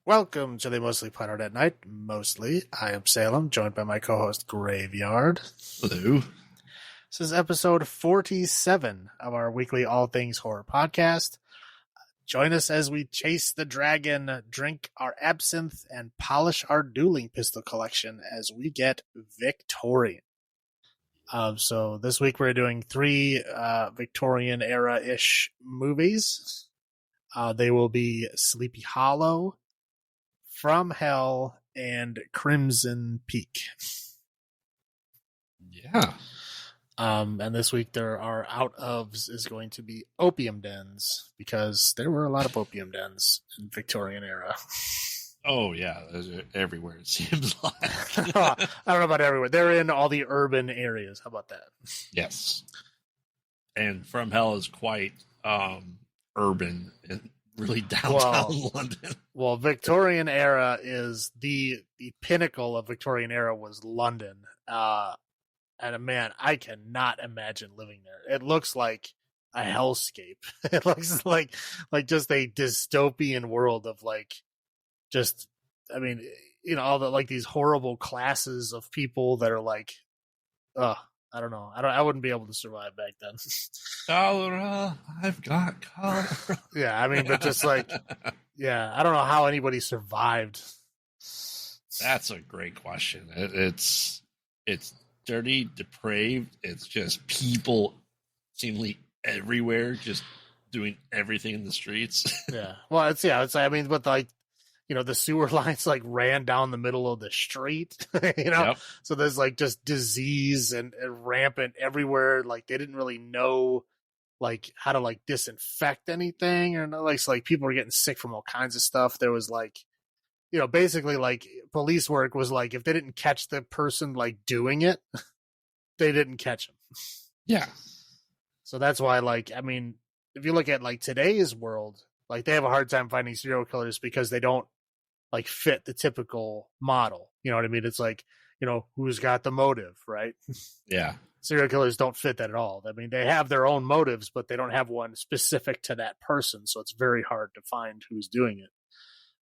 Welcome to the Mostly Pottered at Night. Mostly, I am Salem, joined by my co-host Graveyard. Hello. This is episode 47 of our weekly All Things Horror podcast. Join us as we chase the dragon, drink our absinthe, and polish our dueling pistol collection as we get Victorian. So this week we're doing three Victorian era-ish movies. They will be Sleepy Hollow, From Hell, and Crimson Peak. Yeah. And this week there are out ofs is going to be opium dens, because there were a lot of opium dens in Victorian era. Oh, yeah. Those are everywhere, it seems like. I don't know about everywhere. They're in all the urban areas. How about that? Yes. And From Hell is quite urban and really downtown London. Well, Victorian era is the pinnacle of Victorian era was London. And man, I cannot imagine living there. It looks like a hellscape. It looks like just a dystopian world of all the these horrible classes of people that are I don't know. I wouldn't be able to survive back then. Cholera, I've got cholera. Yeah, I mean, but just I don't know how anybody survived. That's a great question. It's dirty, depraved. It's just people seemingly everywhere, just doing everything in the streets. Yeah. Well, but the sewer lines ran down the middle of the street, Yep. So there's just disease and rampant everywhere. They didn't really know how to disinfect anything, or people were getting sick from all kinds of stuff. There was basically police work was if they didn't catch the person doing it, they didn't catch them. Yeah. So that's why if you look at today's world, they have a hard time finding serial killers because they don't fit the typical model. You know what I mean? It's who's got the motive, right? Yeah. Serial killers don't fit that at all. I mean, they have their own motives, but they don't have one specific to that person. So it's very hard to find who's doing it.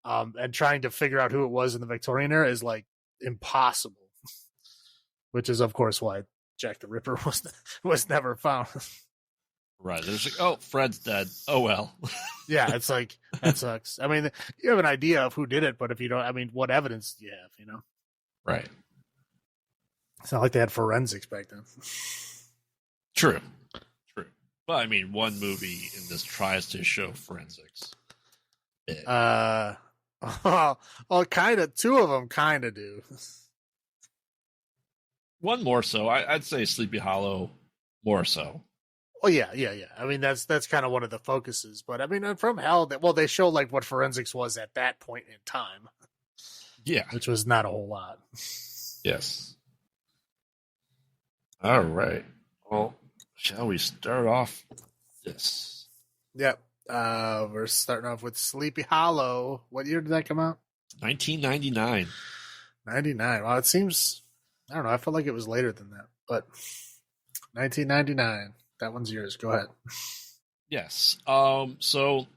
And trying to figure out who it was in the Victorian era is impossible, which is of course why Jack the Ripper was never found. Right. There's Fred's dead. Oh, well. Yeah, it's that sucks. I mean, you have an idea of who did it, but if you don't, what evidence do you have, Right. It's not like they had forensics back then. True. But one movie in this tries to show forensics. Well, kind of. Two of them kind of do. One more so. I'd say Sleepy Hollow more so. Oh yeah. I mean, that's kind of one of the focuses. But From Hell, they show what forensics was at that point in time. Yeah, which was not a whole lot. Yes. All right. Well, shall we start off this? Yep. We're starting off with Sleepy Hollow. What year did that come out? 1999. 99. Well, it seems, I don't know. I felt like it was later than that, but 1999. That one's yours. Go ahead. Yes. So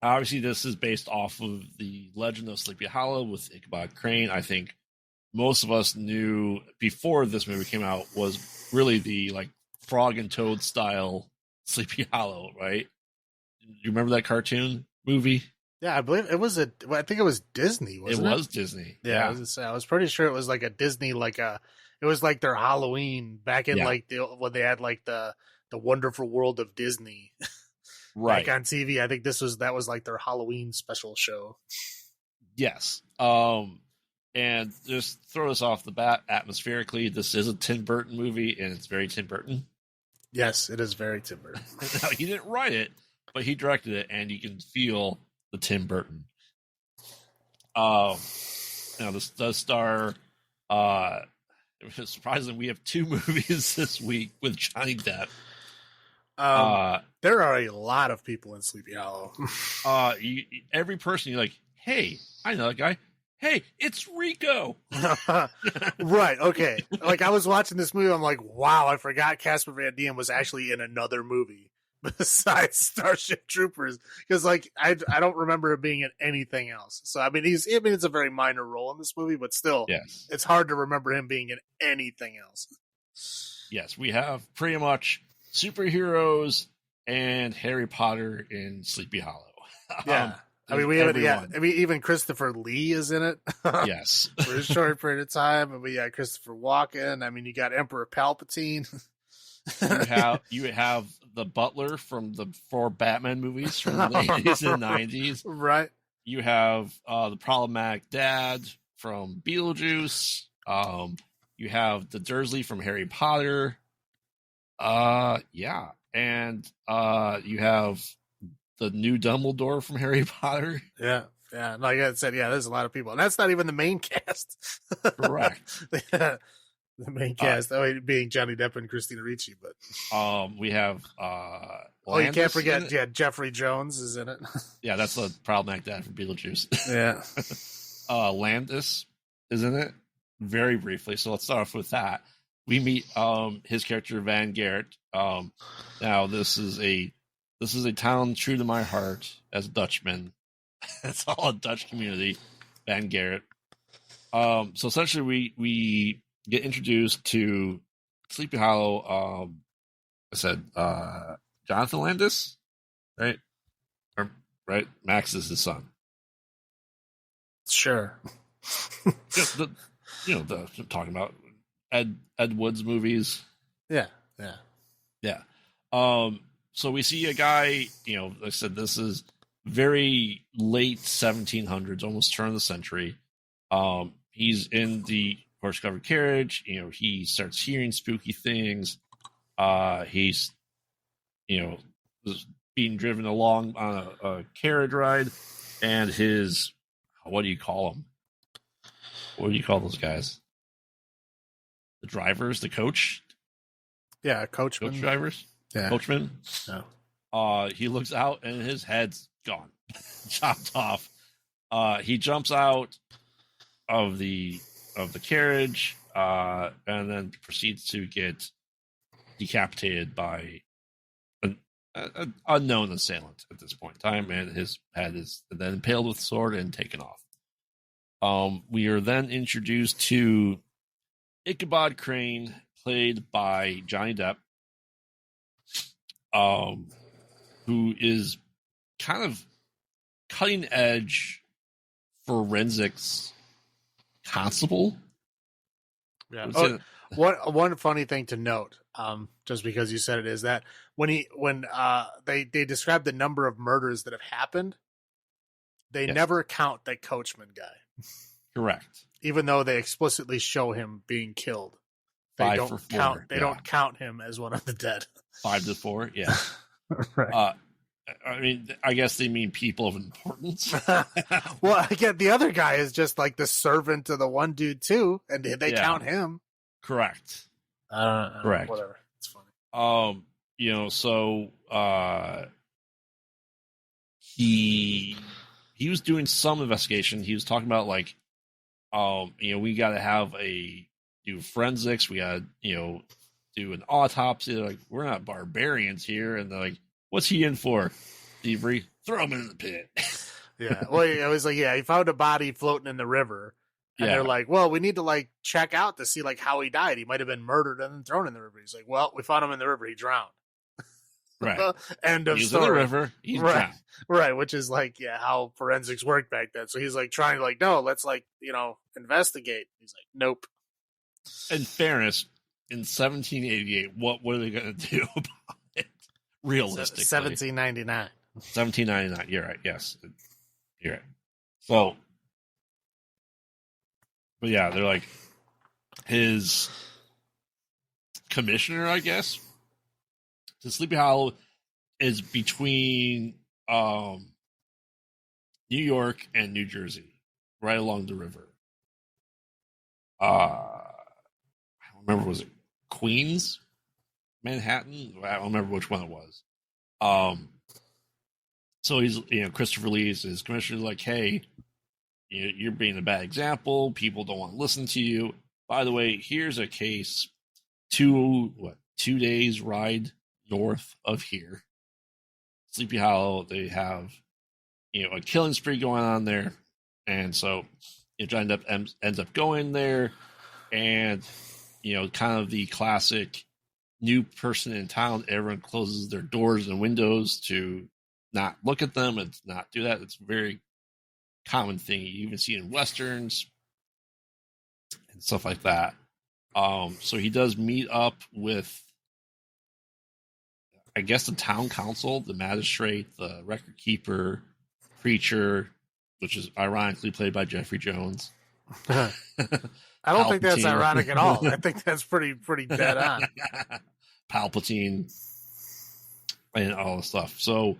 obviously this is based off of the Legend of Sleepy Hollow with Ichabod Crane. I think most of us knew before this movie came out was really the Frog and Toad style Sleepy Hollow, right? You remember that cartoon movie? Yeah, I believe it was I think it was Disney, wasn't it? It was Disney. Yeah. I was pretty sure it was a Disney, it was their Halloween back in when they had the Wonderful World of Disney. Right. On TV. I think that was their Halloween special show. Yes. And just throw this off the bat, atmospherically, this is a Tim Burton movie, and it's very Tim Burton. Yes, it is very Tim Burton. Now, he didn't write it, but he directed it, and you can feel the Tim Burton. Now, this does star, surprisingly, we have two movies this week with Johnny Depp. There are a lot of people in Sleepy Hollow. Every person, you're like, hey, I know that guy. Hey, it's Rico. Right, okay. I was watching this movie, I'm like, wow, I forgot Casper Van Dien was actually in another movie. besides Starship Troopers, because like I don't remember him being in anything else. So I mean it's a very minor role in this movie, but still, Yes, it's hard to remember him being in anything else. yes, we have pretty much superheroes and Harry Potter in Sleepy Hollow. Yeah. I mean, we have I mean, even Christopher Lee is in it. Yes, for a short period of time, and we got Christopher Walken. I mean, you got Emperor Palpatine. you have the Butler from the 4 Batman movies from the 80s and 90s. Right. You have the problematic dad from Beetlejuice. You have the Dursley from Harry Potter. Yeah, and you have the new Dumbledore from Harry Potter. Yeah. Yeah, like I said, yeah, there's a lot of people, and that's not even the main cast. Correct. The main cast, being Johnny Depp and Christina Ricci, but we have you can't forget, Jeffrey Jones is in it. Yeah, that's the problematic dad from Beetlejuice. Yeah. Landis is in it very briefly, so let's start off with that. We meet his character Van Garrett. Now this is a town true to my heart as a Dutchman. It's all a Dutch community, Van Garrett. So essentially, we get introduced to Sleepy Hollow. I said Jonathan Landis, right? Right? Max is his son. Sure. Talking about Ed Wood's movies. Yeah. So we see a guy. Like I said, this is very late 1700s, almost turn of the century. He's in the horse-covered carriage. He starts hearing spooky things. He's being driven along on a carriage ride, and his what do you call them? What do you call those guys? The drivers, the coach. Yeah, coachman. Coach drivers. Yeah, coachman. No. He looks out and his head's gone, chopped off. He jumps out of the carriage and then proceeds to get decapitated by an unknown assailant at this point in time, and his head is then impaled with a sword and taken off. We are then introduced to Ichabod Crane, played by Johnny Depp, who is kind of cutting edge forensics constable. Yeah. One funny thing to note, just because you said it, is that when they describe the number of murders that have happened, they never count that coachman guy. Correct. Even though they explicitly show him being killed, they don't count him as one of the dead. 5 to 4, yeah. Right. I mean, I guess they mean people of importance. Well, again, the other guy is just like the servant to the one dude too, and they count him. Correct. Correct. Whatever. It's funny. He was doing some investigation. He was talking about we got to do forensics. We got to, do an autopsy. They're like, we're not barbarians here. And they're like, what's he in for? Thievery? Throw him in the pit. Yeah. Well, I was like, he found a body floating in the river. And they're like, well, we need to check out to see how he died. He might have been murdered and then thrown in the river. He's like, well, we found him in the river. He drowned. Right. End of He's story. In the river. He's drowned. Right. Which is how forensics worked back then. So he's trying to no, let's investigate. He's like, nope. In fairness, in 1788, what are they going to do about it? Realistically. 1799. 1799. You're right. Yes. You're right. So, but yeah, they're like his commissioner, I guess. So Sleepy Hollow is between New York and New Jersey, right along the river. I don't remember, was it Queens, Manhattan? I don't remember which one it was. So he's, Christopher Lee is his commissioner, like, hey, you're being a bad example. People don't want to listen to you. By the way, here's a case 2 days ride north of here. Sleepy Hollow. They have a killing spree going on there, and so John ends up going there, and kind of the classic new person in town. Everyone closes their doors and windows to not look at them and not do that. It's a very common thing you even see in westerns and stuff like that. So he does meet up with, I guess, the town council, the magistrate, the record keeper, preacher, which is ironically played by Jeffrey Jones. I don't think that's ironic at all. I think that's pretty dead on. Palpatine and all the stuff. So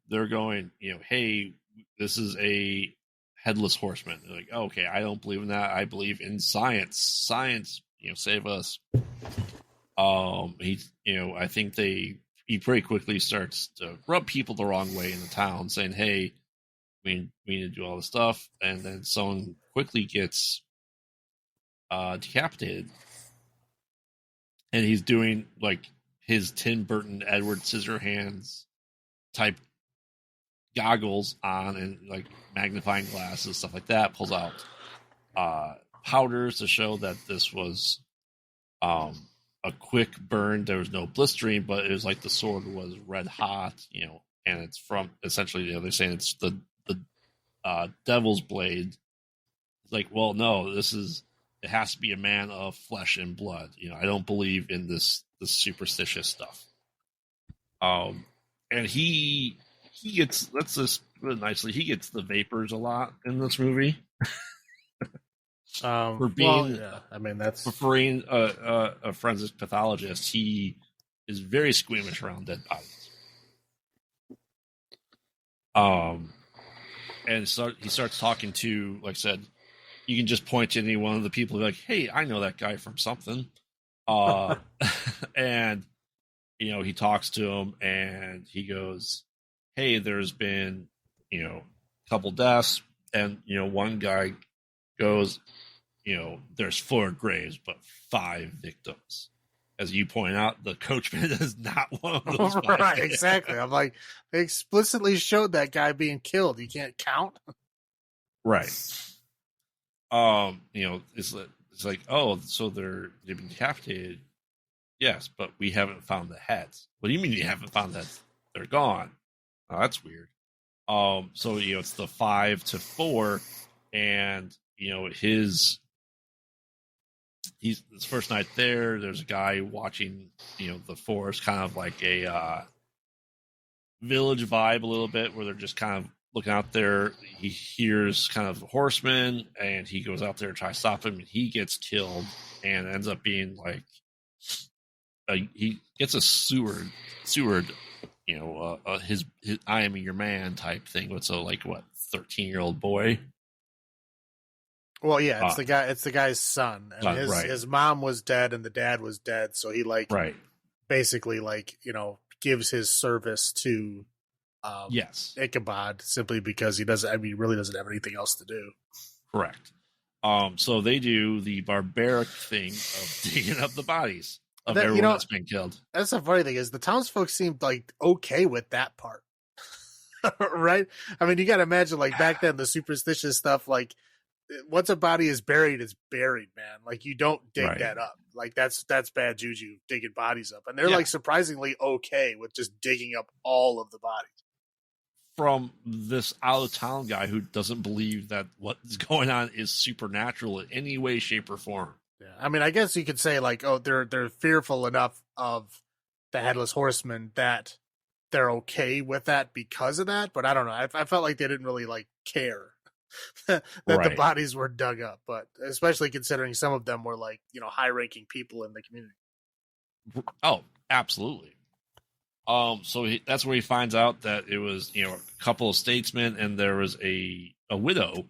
they're going, hey, this is a headless horseman. They're like, oh, okay, I don't believe in that. I believe in science. Science, save us. I think he pretty quickly starts to rub people the wrong way in the town, saying, hey, we need to do all this stuff, and then someone quickly gets decapitated. And he's doing like his Tim Burton Edward Scissorhands type goggles on and like magnifying glasses, stuff like that. Pulls out powders to show that this was a quick burn. There was no blistering, but it was like the sword was red hot, and it's from essentially, they're saying it's the devil's blade. It's like, well, no, it has to be a man of flesh and blood. I don't believe in this superstitious stuff. And he gets, let's just put it nicely, he gets the vapors a lot in this movie. For being, for being a forensic pathologist, he is very squeamish around dead bodies. And so he starts talking to, like I said, you can just point to any one of the people and be like, hey, I know that guy from something. And, he talks to him and he goes, hey, there's been, a couple deaths. And, one guy goes, there's 4 graves, but 5 victims. As you point out, the coachman is not one of those. Right, exactly. I'm like, they explicitly showed that guy being killed. You can't count. Right. It's like, oh, so they've been decapitated. Yes, but we haven't found the heads. What do you mean you haven't found the heads? They're gone. Oh, that's weird. So it's the 5 to 4, and his first night there. There's a guy watching, the forest, kind of like a village vibe a little bit, where they're just kind of looking out there. He hears kind of horsemen, and he goes out there to try to stop him, and he gets killed, and ends up being like he gets a Seward, his I am your man type thing. What's a 13-year-old boy. Well, yeah, it's the guy's son, and his mom was dead and the dad was dead, so he basically gives his service to Ichabod simply because he really doesn't have anything else to do. Correct. So they do the barbaric thing of digging up the bodies of everyone that's been killed. That's the funny thing is the townsfolk seemed okay with that part. Right? I mean, you got to imagine back then the superstitious stuff, once a body is buried, it's buried, man. You don't dig that up. That's bad juju, digging bodies up. And they're surprisingly okay with just digging up all of the bodies. From this out of town guy who doesn't believe that what's going on is supernatural in any way, shape, or form. Yeah. I mean, I guess you could say they're fearful enough of the Headless Horseman that they're okay with that because of that. But I don't know. I felt like they didn't really care that the bodies were dug up, but especially considering some of them were high-ranking people in the community. Oh, absolutely. So that's where he finds out that it was a couple of statesmen, and there was a widow,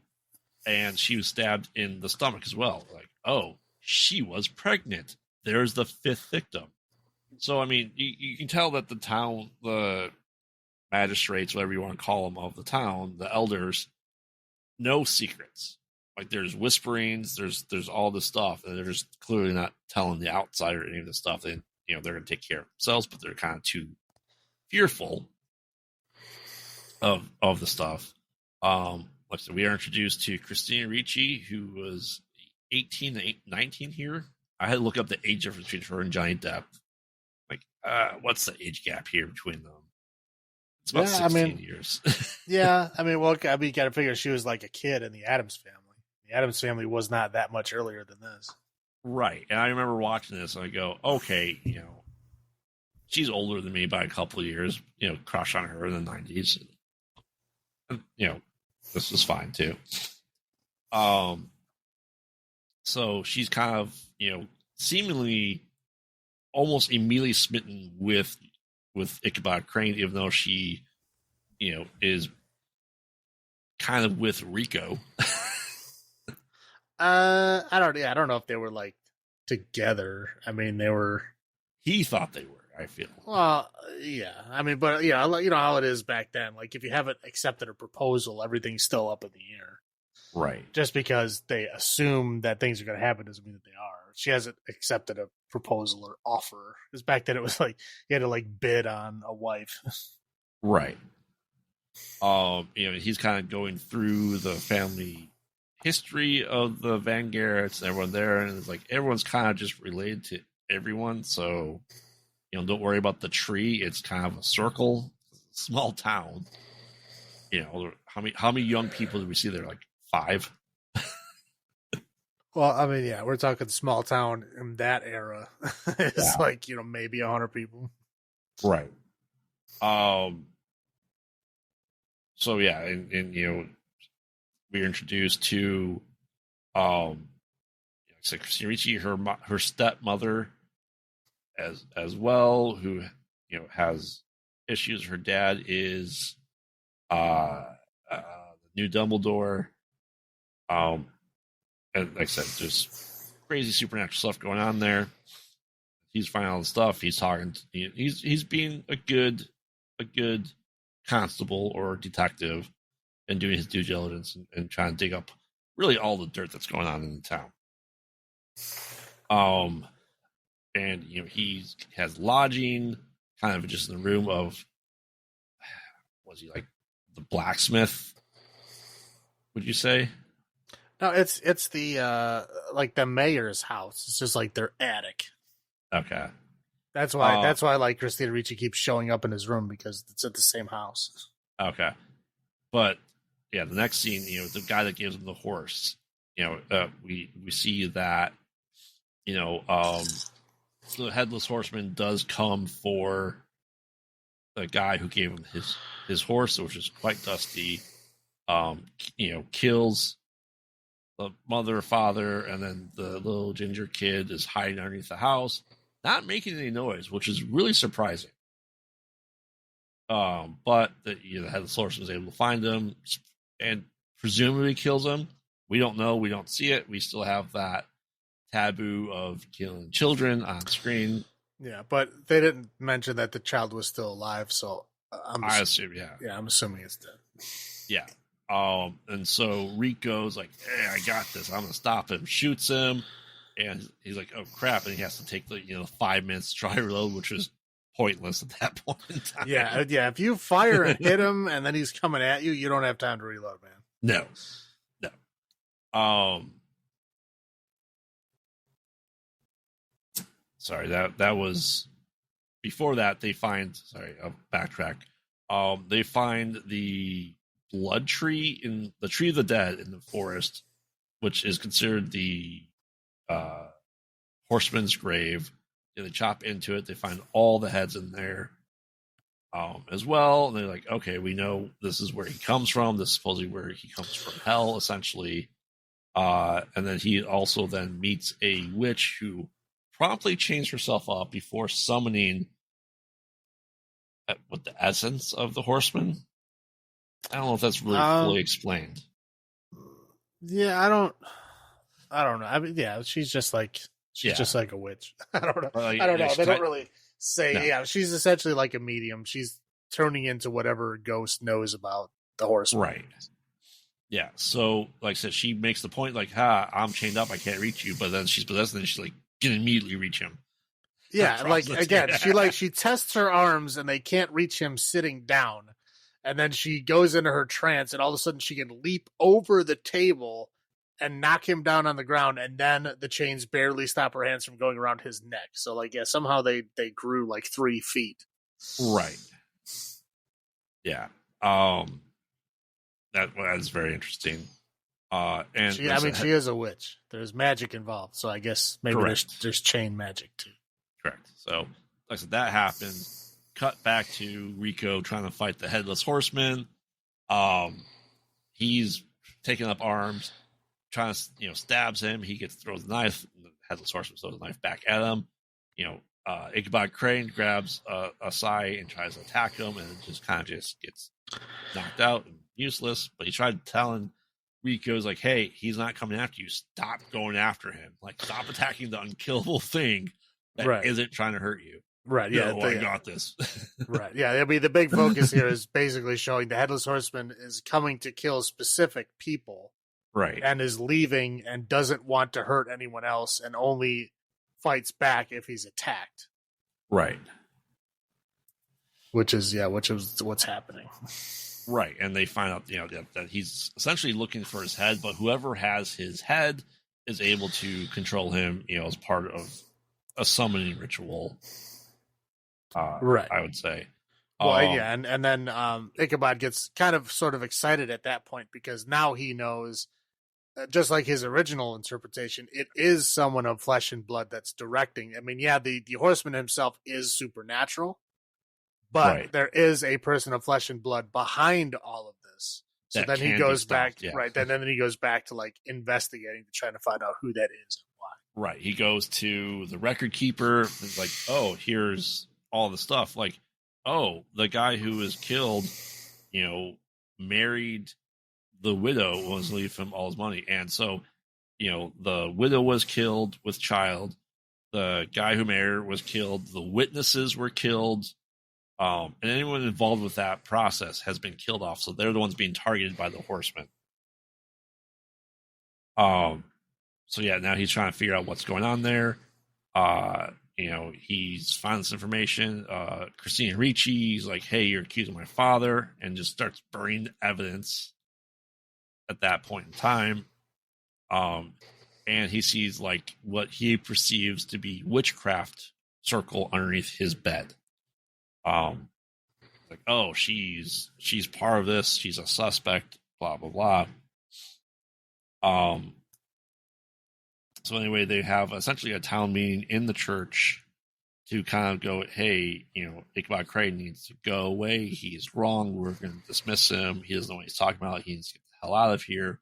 and she was stabbed in the stomach as well. Oh, she was pregnant. There's the 5th victim. So I mean, you can tell that the town, the magistrates, whatever you want to call them, of the town, the elders, no secrets. There's whisperings, there's all this stuff, and they're just clearly not telling the outsider any of this stuff. And they're going to take care of themselves, but they're kind of too fearful of the stuff. Like I said, we are introduced to Christina Ricci, who was 18 to 19 here. I had to look up the age difference between her and Johnny Depp. Like, what's the age gap here between them? It's about 16 years. Yeah, I mean, well, you got to figure she was like a kid in the Addams Family. The Addams Family was not that much earlier than this. Right. And I remember watching this and I go, okay, she's older than me by a couple of years, crush on her in the 90s. And, this was fine too. So she's kind of, seemingly almost immediately smitten with Ichabod Crane, even though she, is kind of with Rico. I don't know if they were like together. I mean, they were. He thought they were. I feel. Well, yeah. I mean, but you know how it is back then. Like, if you haven't accepted a proposal, everything's still up in the air. Right. Just because they assume that things are going to happen doesn't mean that they are. She hasn't accepted a proposal or offer. Because back then it was like you had to like bid on a wife. Right. He's kind of going through the family history of the Van Garretts and everyone there, and it's like everyone's kind of just related to everyone. So, don't worry about the tree. It's kind of a circle, small town. How many young people do we see there? Like 5. Well, I mean, yeah, we're talking small town in that era. It's like, maybe 100 people. Right. So yeah, and we're introduced to Christina Ricci, her stepmother as well, who has issues. Her dad is the new Dumbledore. And like I said, there's crazy supernatural stuff going on there. He's finding all the stuff. He's talking. He's being a good constable or detective and doing his due diligence and trying to dig up really all the dirt that's going on in the town. And he has lodging kind of just in the room of, was he like the blacksmith? Would you say? No, it's the like the mayor's house. It's just like their attic. Okay. That's why like Christina Ricci keeps showing up in his room, because it's at the same house. Okay. But yeah, the next scene, the guy that gives him the horse, we see that, the headless horseman does come for the guy who gave him his horse, which is quite dusty. Kills the mother, father, and then the little ginger kid is hiding underneath the house, not making any noise, which is really surprising. But the headless horseman was able to find him and presumably kills him. We don't know. We don't see it. We still have that taboo of killing children on screen. Yeah, but they didn't mention that the child was still alive, so I assume, yeah. Yeah, I'm assuming it's dead. Yeah. And so Rico's like, hey, I got this. I'm going to stop him. Shoots him. And he's like, oh, crap. And he has to take the 5 minutes to try to reload, which was pointless at that point in time. Yeah. If you fire and hit him and then he's coming at you, you don't have time to reload, man. No. Sorry, that was before that. They find, I'll backtrack. They find the blood tree in the tree of the dead in the forest, which is considered the horseman's grave. They chop into it. They find all the heads in there as well. And they're like, okay, we know this is where he comes from. This is supposedly where he comes from hell, essentially. And then he also then meets a witch who promptly changed herself up before summoning with the essence of the horseman. I don't know if that's really fully explained. Yeah, I don't know. I mean, yeah, she's just like a witch. I don't know. I don't know. They don't really say. No. Yeah, she's essentially like a medium. She's turning into whatever ghost knows about the horseman. Right. Yeah. So, like I said, she makes the point like, I'm chained up. I can't reach you. But then she's possessed, and she's like, can immediately reach him. Yeah, like again, she tests her arms and they can't reach him sitting down. and then she goes into her trance, and all of a sudden she can leap over the table and knock him down on the ground, and then the chains barely stop her hands from going around his neck. So, like, yeah, somehow they grew like 3 feet. Right. Yeah. That's very interesting. And she is a witch. There's magic involved, so I guess maybe there's chain magic too. Correct. So, like I said, that happened. Cut back to Rico trying to fight the Headless Horseman. He's taking up arms, trying to, stabs him. He throws the knife. The Headless Horseman throws the knife back at him. Ichabod Crane grabs a sai and tries to attack him, and it just kind of gets knocked out and useless. But he tried telling Rico's like, hey, he's not coming after you. Stop going after him. Like, stop attacking the unkillable thing that isn't trying to hurt you. Right, yeah. I got this. Right, yeah. I mean, the big focus here is basically showing the Headless Horseman is coming to kill specific people. Right. And is leaving and doesn't want to hurt anyone else and only fights back if he's attacked. Right. Which is what's happening. Right, and they find out, that he's essentially looking for his head, but whoever has his head is able to control him, as part of a summoning ritual. Right, I would say. Well, yeah, and then Ichabod gets kind of sort of excited at that point because now he knows, just like his original interpretation, it is someone of flesh and blood that's directing. I mean, yeah, the horseman himself is supernatural. But there is a person of flesh and blood behind all of this. So then he goes back, right? Then he goes back to like investigating to try to find out who that is and why. Right. He goes to the record keeper. He's like, oh, here's all the stuff. Like, oh, the guy who was killed, married the widow, was leave him all his money. And so, the widow was killed with child. The guy who married her was killed. The witnesses were killed. And anyone involved with that process has been killed off, so they're the ones being targeted by the horsemen. So yeah, now he's trying to figure out what's going on there. He's finding this information. Christina Ricci, he's like, hey, you're accusing my father, and just starts burning evidence at that point in time. And he sees like what he perceives to be witchcraft circle underneath his bed. Like, oh, she's part of this. She's a suspect. Blah blah blah. So anyway, they have essentially a town meeting in the church to kind of go, hey, Ichabod Crane needs to go away. He's wrong. We're going to dismiss him. He doesn't know what he's talking about. He needs to get the hell out of here.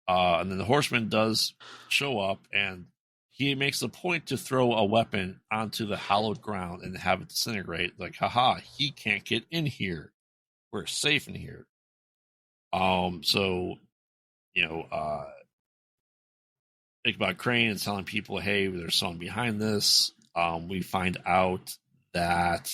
And then the horseman does show up, and he makes the point to throw a weapon onto the hallowed ground and have it disintegrate. Like, haha, he can't get in here. We're safe in here. Ichabod Crane is telling people, hey, there's someone behind this. We find out that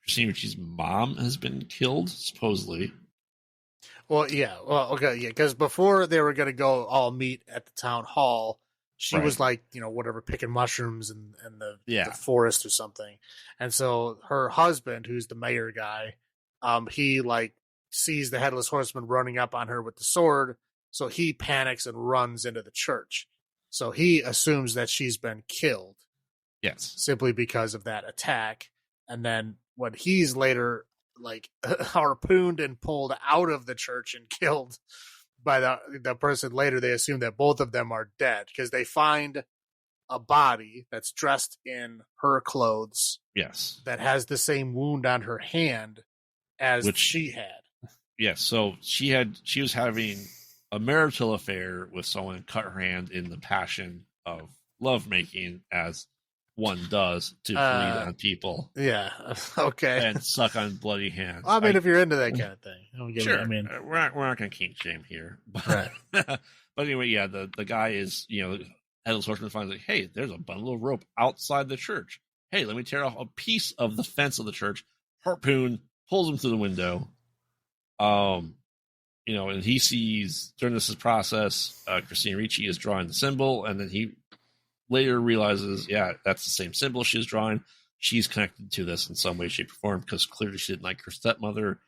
Christine Ricci's mom has been killed, supposedly. Well, yeah. Well, okay, yeah. Because before they were going to go all meet at the town hall, she was like, whatever, picking mushrooms in the forest or something. And so her husband, who's the mayor guy, he like sees the Headless Horseman running up on her with the sword. So he panics and runs into the church. So he assumes that she's been killed. Yes. Simply because of that attack. And then when he's later like harpooned and pulled out of the church and killed by the person later, they assume that both of them are dead because they find a body that's dressed in her clothes. Yes. That has the same wound on her hand as she had. Yes. So she was having a marital affair with someone, cut her hand in the passion of lovemaking, as one does to bleed on people. Yeah. Okay. And suck on bloody hands. Well, I mean, if you're into that kind of thing. Sure. We're not going to kink shame here. Right. But anyway, yeah, the guy is, Headless Horseman finds like, hey, there's a bundle of rope outside the church. Hey, let me tear off a piece of the fence of the church. Harpoon, pulls him through the window. And he sees during this process, Christina Ricci is drawing the symbol, and then he later realizes, yeah, that's the same symbol she's drawing. She's connected to this in some way, shape, or form because clearly she didn't like her stepmother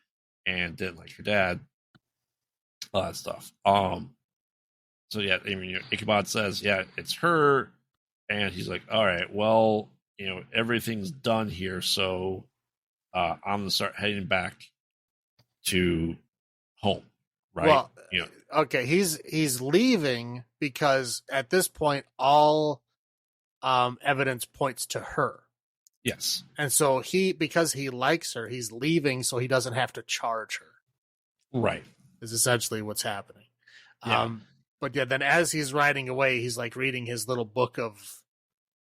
and didn't like her dad. All that stuff. So yeah, I mean, Ichabod says, yeah, it's her, and he's like, all right, well, everything's done here, so I'm gonna start heading back to home, right? Well, okay, he's leaving because at this point all evidence points to her. Yes. And so because he likes her, he's leaving so he doesn't have to charge her. Right. Is essentially what's happening. Yeah. But yeah, then as he's riding away, he's like reading his little book of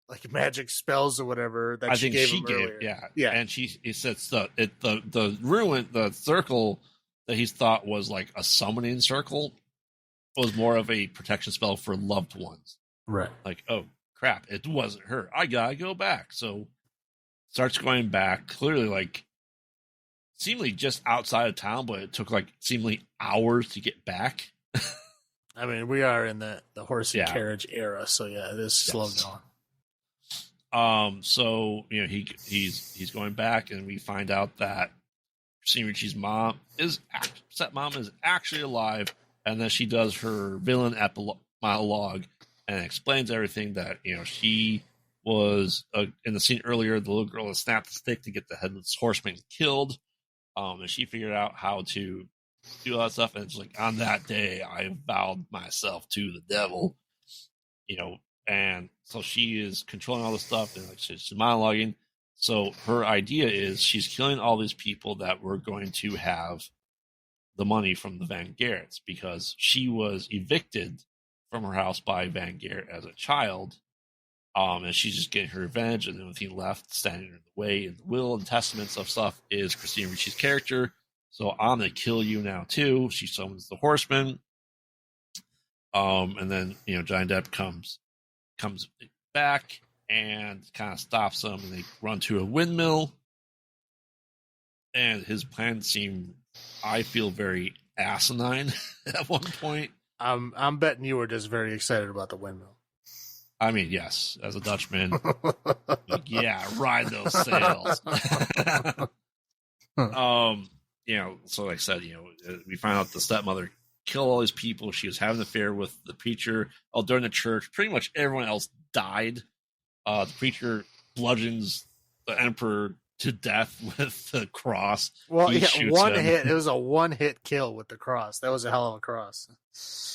like magic spells or whatever that she gave him earlier. Yeah. And he says the ruin, the circle that he thought was like a summoning circle was more of a protection spell for loved ones. Right. Like, oh crap, it wasn't her. I gotta go back. So starts going back, clearly like seemingly just outside of town, but it took like seemingly hours to get back. I mean, we are in the horse and carriage era, so yeah, it is slow going. So he's going back, and we find out that Christine Ricci's stepmom is actually alive, and then she does her villain monologue and explains everything that she was in the scene earlier. The little girl that snapped the stick to get the headless horseman killed, and she figured out how to do all that stuff. And it's like, on that day, I vowed myself to the devil, and so she is controlling all the stuff, and like she's monologuing. So her idea is she's killing all these people that were going to have the money from the Van Garretts because she was evicted from her house by Van Garrett as a child. And she's just getting her revenge, and the only thing left standing in the way in the will and testaments of stuff is Christina Ricci's character. So I'm gonna kill you now too. She summons the horseman. And then Johnny Depp comes back and kind of stops them, and they run to a windmill. And his plan seemed, I feel, very asinine at one point. I'm betting you were just very excited about the windmill. I mean, yes, as a Dutchman, like, yeah, ride those sails. So like I said, we find out the stepmother killed all these people. She was having an affair with the preacher. During the church, pretty much everyone else died. The preacher bludgeons the emperor to death with the cross. Well, one hit. It was a one-hit kill with the cross. That was a hell of a cross.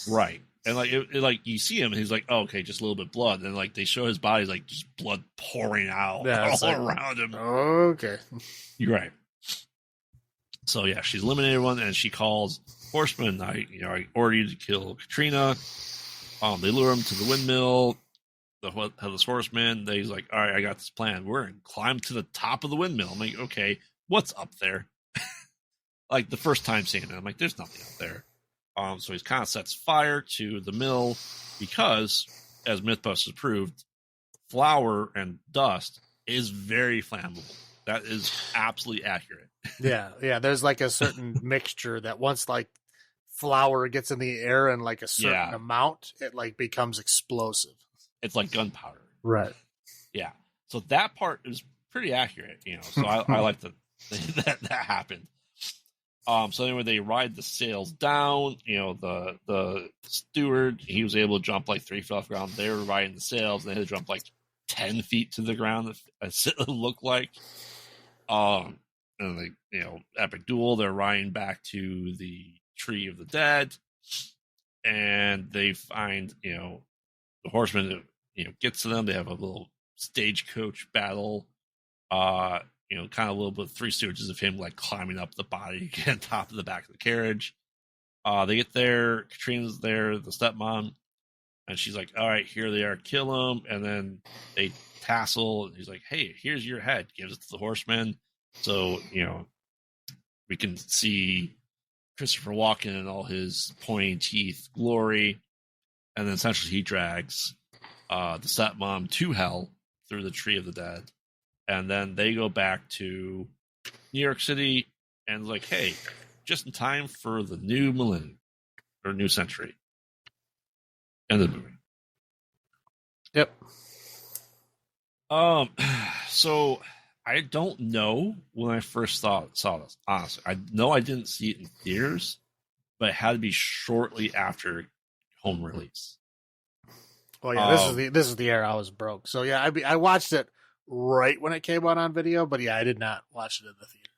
Right. And like you see him, and he's like, oh, okay, just a little bit of blood. And like they show his body, like just blood pouring out all around him. Okay, you're right. So yeah, she's eliminated one, and she calls horsemen. I order you to kill Katrina. They lure him to the windmill. The headless horseman. He's like, all right, I got this plan. We're gonna climb to the top of the windmill. I'm like, okay, what's up there? Like the first time seeing it, I'm like, there's nothing up there. So he kind of sets fire to the mill because, as Mythbusters proved, flour and dust is very flammable. That is absolutely accurate. Yeah. There's like a certain mixture that once like flour gets in the air and like a certain amount, it like becomes explosive. It's like gunpowder. Right. Yeah. So that part is pretty accurate, So I like that happened. So anyway, they ride the sails down. The steward, he was able to jump like 3 feet off the ground. They were riding the sails, and they had to jump like 10 feet to the ground. It looked like. And epic duel. They're riding back to the tree of the dead, and they find the horseman. Gets to them. They have a little stagecoach battle. Kind of a little bit of Three Stooges of him like climbing up the body, get on top of the back of the carriage. They get there. Katrina's there, the stepmom, and she's like, all right, here they are, kill him. And then they tassel, and he's like, hey, here's your head. Gives it to the horseman. So, we can see Christopher Walken in all his pointy teeth glory. And then essentially he drags the stepmom to hell through the tree of the dead. And then they go back to New York City and like, hey, just in time for the new millennium or new century. End of the movie. Yep. Um, so I don't know when I first saw this. Honestly, I know I didn't see it in theaters, but it had to be shortly after home release. Well, yeah, this is the era I was broke. So yeah, I watched it right when it came out on video, but yeah, I did not watch it in the theater.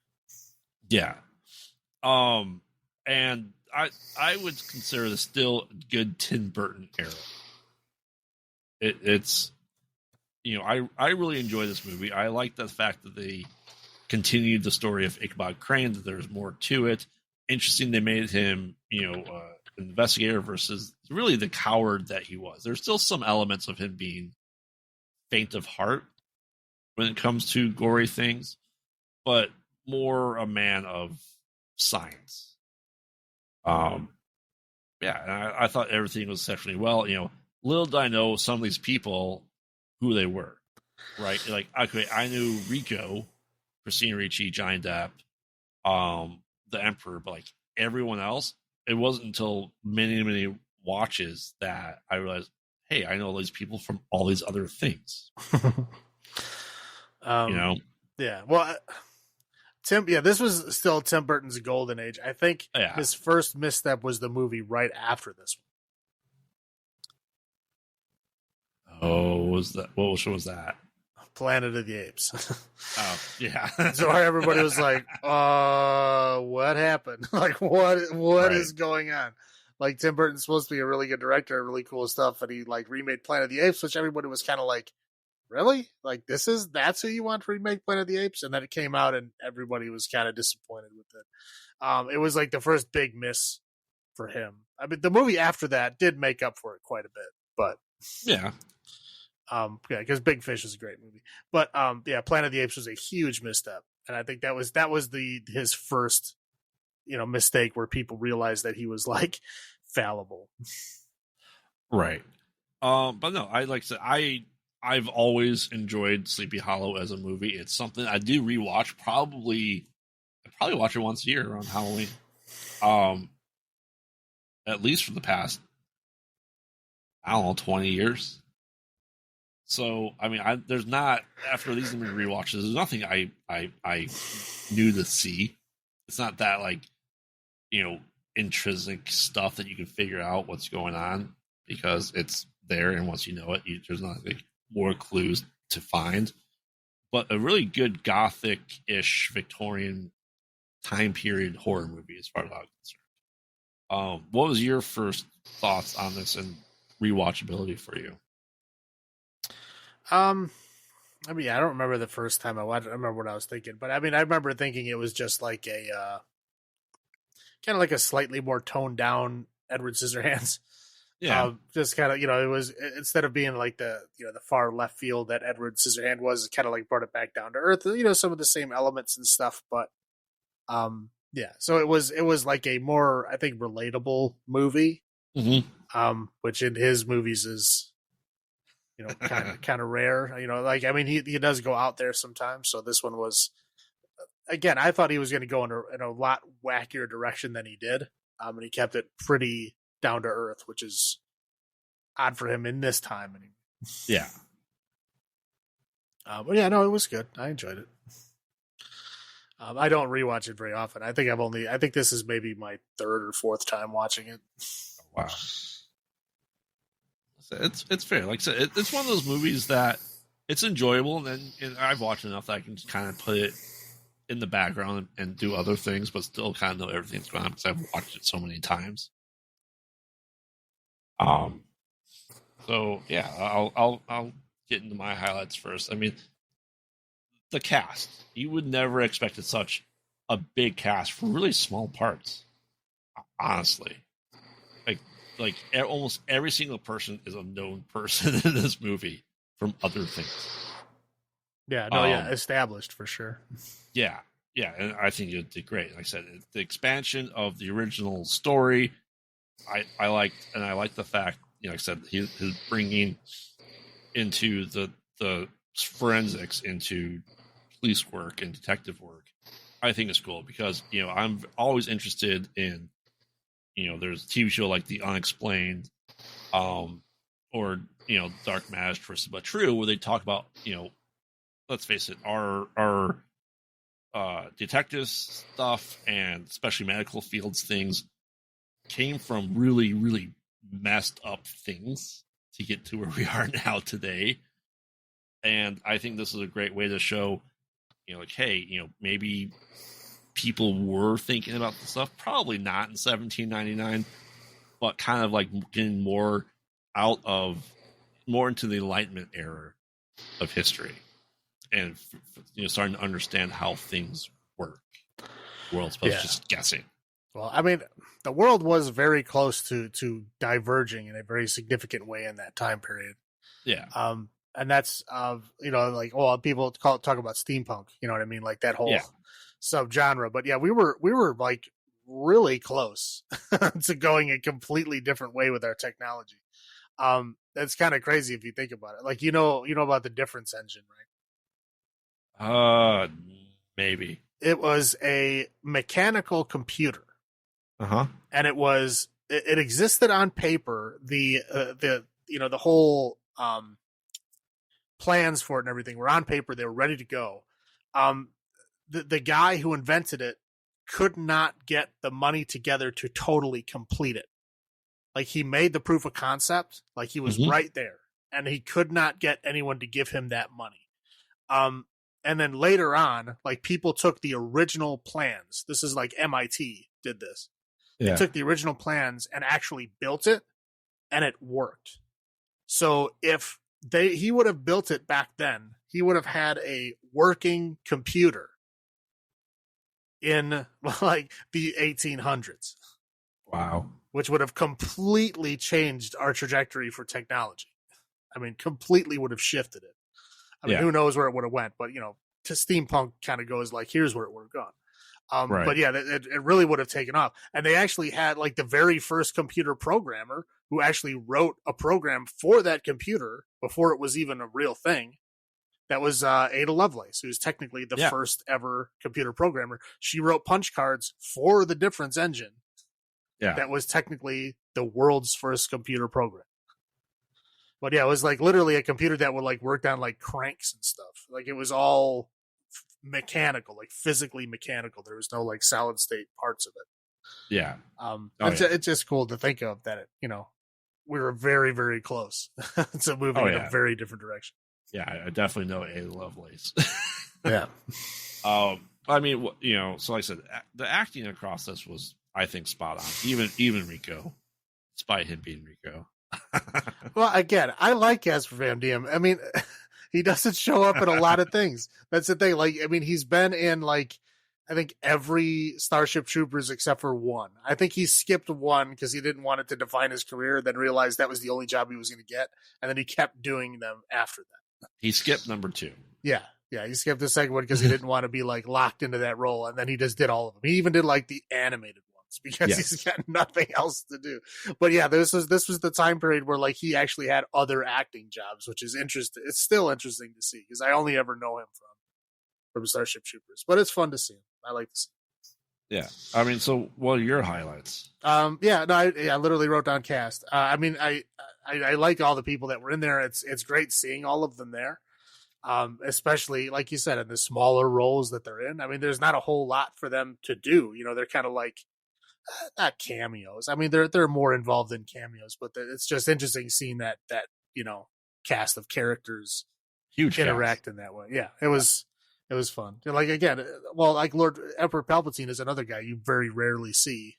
Yeah. And I would consider this still a good Tim Burton era. It's I really enjoy this movie. I like the fact that they continued the story of Ichabod Crane, that there's more to it. Interesting, they made him an investigator versus really the coward that he was. There's still some elements of him being faint of heart when it comes to gory things, but more a man of science. Yeah, and I thought everything was exceptionally well. Little did I know some of these people who they were, right? Like, okay, I knew Rico, Christina Ricci, Johnny Depp, the Emperor, but like everyone else, it wasn't until many watches that I realized, hey, I know all these people from all these other things. Yeah. Well, this was still Tim Burton's golden age. I think his first misstep was the movie right after this one. Oh, was that? What show was that? Planet of the Apes. Oh, yeah. So everybody was like, what happened? Like, what is going on? Like, Tim Burton's supposed to be a really good director, really cool stuff, and he like remade Planet of the Apes, which everybody was kind of like, really? Like, that's who you want to remake Planet of the Apes? And then it came out and everybody was kind of disappointed with it. It was like the first big miss for him. I mean, the movie after that did make up for it quite a bit, but yeah. Because Big Fish is a great movie, but Planet of the Apes was a huge misstep, and I think that was his first, mistake where people realized that he was like fallible. Right. But no, I've always enjoyed Sleepy Hollow as a movie. It's something I do rewatch. I probably watch it once a year around Halloween. At least for the past, I don't know, 20 years. So, I mean, there's not, after these many rewatches, there's nothing I knew to see. It's not that, like, intrinsic stuff that you can figure out what's going on, because it's there, and once you know it, there's not like more clues to find. But a really good gothic-ish Victorian time period horror movie, as far as I'm concerned. What was your first thoughts on this and rewatchability for you? I mean, I don't remember the first time I watched it. I remember what I was thinking, but I mean, I remember thinking it was just like a kind of like a slightly more toned down Edward Scissorhands. Yeah, just kind of, it was, instead of being like the far left field that Edward Scissorhand was, it kind of like brought it back down to earth. Some of the same elements and stuff, but yeah. So it was like a more, I think, relatable movie. Mm-hmm. Which in his movies is, kind of rare. Like, I mean, he does go out there sometimes. So this one was, again, I thought he was going to go in a lot wackier direction than he did. And he kept it pretty down to earth, which is odd for him in this time. Anyway. Yeah. But yeah, no, it was good. I enjoyed it. I don't rewatch it very often. I think this is maybe my third or fourth time watching it. Wow. It's fair. Like I said, it's one of those movies that it's enjoyable, and I've watched enough that I can just kind of put it in the background and do other things, but still kind of know everything's going on because I've watched it so many times. So yeah, I'll get into my highlights first. I mean, the cast. You would never expect such a big cast for really small parts. Honestly, like almost every single person is a known person in this movie from other things. Yeah, no, established for sure. Yeah, and I think it did great. Like I said, the expansion of the original story, I liked, and I like the fact, like I said, he's bringing into the forensics into police work and detective work. I think it's cool because I'm always interested in there's a TV show like The Unexplained, or Dark Matter Twisted But True, where they talk about let's face it, our detective stuff and especially medical fields things came from really, really messed up things to get to where we are now today. And I think this is a great way to show, like, hey, maybe people were thinking about the stuff, probably not in 1799, but kind of like getting more into the Enlightenment era of history, and starting to understand how things work. The world's supposed to just guessing. Well, I mean, the world was very close to diverging in a very significant way in that time period. Yeah. And that's like, people talk about steampunk, you know what I mean, like that whole subgenre. But yeah, we were like really close to going a completely different way with our technology. That's kind of crazy if you think about it. Like you know about the difference engine, right? Maybe. It was a mechanical computer. And it existed on paper. The whole plans for it and everything were on paper. They were ready to go. The guy who invented it could not get the money together to totally complete it. Like he made the proof of concept, like he was right there, and he could not get anyone to give him that money. And then later on, like people took the original plans. This is like MIT did this. They took the original plans and actually built it, and it worked. So if he would have built it back then, he would have had a working computer in like the 1800s. Wow. Which would have completely changed our trajectory for technology. I mean, completely would have shifted it. I mean, who knows where it would have went, but to steampunk kind of goes like, here's where it would have gone. Right. But yeah, it really would have taken off. And they actually had like the very first computer programmer who actually wrote a program for that computer before it was even a real thing. That was Ada Lovelace, who's technically the first ever computer programmer. She wrote punch cards for the difference engine. Yeah. That was technically the world's first computer program. But yeah, it was like literally a computer that would like work on like cranks and stuff. Like it was all mechanical, like physically mechanical. There was no like solid state parts of it. Yeah. It's just cool to think of that, we were very, very close to moving in a very different direction. Yeah, I definitely know Ada Lovelace. Yeah. I mean, so like I said, the acting across this was, I think, spot on. Even Rico, despite him being Rico. Well, again, I like Casper Van Diem. I mean, he doesn't show up in a lot of things. That's the thing. Like, I mean, he's been in like, I think every Starship Troopers except for one. I think he skipped one because he didn't want it to define his career, then realized that was the only job he was going to get. And then he kept doing them after that. He skipped number 2. Yeah. Yeah. He skipped the second one because he didn't want to be like locked into that role. And then he just did all of them. He even did like the animated ones because he's got nothing else to do. But yeah, this was the time period where like he actually had other acting jobs, which is interesting. It's still interesting to see because I only ever know him from Starship Troopers, but it's fun to see him. I like to see him. Yeah. I mean, so what are your highlights? I literally wrote down cast. I mean, I like all the people that were in there. It's great seeing all of them there. Especially like you said, in the smaller roles that they're in. I mean, there's not a whole lot for them to do. They're kind of like not cameos. I mean, they're more involved in cameos, but it's just interesting seeing that cast of characters huge interact in that way. Yeah, it was fun. Like again, well, like Lord Emperor Palpatine is another guy you very rarely see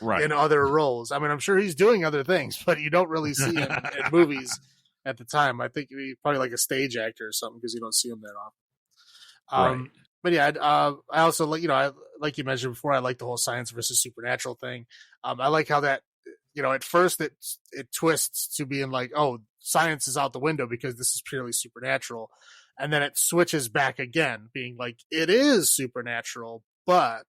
in other roles. I mean, I'm sure he's doing other things, but you don't really see him in movies at the time. I think he's probably like a stage actor or something because you don't see him that often. But yeah, I also like you mentioned before, I like the whole science versus supernatural thing. I like how that at first it twists to being like, oh, science is out the window because this is purely supernatural. And then it switches back again, being like, it is supernatural, but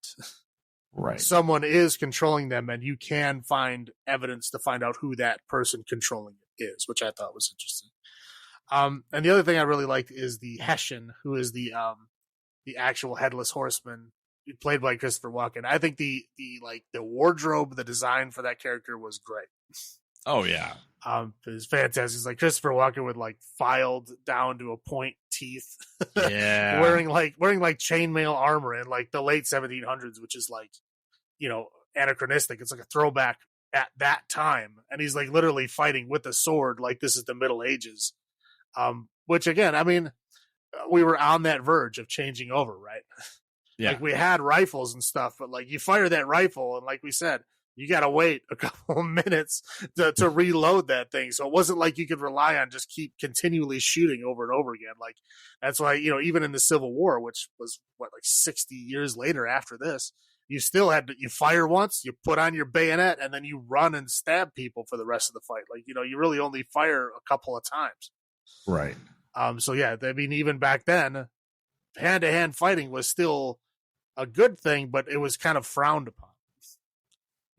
someone is controlling them, and you can find evidence to find out who that person controlling it is, which I thought was interesting. And the other thing I really liked is the Hessian, who is the actual headless horseman, played by Christopher Walken. I think the wardrobe, the design for that character was great. Oh yeah. It's fantastic. It's like Christopher Walken with like filed down to a point teeth, Yeah. wearing like chainmail armor in like the late 1700s, which is like, anachronistic. It's like a throwback at that time, and he's like literally fighting with a sword, like this is the Middle Ages. Which again, I mean, we were on that verge of changing over, right? Yeah. Like we had rifles and stuff, but like you fire that rifle, and like we said, you got to wait a couple of minutes to reload that thing. So it wasn't like you could rely on just keep continually shooting over and over again. Like that's why, even in the Civil War, which was like 60 years later after this, you still had you fire once, you put on your bayonet, and then you run and stab people for the rest of the fight. Like, you really only fire a couple of times. Right. So yeah, I mean, even back then, hand-to-hand fighting was still a good thing, but it was kind of frowned upon.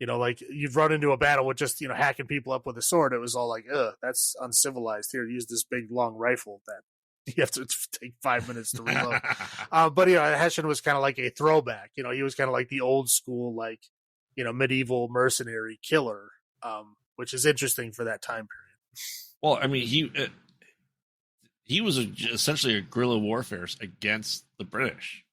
Like you'd run into a battle with just, hacking people up with a sword. It was all like, ugh, that's uncivilized. Here, use this big, long rifle that you have to take 5 minutes to reload. But, Hessian was kind of like a throwback. He was kind of like the old school, like, medieval mercenary killer, which is interesting for that time period. Well, I mean, he was essentially a guerrilla warfare against the British,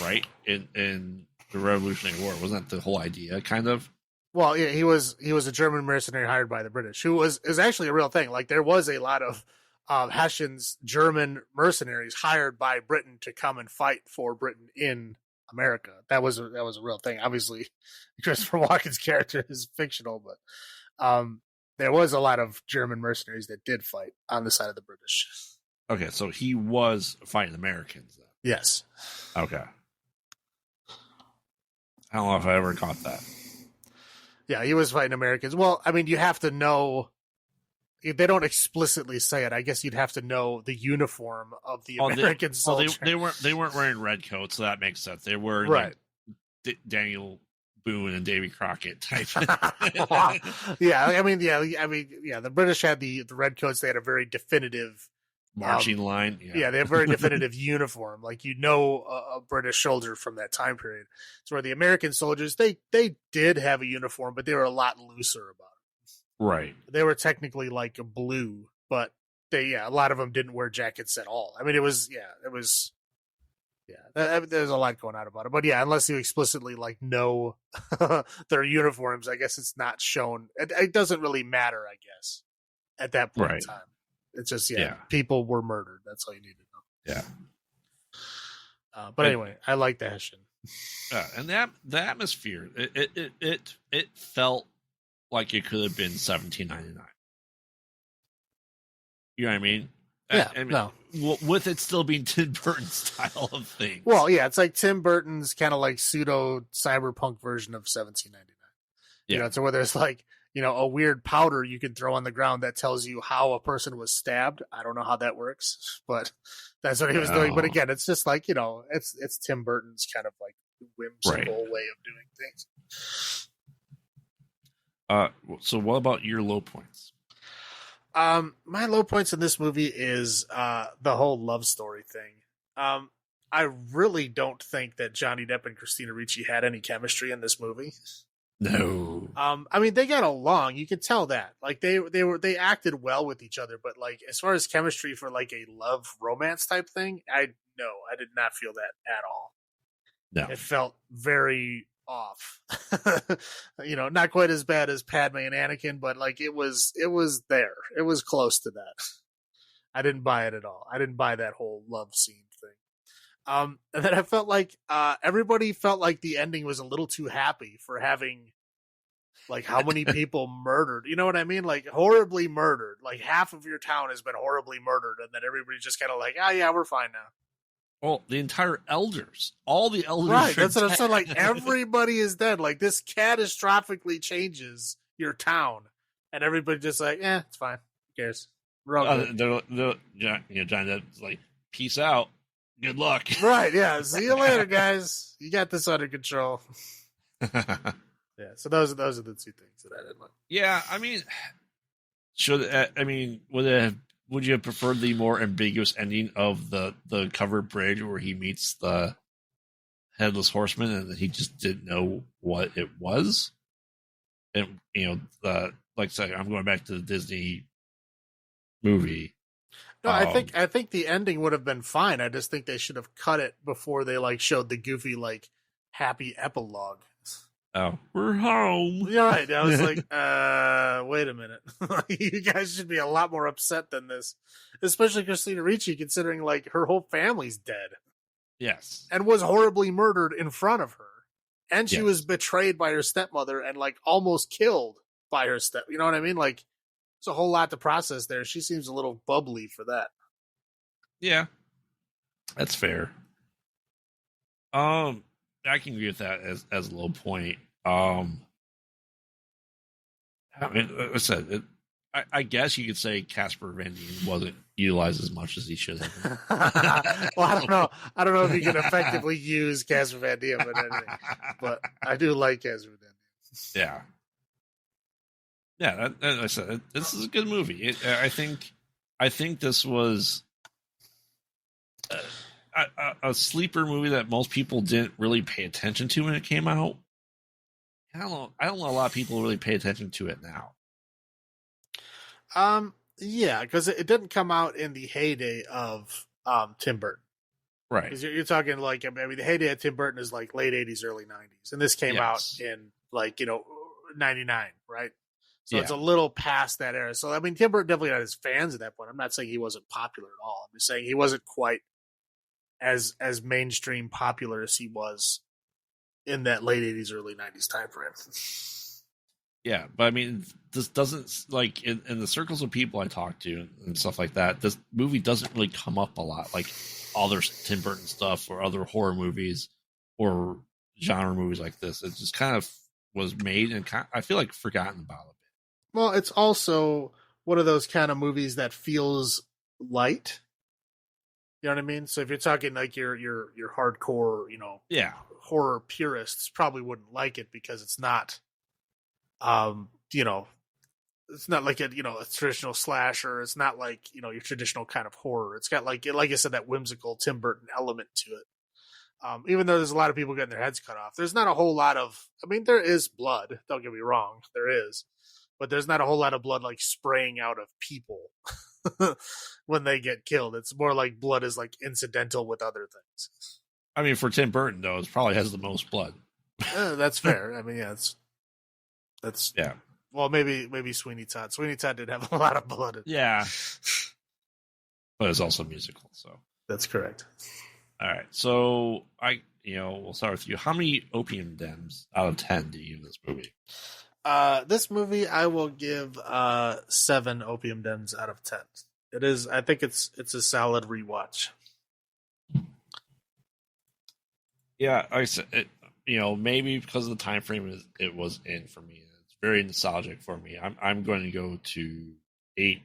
right? In the Revolutionary War, wasn't that the whole idea, kind of? Well, yeah, he was a German mercenary hired by the British, who is actually a real thing. Like there was a lot of Hessian's German mercenaries hired by Britain to come and fight for Britain in America. That was a real thing. Obviously, Christopher Walken's character is fictional, but there was a lot of German mercenaries that did fight on the side of the British. Okay, so he was fighting Americans then. Yes. Okay. I don't know if I ever caught that. Yeah, he was fighting Americans. Well, I mean, you have to know. They don't explicitly say it. I guess you'd have to know the uniform of the American soldier. They weren't wearing red coats, so that makes sense. They were right. Like Daniel Boone and Davy Crockett type. Yeah, the British had the red coats. They had a very definitive marching line. Yeah, they have a very definitive uniform. Like a British soldier from that time period. So where the American soldiers, they did have a uniform, but they were a lot looser about it. Right. They were technically like a blue, but a lot of them didn't wear jackets at all. I mean, there's a lot going on about it. But yeah, unless you explicitly like know their uniforms, I guess it's not shown. It doesn't really matter, I guess, at that point in time. It's just, people were murdered. That's all you need to know. Yeah. But anyway, I like the Hessian. And the atmosphere, it felt like it could have been 1799. You know what I mean? Yeah. I mean, with it still being Tim Burton's style of things. Well, yeah, it's like Tim Burton's kind of like pseudo cyberpunk version of 1799. Yeah. So where there's like, a weird powder you can throw on the ground that tells you how a person was stabbed. I don't know how that works, but that's what he was doing. But again, it's just like, it's Tim Burton's kind of like whimsical way of doing things. So what about your low points? My low points in this movie is the whole love story thing. I really don't think that Johnny Depp and Christina Ricci had any chemistry in this movie. No. I mean, they got along. You can tell that. Like they acted well with each other, but like as far as chemistry for like a love romance type thing, I did not feel that at all. No. It felt very off. Not quite as bad as Padme and Anakin, but like it was there. It was close to that. I didn't buy it at all. I didn't buy that whole love scene thing. And then I felt like everybody felt like the ending was a little too happy for having like how many people murdered. You know what I mean? Like horribly murdered. Like half of your town has been horribly murdered, and then everybody's just kind of like, oh yeah, we're fine now. Well, the entire elders, all the elders, right? That's what I'm saying. Like everybody is dead. Like this catastrophically changes your town, and everybody just like, it's fine. Who cares? We're all good. John Depp's like, peace out. Good luck. Right, yeah. See you later, guys. You got this under control. Yeah, so those are the two things that I didn't like. Yeah, I mean, would you have preferred the more ambiguous ending of the covered bridge where he meets the headless horseman and he just didn't know what it was? and like I said, I'm going back to the Disney movie. No, I think the ending would have been fine. I just think they should have cut it before they like showed the goofy like happy epilogue. Oh, we're home. Yeah, right. I was like, wait a minute. You guys should be a lot more upset than this. Especially Christina Ricci, considering like her whole family's dead. Yes. And was horribly murdered in front of her. And she Yes. was betrayed by her stepmother and like almost killed by her you know what I mean? Like there's a whole lot to process there. She seems a little bubbly for that. Yeah. That's fair. I can agree with that as a low point. I mean, like I said, I guess you could say Casper Van Dien wasn't utilized as much as he should have. Well, I don't know. I don't know if you can effectively use Casper Van Dien, but I do like Casper Van Dien. Yeah. Yeah, I said this is a good movie. I think this was a sleeper movie that most people didn't really pay attention to when it came out. I don't know a lot of people really pay attention to it now. Yeah, because it didn't come out in the heyday of Tim Burton. Right. Because you're talking like, I mean, the heyday of Tim Burton is like late 80s, early 90s. And this came out in like, 99, right? So it's a little past that era. So, I mean, Tim Burton definitely had his fans at that point. I'm not saying he wasn't popular at all. I'm just saying he wasn't quite as mainstream popular as he was in that late 80s, early 90s time frame. Yeah, but I mean, this doesn't, like, in the circles of people I talk to and stuff like that, this movie doesn't really come up a lot, like other Tim Burton stuff or other horror movies or genre movies like this. It just kind of was made and I feel like forgotten about a bit. Well, it's also one of those kind of movies that feels light. You know what I mean? So if you're talking like your hardcore, horror purists probably wouldn't like it because it's not, it's not like a traditional slasher. It's not like your traditional kind of horror. It's got like I said, that whimsical Tim Burton element to it. Even though there's a lot of people getting their heads cut off, there's not a whole lot of. I mean, there is blood. Don't get me wrong, there is, but there's not a whole lot of blood like spraying out of people when they get killed. It's more like blood is like incidental with other things. I mean, for Tim Burton though, it probably has the most blood. That's fair. I mean, yeah, that's yeah. Well, maybe Sweeney Todd. Sweeney Todd did have a lot of blood. Yeah, but it's also musical, so that's correct. All right, so we'll start with you. How many opium dens out of 10 do you give this movie? This movie I will give 7 opium dens out of 10. It is. I think it's a solid rewatch. Yeah, I said it. Maybe because of the time frame it was in for me. It's very nostalgic for me. I'm going to go to 8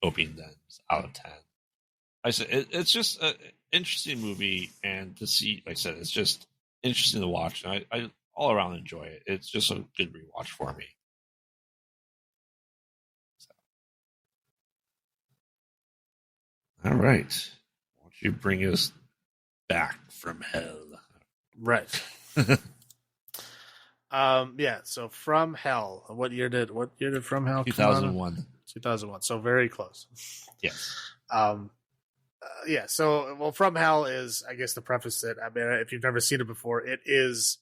opium dens out of 10. I said it's just an interesting movie, and to see, like I said, it's just interesting to watch. And I all around enjoy it. It's just a good rewatch for me. So. All right, why don't you bring us back from hell? Right. Yeah. So From Hell. What year did From Hell? 2001. 2001. So very close. Yes. Yeah. So, well, From Hell is, I guess, to preface it. I mean, if you've never seen it before, it is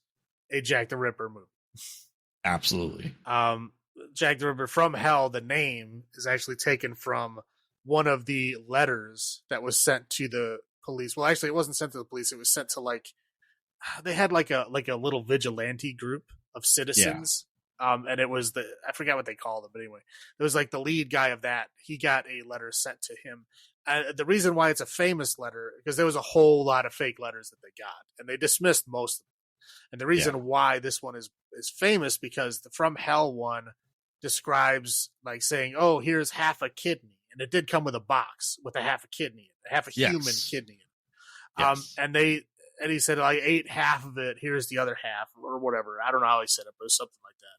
a Jack the Ripper movie. Absolutely. Jack the Ripper From Hell. The name is actually taken from one of the letters that was sent to the police. Well, actually, it wasn't sent to the police. It was sent to they had like a little vigilante group of citizens. Yeah. And it was I forgot what they called them, but anyway, it was like the lead guy of that. He got a letter sent to him. The reason why it's a famous letter, because there was a whole lot of fake letters that they got, and they dismissed most of them. And the reason why this one is famous, because the From Hell one describes like saying, "Oh, here's half a kidney," and it did come with a box with a half a kidney, half a human kidney. Yes. And he said, I ate half of it. Here's the other half, or whatever. I don't know how he said it, but it was something like that.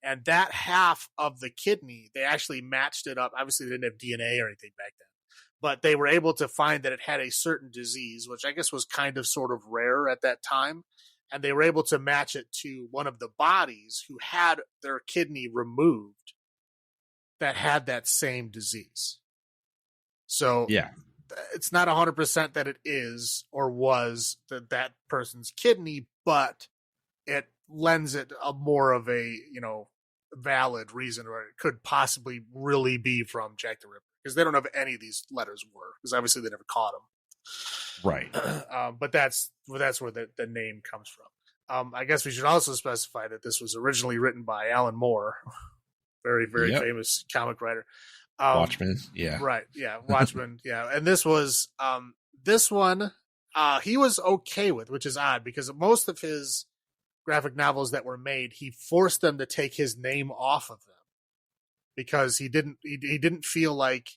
And that half of the kidney, they actually matched it up. Obviously, they didn't have DNA or anything back then, but they were able to find that it had a certain disease, which I guess was kind of sort of rare at that time. and they were able to match it to one of the bodies who had their kidney removed that had that same disease. So Yeah. it's not 100% that it is or was that person's kidney, but it lends it a more of a, valid reason, or it could possibly really be from Jack the Ripper, because they don't know if any of these letters were, because obviously they never caught him. Right. But that's where the name comes from. I guess we should also specify that this was originally written by Alan Moore, very, very famous comic writer. Watchmen, yeah. Right, yeah, Watchmen, yeah. And this was, this one, he was okay with, which is odd, because most of his graphic novels that were made, he forced them to take his name off of them, because he didn't feel like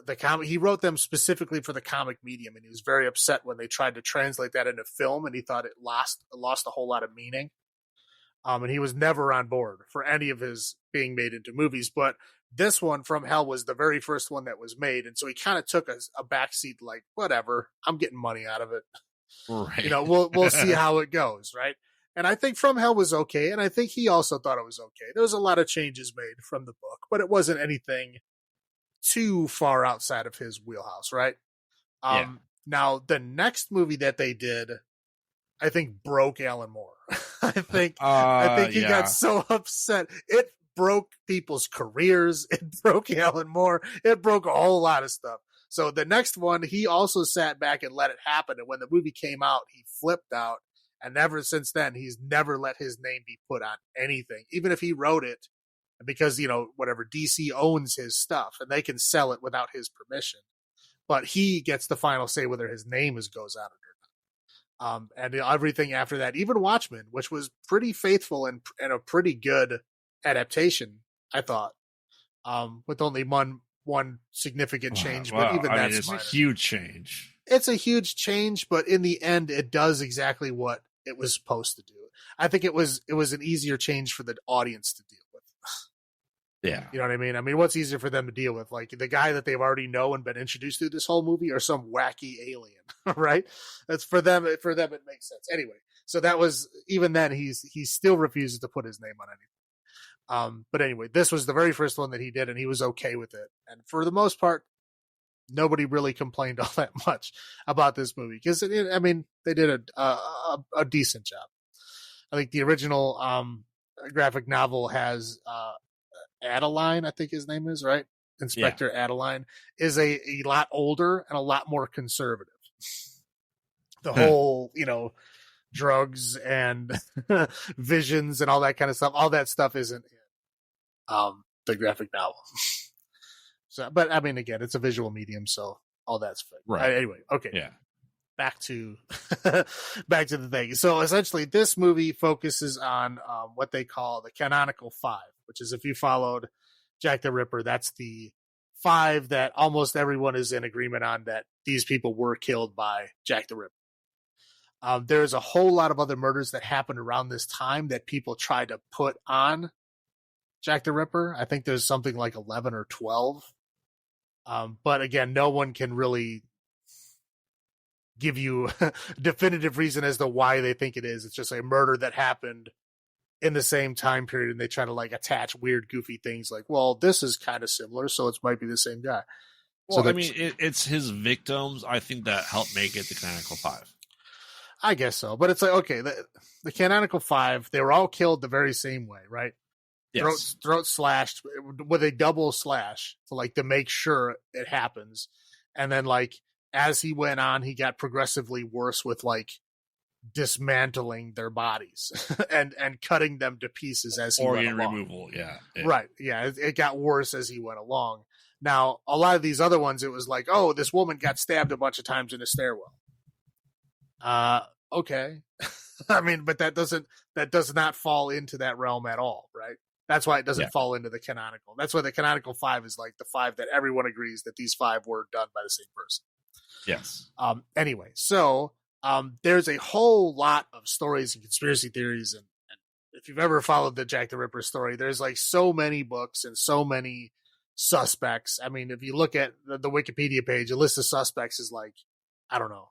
the comic, he wrote them specifically for the comic medium, and he was very upset when they tried to translate that into film, and he thought it lost a whole lot of meaning. And he was never on board for any of his being made into movies. But this one, From Hell, was the very first one that was made, and so he kind of took a backseat, like, whatever, I'm getting money out of it. Right. We'll see how it goes, right? And I think From Hell was okay, and I think he also thought it was okay. There was a lot of changes made from the book, but it wasn't anything too far outside of his wheelhouse, right? Now, the next movie that they did, I think, broke Alan Moore. I think he got so upset. It broke people's careers. It broke Alan Moore. It broke a whole lot of stuff. So the next one, he also sat back and let it happen. And when the movie came out, he flipped out. And ever since then, he's never let his name be put on anything, even if he wrote it, because, whatever, DC owns his stuff and they can sell it without his permission. But he gets the final say whether his name goes out or not. And everything after that, even Watchmen, which was pretty faithful and a pretty good adaptation, I thought, with only one significant change. Wow. But even that's it's minor. a huge change. It's a huge change, but in the end, it does exactly what it was supposed to do. I think it was an easier change for the audience to deal with. Yeah. You know what I mean? I mean, what's easier for them to deal with? Like the guy that they've already know and been introduced to this whole movie, or some wacky alien, right? That's for them. For them, it makes sense. Anyway, so that was, even then, he still refuses to put his name on anything. But anyway, this was the very first one that he did, and he was okay with it. And for the most part, nobody really complained all that much about this movie, because they did a decent job. I think the original graphic novel has Adeline, I think his name is, right? Inspector Adeline is a lot older and a lot more conservative. The whole, drugs and visions and all that kind of stuff, all that stuff isn't in the graphic novel. So, but I mean, again, it's a visual medium, so all that's fake. Right. Anyway, okay. Yeah. Back to the thing. So essentially, this movie focuses on what they call the canonical five, which is, if you followed Jack the Ripper, that's the five that almost everyone is in agreement on, that these people were killed by Jack the Ripper. There's a whole lot of other murders that happened around this time that people tried to put on Jack the Ripper. I think there's something like 11 or 12. But again, no one can really give you a definitive reason as to why they think it is. It's just a murder that happened in the same time period, and they try to attach weird, goofy things like, well, this is kind of similar, so it might be the same guy. Well, so it's his victims, I think, that help make it the canonical five. I guess so, but it's like, okay, the canonical five, they were all killed the very same way, right? Yes. Throat slashed with a double slash to make sure it happens. And then as he went on, he got progressively worse with dismantling their bodies and cutting them to pieces as he went along. Organ removal, yeah. Right, yeah, it got worse as he went along. Now, a lot of these other ones, it was like, oh, this woman got stabbed a bunch of times in a stairwell. Okay. I mean, but that does not fall into that realm at all, right? That's why it doesn't fall into the canonical. That's why the canonical five is the five that everyone agrees that these five were done by the same person. Yes. Anyway, so there's a whole lot of stories and conspiracy theories, and if you've ever followed the Jack the Ripper story, there's so many books and so many suspects. I mean, if you look at the Wikipedia page, a list of suspects is I don't know,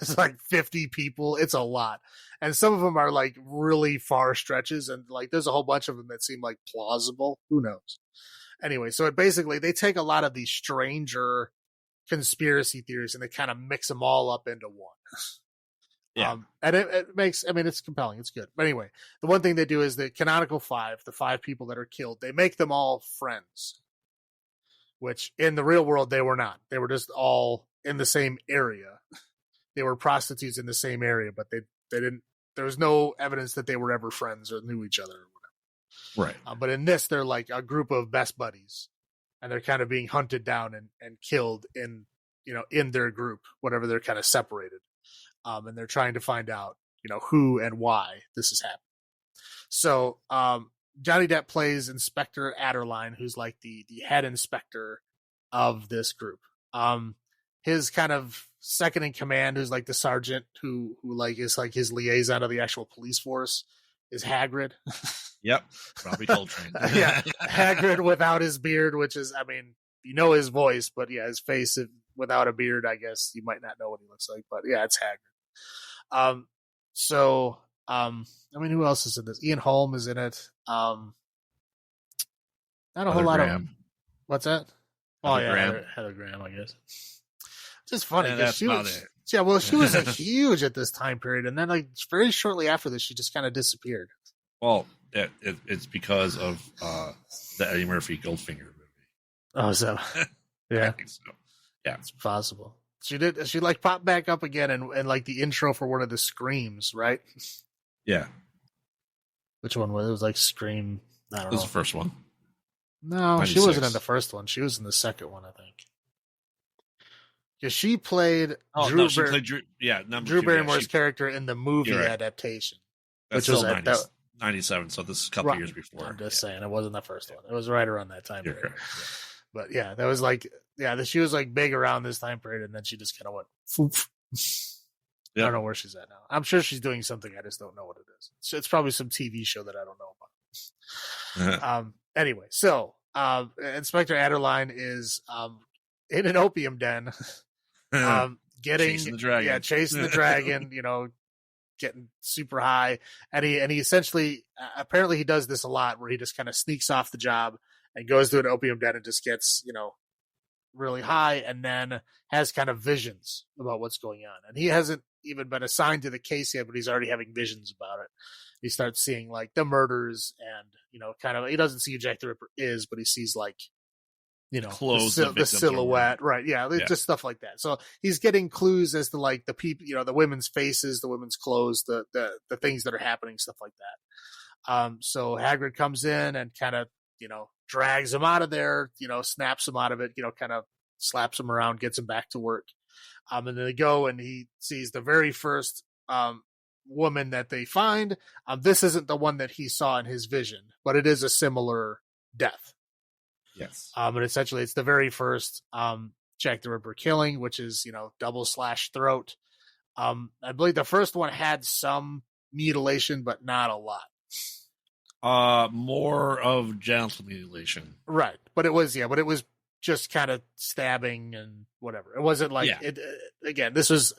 It's like 50 people. It's a lot. And some of them are like really far stretches. And like there's a whole bunch of them that seem like plausible. Who knows? Anyway, so it basically, they take a lot of these stranger conspiracy theories and they kind of mix them all up into one. Yeah. And it makes, I mean, it's compelling. It's good. But anyway, the one thing they do is the canonical five, the 5 people that are killed, they make them all friends, which in the real world, they were not. They were just all in the same area. They were prostitutes in the same area, but they didn't, there was no evidence that they were ever friends or knew each other or whatever. Right. But in this, they're like a group of best buddies and they're kind of being hunted down and killed in, you know, in their group, whatever, they're kind of separated. And they're trying to find out, you know, who and why this is happening. So Johnny Depp plays Inspector Adderline, who's like the head inspector of this group. His kind of second in command, who's like the sergeant who like is like his liaison of the actual police force, is Hagrid. Yep. Robbie Coltrane. Yeah. Hagrid without his beard, which is, I mean, you know his voice, but yeah, his face without a beard, I guess you might not know what he looks like, but yeah, it's Hagrid. I mean, who else is in this? Ian Holm is in it. Not a whole lot of. What's that? Oh yeah, Heather Graham, I guess. Just funny because she was. Yeah, well, she was huge at this time period, and then like very shortly after this, she just kind of disappeared. Well, it's because of the Eddie Murphy Goldfinger movie. Oh, so yeah, I think so. Yeah, it's possible. She like popped back up again and like the intro for one of the Screams, right? Yeah. Which one was it? It was like Scream. I don't know. It was the first one. No, 96. she wasn't in the first one. She was in the second one, I think. Because she played Drew Barrymore's character in the movie adaptation. Which was 97, so this is a couple years before. I'm just saying, it wasn't the first one. It was right around that time period. Right. But yeah, that was like, she was like big around this time period, and then she just kind of went, foof. Yep. I don't know where she's at now. I'm sure she's doing something. I just don't know what it is. So it's probably some TV show that I don't know about. Anyway, so Inspector Adderline is in an opium den, chasing the dragon. Chasing the dragon. You know, getting super high, and he essentially apparently he does this a lot, where he just kind of sneaks off the job and goes to an opium den and just gets, you know, really high, and then has kind of visions about what's going on. And he hasn't even been assigned to the case yet, but he's already having visions about it. He starts seeing like the murders and, you know, kind of, he doesn't see who Jack the Ripper is, but he sees like, you know, the silhouette, right? Yeah, just stuff like that. So he's getting clues as to like the people, you know, the women's faces, the women's clothes, the things that are happening, stuff like that. So Hagrid comes in and kind of, you know, drags him out of there, you know, snaps him out of it, you know, kind of slaps him around, gets him back to work. And then they go and he sees the very first woman that they find. This isn't the one that he saw in his vision, but it is a similar death. Yes. But essentially it's the very first Jack the Ripper killing, which is, you know, double slash throat. I believe the first one had some mutilation, but not a lot. More of genital mutilation. Right. But it was just kind of stabbing and whatever. It wasn't like it. Again, this was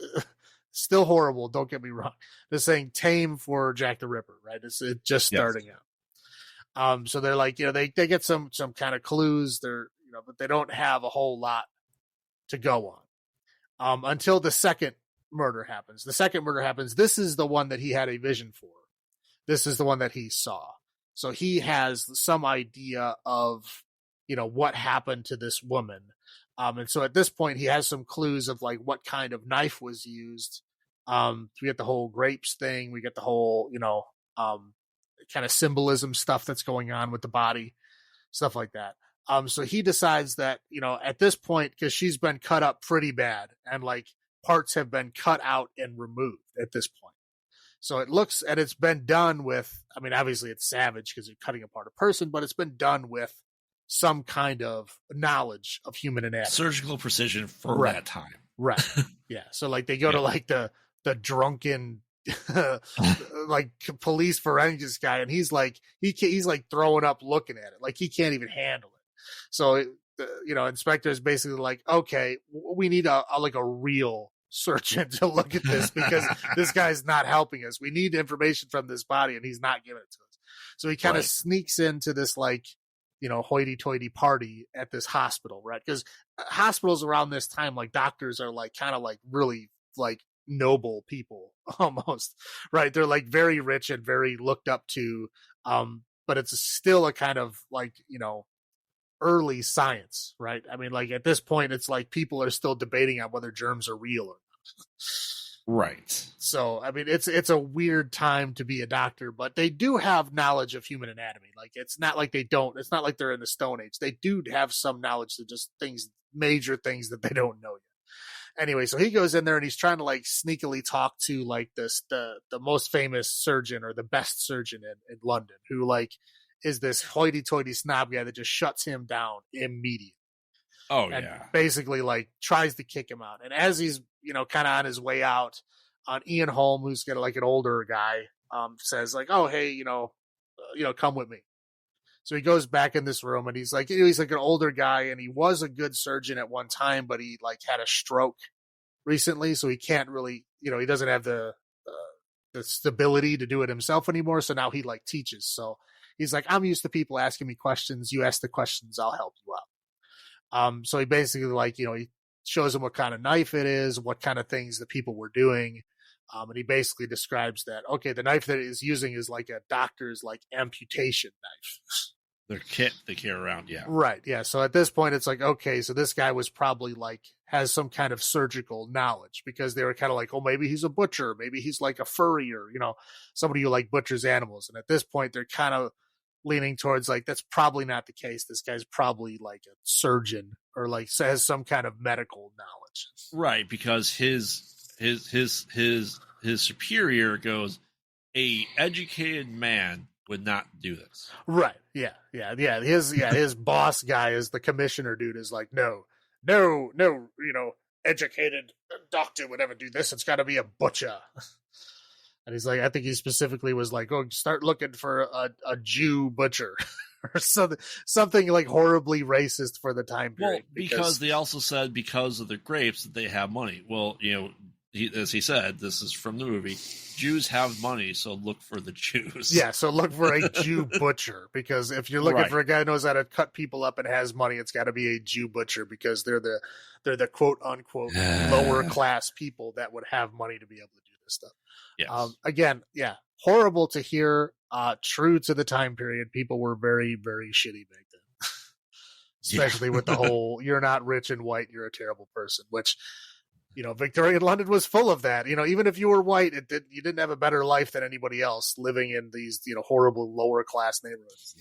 still horrible. Don't get me wrong. This saying tame for Jack the Ripper, right? It's just starting out. So they're like, you know, they get some kind of clues. They're, you know, but they don't have a whole lot to go on until the second murder happens. The second murder happens. This is the one that he had a vision for. This is the one that he saw. So he has some idea of, you know, what happened to this woman. And so at this point, he has some clues of like what kind of knife was used. We get the whole grapes thing. We get the whole, you know, kind of symbolism stuff that's going on with the body, stuff like that. So he decides that, you know, at this point, because she's been cut up pretty bad and like parts have been cut out and removed at this point. So it looks, and it's been done with, I mean, obviously it's savage because you're cutting apart a person, but it's been done with some kind of knowledge of human anatomy. Surgical precision for that time. Right. Yeah. So like they go to like the drunken like police forensics guy, and he's like, he's like throwing up looking at it. Like he can't even handle it. So, you know, inspector is basically like, okay, we need a real surgeon to look at this because this guy's not helping us. We need information from this body and he's not giving it to us. So he kind of sneaks into this like, hoity-toity party at this hospital, right? Because hospitals around this time, like doctors are like kind of like really like noble people almost, right? They're like very rich and very looked up to. But it's still a kind of like, early science, right? I mean, like at this point, it's like people are still debating on whether germs are real or not. Right. So, I mean, it's a weird time to be a doctor, but they do have knowledge of human anatomy. Like, it's not like they don't. It's not like they're in the Stone Age. They do have some knowledge to just major things that they don't know yet. Anyway, so he goes in there and he's trying to like sneakily talk to like the most famous surgeon or the best surgeon in London, who like is this hoity-toity snob guy that just shuts him down immediately. Oh, and yeah. basically like tries to kick him out. And as he's, kind of on his way out, Ian Holm, who's got like an older guy, says like, oh, hey, come with me. So he goes back in this room and he's like an older guy and he was a good surgeon at one time, but he like had a stroke recently. So he can't really, he doesn't have the stability to do it himself anymore. So now he like teaches. So he's like, I'm used to people asking me questions. You ask the questions, I'll help you out. So he basically like, he shows him what kind of knife it is, what kind of things that people were doing. And he basically describes that, okay, the knife that he's using is like a doctor's like amputation knife. Their kit they carry around, yeah. Right, yeah. So at this point, it's like, okay, so this guy was probably like, has some kind of surgical knowledge because they were kind of like, oh, maybe he's a butcher. Maybe he's like a furrier, somebody who like butchers animals. And at this point, they're kind of leaning towards like, that's probably not the case. This guy's probably like a surgeon or like has some kind of medical knowledge. Right, because his superior goes, a educated man would not do this. Right. Yeah. His boss guy is the commissioner dude is like, no, educated doctor would ever do this. It's got to be a butcher. And he's like, I think he specifically was like, oh, start looking for a Jew butcher or something like horribly racist for the time period. Well, because they also said because of the grapes that they have money. Well, as he said, this is from the movie, Jews have money, so look for the Jews. Yeah, so look for a Jew butcher, because if you're looking for a guy who knows how to cut people up and has money, it's got to be a Jew butcher, because they're the quote unquote lower class people that would have money to be able to do this stuff. Yes. Again, yeah, horrible to hear. True to the time period, people were very, very shitty back then, especially with the whole "you're not rich and white, you're a terrible person," which. Victorian London was full of that. Even if you were white, you didn't have a better life than anybody else living in these, horrible lower class neighborhoods.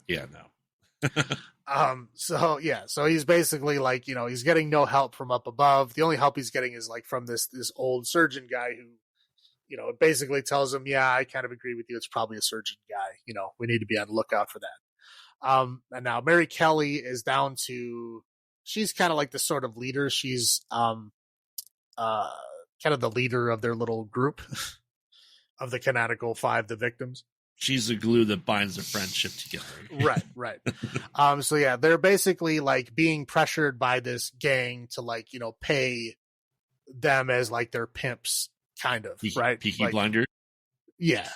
Yeah, no. So he's basically like, he's getting no help from up above. The only help he's getting is like from this old surgeon guy who, basically tells him, yeah, I kind of agree with you. It's probably a surgeon guy. We need to be on the lookout for that. And now Mary Kelly is down to, she's kind of like the sort of leader. She's, kind of the leader of their little group of the canonical 5, the victims. She's the glue that binds their friendship together. Right. So yeah, they're basically like being pressured by this gang to like, pay them as like their pimps, kind of, right? Peaky like, Blinders. Yeah.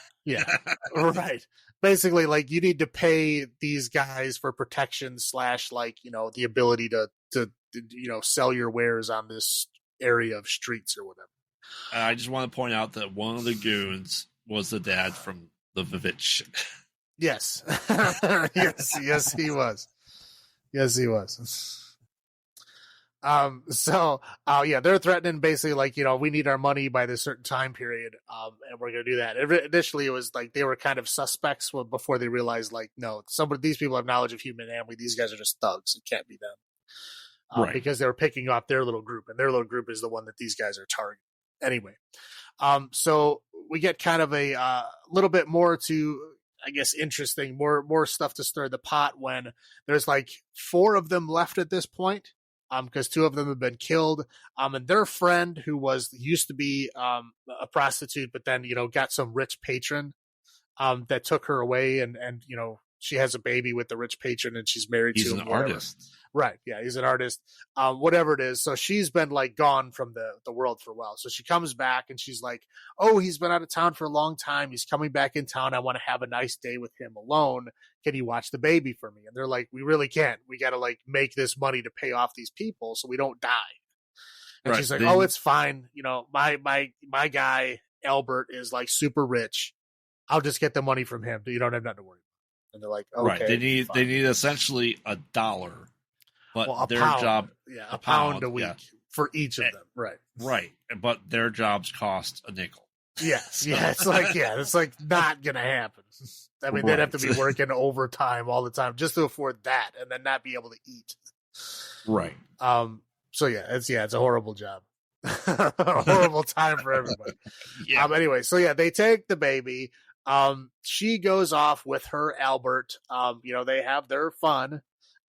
Right. Basically, like you need to pay these guys for protection / like, the ability to sell your wares on this area of streets or whatever. I just want to point out that one of the goons was the dad from the Vivitch. Yes. yes, he was. They're threatening basically like, we need our money by this certain time period. And we're going to do that. Initially it was like, they were kind of suspects before they realized like, no, these people have knowledge of human anatomy. These guys are just thugs. It can't be them. Right. Because they were picking off their little group, and their little group is the one that these guys are targeting. Anyway, so we get kind of a little bit more to, I guess, interesting, more stuff to stir the pot when there's like 4 of them left at this point, because 2 of them have been killed, and their friend who used to be a prostitute, but then got some rich patron that took her away and she has a baby with the rich patron and she's married He's to him. He's an artist. Right. Yeah, he's an artist. Whatever it is. So she's been like gone from the world for a while. So she comes back and she's like, oh, he's been out of town for a long time. He's coming back in town. I want to have a nice day with him alone. Can you watch the baby for me? And they're like, we really can't. We got to like make this money to pay off these people so we don't die. And she's like, oh, it's fine. You know, my guy, Albert, is like super rich. I'll just get the money from him. You don't have nothing to worry about. And they're like, okay. Right. They need essentially $1. But their pound, job, a pound a week for each of them, right. But their jobs cost a nickel. Yes, it's like not gonna happen. I mean, they'd have to be working overtime all the time just to afford that, and then not be able to eat. Right. So it's a horrible job, a horrible time for everybody. Anyway, so they take the baby. She goes off with her Albert. They have their fun.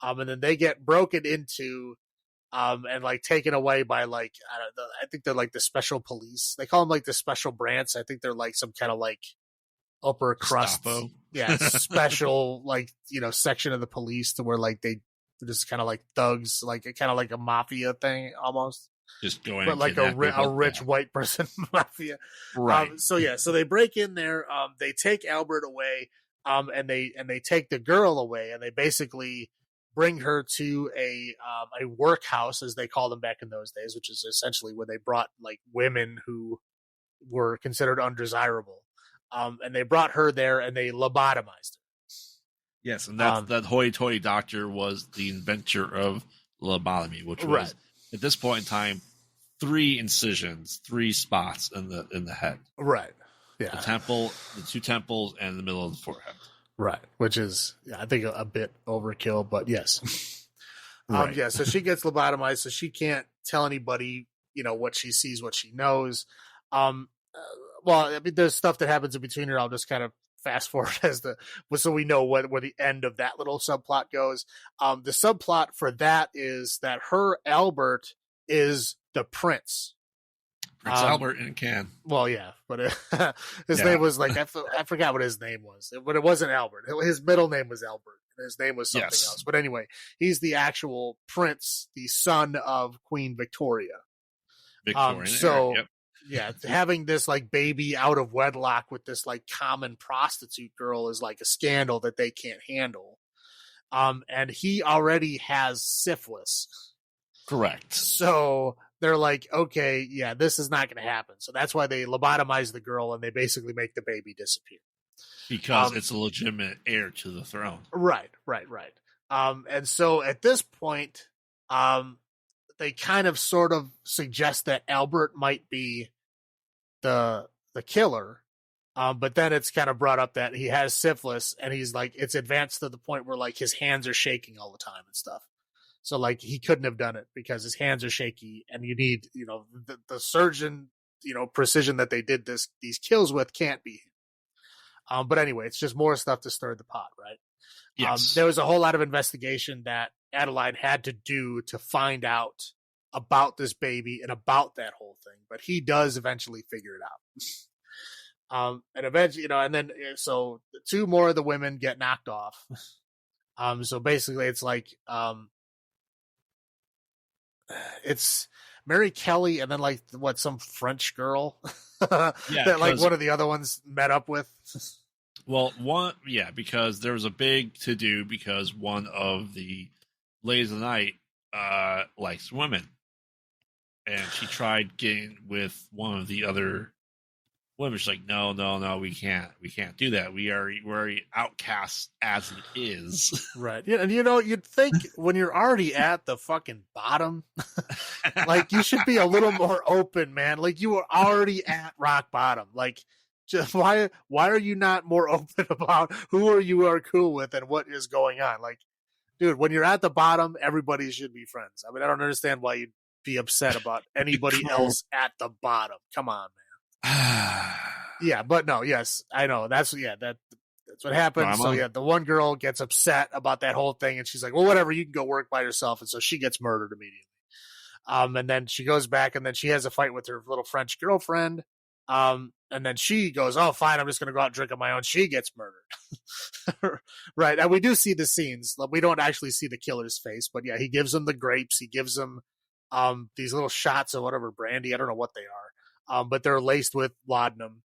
And then they get broken into, and like taken away by like, I think they're like the special police. They call them like the special branch. I think they're like some kind of like upper crust, special like section of the police to where like they're just kind of like thugs, like kind of like a mafia thing almost. Just going, but like a rich white person mafia, right? So they break in there. They take Albert away, and they take the girl away, and they basically bring her to a workhouse, as they called them back in those days, which is essentially where they brought like women who were considered undesirable. And they brought her there and they lobotomized her. Yes, and that hoity-toity doctor was the inventor of lobotomy, which was at this point in time 3 incisions, 3 spots in the head. Right. Yeah. The 2 temples, and the middle of the forehead. Right, which is, I think, a bit overkill, but yes. Right. So she gets lobotomized, so she can't tell anybody, what she sees, what she knows. Well, I mean, there's stuff that happens in between here. I'll just kind of fast forward so we know where the end of that little subplot goes. The subplot for that is that her Albert is the prince. Prince Albert in a can. Well, yeah, but his name was like, I forgot what his name was, but it wasn't Albert. His middle name was Albert. His name was something else. But anyway, he's the actual prince, the son of Queen Victoria. Victorian. Having this like baby out of wedlock with this like common prostitute girl is like a scandal that they can't handle. And he already has syphilis. Correct. So they're like, okay, this is not going to happen. So that's why they lobotomize the girl and they basically make the baby disappear. Because it's a legitimate heir to the throne. Right. And so at this point, they kind of sort of suggest that Albert might be the killer. But then it's kind of brought up that he has syphilis and he's like, it's advanced to the point where like his hands are shaking all the time and stuff. So like he couldn't have done it because his hands are shaky and you need, the surgeon, precision that they did these kills with can't be him. But anyway, it's just more stuff to stir the pot, right? Yes. There was a whole lot of investigation that Adeline had to do to find out about this baby and about that whole thing, but he does eventually figure it out. And eventually, and then so 2 more of the women get knocked off. So basically it's like, it's Mary Kelly and then like some French girl that like one of the other ones met up with. Well, because there was a big to do because one of the ladies of the night likes women, and she tried getting with one of the other women. She's like, no, we can't do that. We're already outcast as it is. Right. Yeah, and you'd think when you're already at the fucking bottom, like you should be a little more open, man. Like you were already at rock bottom. Like just why are you not more open about who you are cool with and what is going on? Like, dude, when you're at the bottom, everybody should be friends. I mean, I don't understand why you'd be upset about anybody else at the bottom. Come on, man. Yeah, but no, yes, I know. That's what happened. So the one girl gets upset about that whole thing and she's like, well, whatever, you can go work by yourself. And so she gets murdered immediately. And then she goes back and then she has a fight with her little French girlfriend. And then she goes, "Oh, fine, I'm just going to go out and drink on my own." She gets murdered. Right. And we do see the scenes. We don't actually see the killer's face, but yeah, he gives him the grapes. He gives him these little shots of whatever brandy. I don't know what they are. But they're laced with laudanum.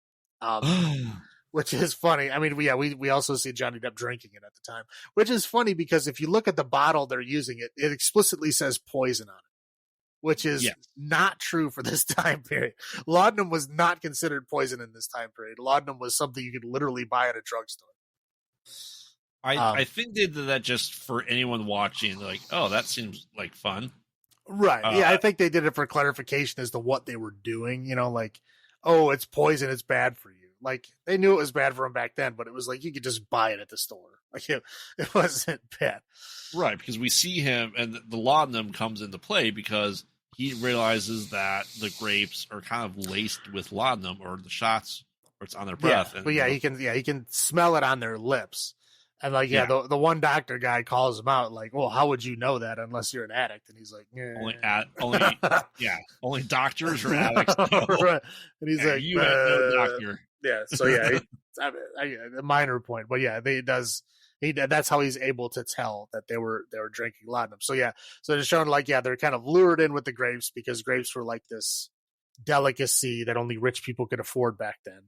Which is funny. I mean, we also see Johnny Depp drinking it at the time, which is funny because if you look at the bottle they're using, it explicitly says poison on it, which is not true for this time period. Laudanum was not considered poison in this time period. Laudanum was something you could literally buy at a drugstore. I think they did that just for anyone watching. Like, oh, that seems like fun. Right. Yeah, I think they did it for clarification as to what they were doing. You know, like, oh, it's poison. It's bad for you. Like, they knew it was bad for him back then, but it was like you could just buy it at the store. Like, it wasn't bad. Right, because we see him, and the laudanum comes into play because he realizes that the grapes are kind of laced with laudanum, or the shots, or it's on their breath. Yeah, he can smell it on their lips. And like, the one doctor guy calls him out, like, "Well, how would you know that unless you're an addict?" And he's like, only doctors or addicts know. Right. And he's like, "You have no doctor." Yeah, so yeah, a minor point, but yeah, that's how he's able to tell that they were drinking laudanum. So yeah, so they're showing like, they're kind of lured in with the grapes because grapes were like this delicacy that only rich people could afford back then.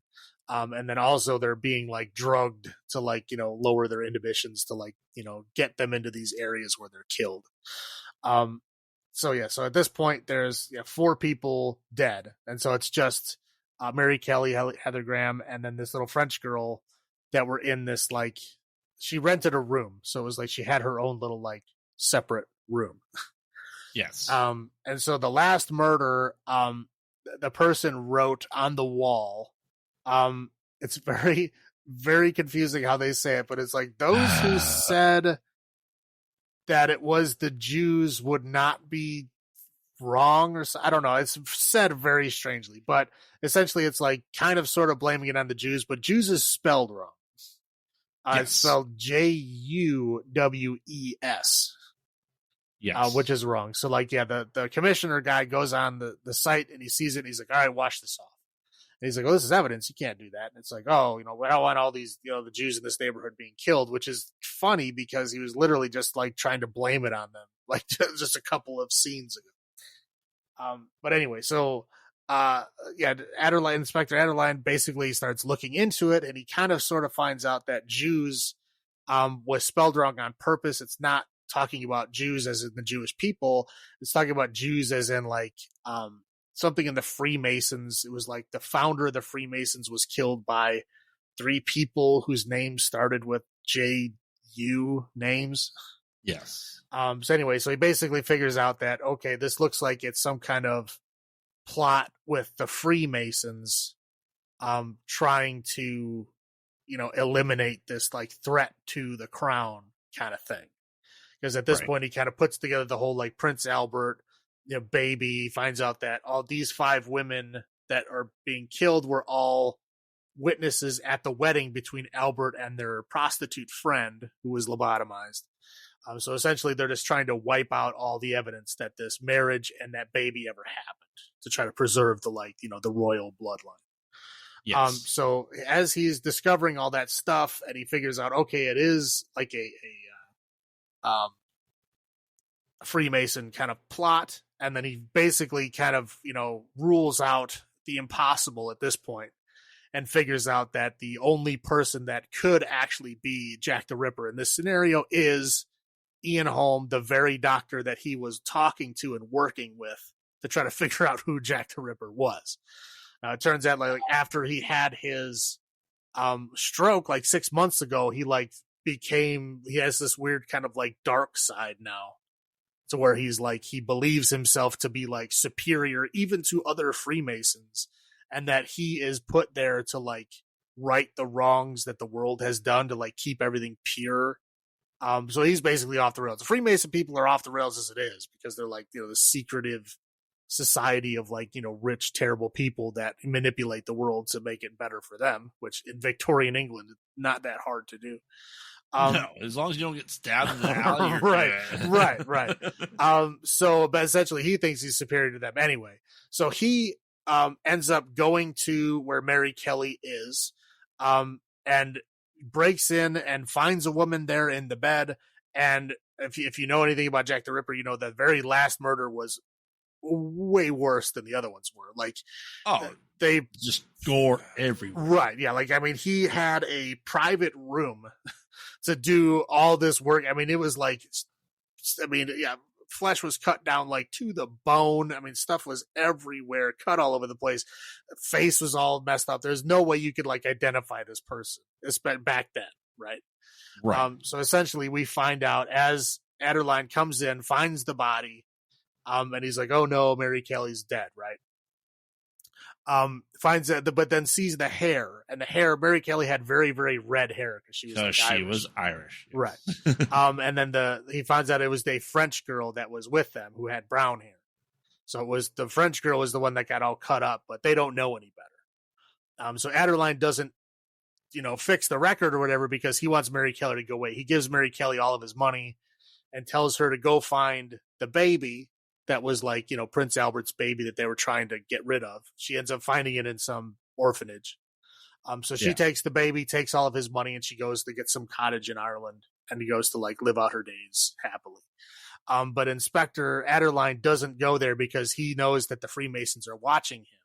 And then also they're being like drugged to like, lower their inhibitions to like, get them into these areas where they're killed. So at this point there's 4 people dead. And so it's just Mary Kelly, Heather Graham, and then this little French girl that were in this, like, she rented a room. So it was like she had her own little like separate room. Yes. And so the last murder, the person wrote on the wall, it's very, very confusing how they say it, but it's like, those who said that it was the Jews would not be wrong, or I don't know. It's said very strangely, but essentially it's like kind of sort of blaming it on the Jews, but Jews is spelled wrong. It's spelled Juwes. Yes. Which is wrong. So like, the commissioner guy goes on the site and he sees it and he's like, all right, wash this off. And he's like, oh, this is evidence. You can't do that. And it's like, oh, we don't want all these, the Jews in this neighborhood being killed, which is funny because he was literally just like trying to blame it on them, like just a couple of scenes ago. But anyway, so Inspector Adderline basically starts looking into it, and he kind of sort of finds out that Jews was spelled wrong on purpose. It's not talking about Jews as in the Jewish people. It's talking about Jews as in like something in the Freemasons. It was like the founder of the Freemasons was killed by 3 people whose names started with J-U names. Yes. So anyway, so he basically figures out that, okay, this looks like it's some kind of plot with the Freemasons trying to, eliminate this like threat to the crown kind of thing. Because at this point he kind of puts together the whole like Prince Albert, baby. He finds out that all these 5 women that are being killed were all witnesses at the wedding between Albert and their prostitute friend who was lobotomized. So essentially they're just trying to wipe out all the evidence that this marriage and that baby ever happened to try to preserve the the royal bloodline. Yes. So as he's discovering all that stuff and he figures out, okay, it is like a Freemason kind of plot. And then he basically kind of, rules out the impossible at this point and figures out that the only person that could actually be Jack the Ripper in this scenario is Ian Holm, the very doctor that he was talking to and working with to try to figure out who Jack the Ripper was. It turns out like after he had his stroke like 6 months ago, he has this weird kind of like dark side now, to where he's like, he believes himself to be like superior even to other Freemasons, and that he is put there to like right the wrongs that the world has done to like keep everything pure. So he's basically off the rails. The Freemason people are off the rails as it is because they're like, the secretive society of like, rich, terrible people that manipulate the world to make it better for them, which in Victorian England, not that hard to do. No, as long as you don't get stabbed in the alley. You're right. But essentially he thinks he's superior to them anyway. So he ends up going to where Mary Kelly is, and breaks in and finds a woman there in the bed. And if you know anything about Jack the Ripper, you know the very last murder was way worse than the other ones were. Like, they just gore everywhere. Right. Yeah. Like, I mean, he had a private room to do all this work. I mean, it was like, flesh was cut down like to the bone. I mean, stuff was everywhere, cut all over the place. Face was all messed up. There's no way you could like identify this person back then. Right. So essentially we find out as Adderline comes in, finds the body, and he's like, oh no, Mary Kelly's dead. Right. Finds that, but then sees the hair, and the hair. Mary Kelly had very, very red hair because she was Irish, right? And then he finds out it was the French girl that was with them who had brown hair. So it was the French girl was the one that got all cut up, but they don't know any better. So Adderline doesn't, fix the record or whatever because he wants Mary Kelly to go away. He gives Mary Kelly all of his money and tells her to go find the baby. That was like, Prince Albert's baby that they were trying to get rid of. She ends up finding it in some orphanage. So she takes the baby, takes all of his money, and she goes to get some cottage in Ireland, and he goes to like live out her days happily. But Inspector Adderline doesn't go there because he knows that the Freemasons are watching him.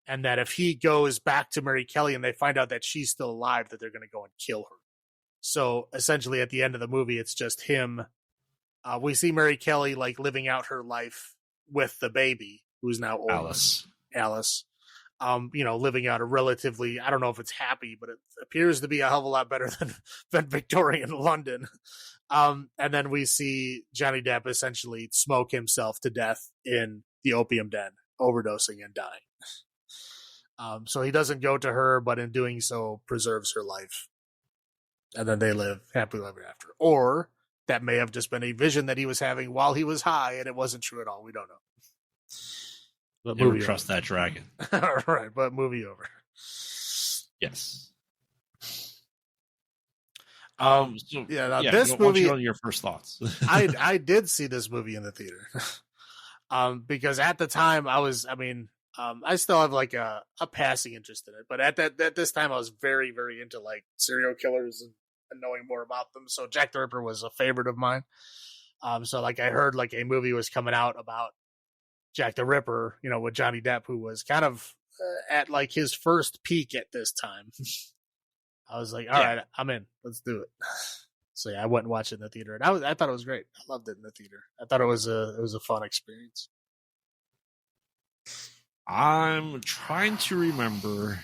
And that if he goes back to Mary Kelly and they find out that she's still alive, that they're going to go and kill her. So essentially at the end of the movie, it's just him. We see Mary Kelly like living out her life with the baby, who's now old. Alice. Living out a relatively, I don't know if it's happy, but it appears to be a hell of a lot better than Victorian London. And then we see Johnny Depp essentially smoke himself to death in the opium den, overdosing and dying. So he doesn't go to her, but in doing so preserves her life. And then they live happily ever after. Or that may have just been a vision that he was having while he was high, and it wasn't true at all. We don't know. But never trust that dragon. All right, but movie over. Yes. This movie. On your first thoughts. I did see this movie in the theater, because at the time I still have like a passing interest in it, but at this time I was very, very into like serial killers and knowing more about them. So Jack the Ripper was a favorite of mine. So like I heard like a movie was coming out about Jack the Ripper, with Johnny Depp, who was kind of at like his first peak at this time. I was like, all right, I'm in. Let's do it. So yeah, I went and watched it in the theater, and I thought it was great. I loved it in the theater. I thought it was a fun experience. I'm trying to remember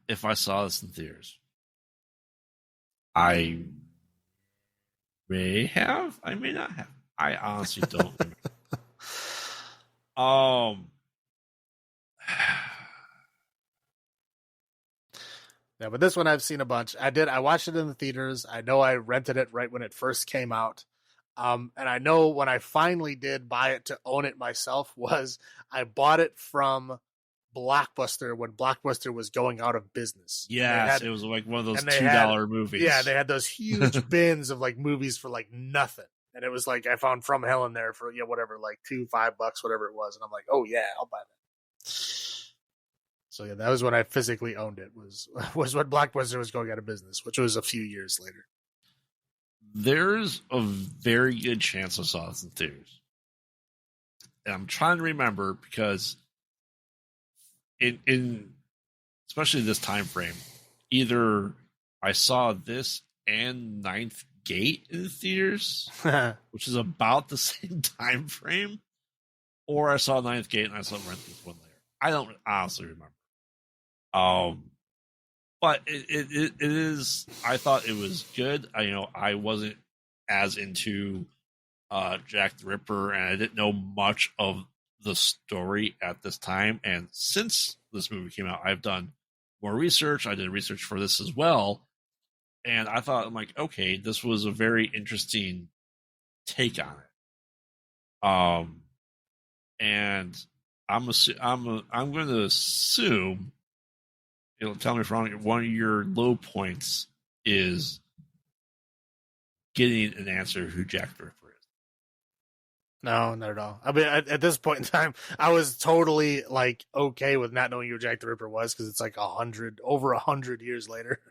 if I saw this in theaters. I may have. I may not have. I honestly don't remember. Yeah, but this one I've seen a bunch. I watched it in the theaters. I know I rented it right when it first came out. And I know when I finally did buy it to own it myself was I bought it from Blockbuster when Blockbuster was going out of business. Yes, it was like one of those $2 movies. Yeah, they had those huge bins of like movies for like nothing. And it was like I found From Hell in there for whatever, like $5, whatever it was. And I'm like, oh yeah, I'll buy that. So yeah, that was when I physically owned it, was when Blockbuster was going out of business, which was a few years later. There's a very good chance I saw this in theaters. And I'm trying to remember because in especially this time frame, either I saw this and Ninth Gate in the theaters, which is about the same time frame, or I saw Ninth Gate and I saw Rent This one later. I don't honestly remember. But it is. I thought it was good. I wasn't as into Jack the Ripper, and I didn't know much of the story at this time. And since this movie came out, I've done more research. I did research for this as well, and I thought, I'm like, okay, this was a very interesting take on it. And I'm going to assume. Tell me if I'm wrong. One of your low points is getting an answer who Jack the Ripper is. No, not at all. I mean, at this point in time, I was totally like okay with not knowing who Jack the Ripper was because it's like over 100 years later.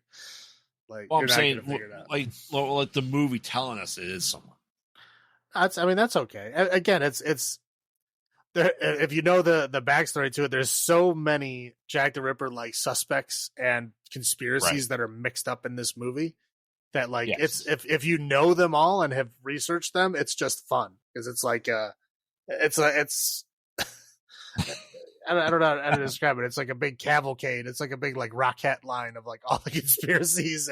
Like Well, you're I'm not saying gonna figure it out. like the movie telling us it is someone. I mean, that's okay. Again, it's if you know the backstory to it, there's so many Jack the Ripper like suspects and conspiracies that are mixed up in this movie that like Yes. it's if you know them all and have researched them, it's just fun because it's like it's I don't know how to describe it. It's like a big cavalcade. It's like a big like rocket line of like all the conspiracies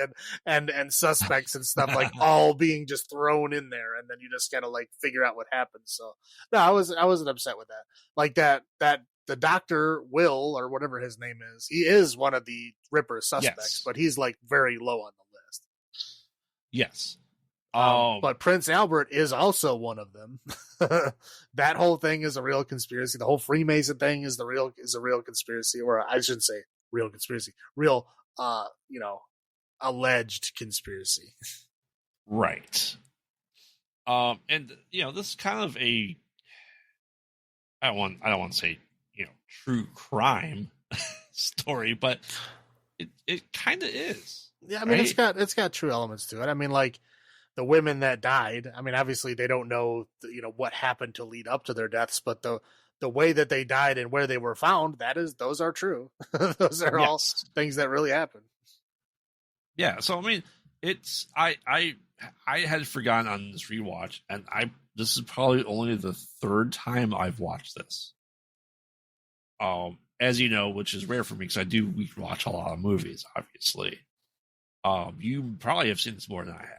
and suspects and stuff like all being just thrown in there, and then you just gotta like figure out what happens. So no, I wasn't upset with that. Like that the doctor Will or whatever his name is, he is one of the Ripper suspects, Yes. but he's like very low on the list. Yes. But Prince Albert is also one of them. That whole thing is a real conspiracy. The whole Freemason thing is a real conspiracy, or I shouldn't say real conspiracy, real alleged conspiracy. Right. And this is kind of a I don't want to say true crime story, but it kind of is. Yeah, I mean right? it's got true elements to it. I mean, like the women that died. I mean, obviously they don't know what happened to lead up to their deaths, but the way that they died and where they were found, those are true. Those are all things that really happened. Yeah, so I mean, it's I had forgotten on this rewatch, and this is probably only the third time I've watched this. As you know, which is rare for me because I do watch a lot of movies, obviously. You probably have seen this more than I have.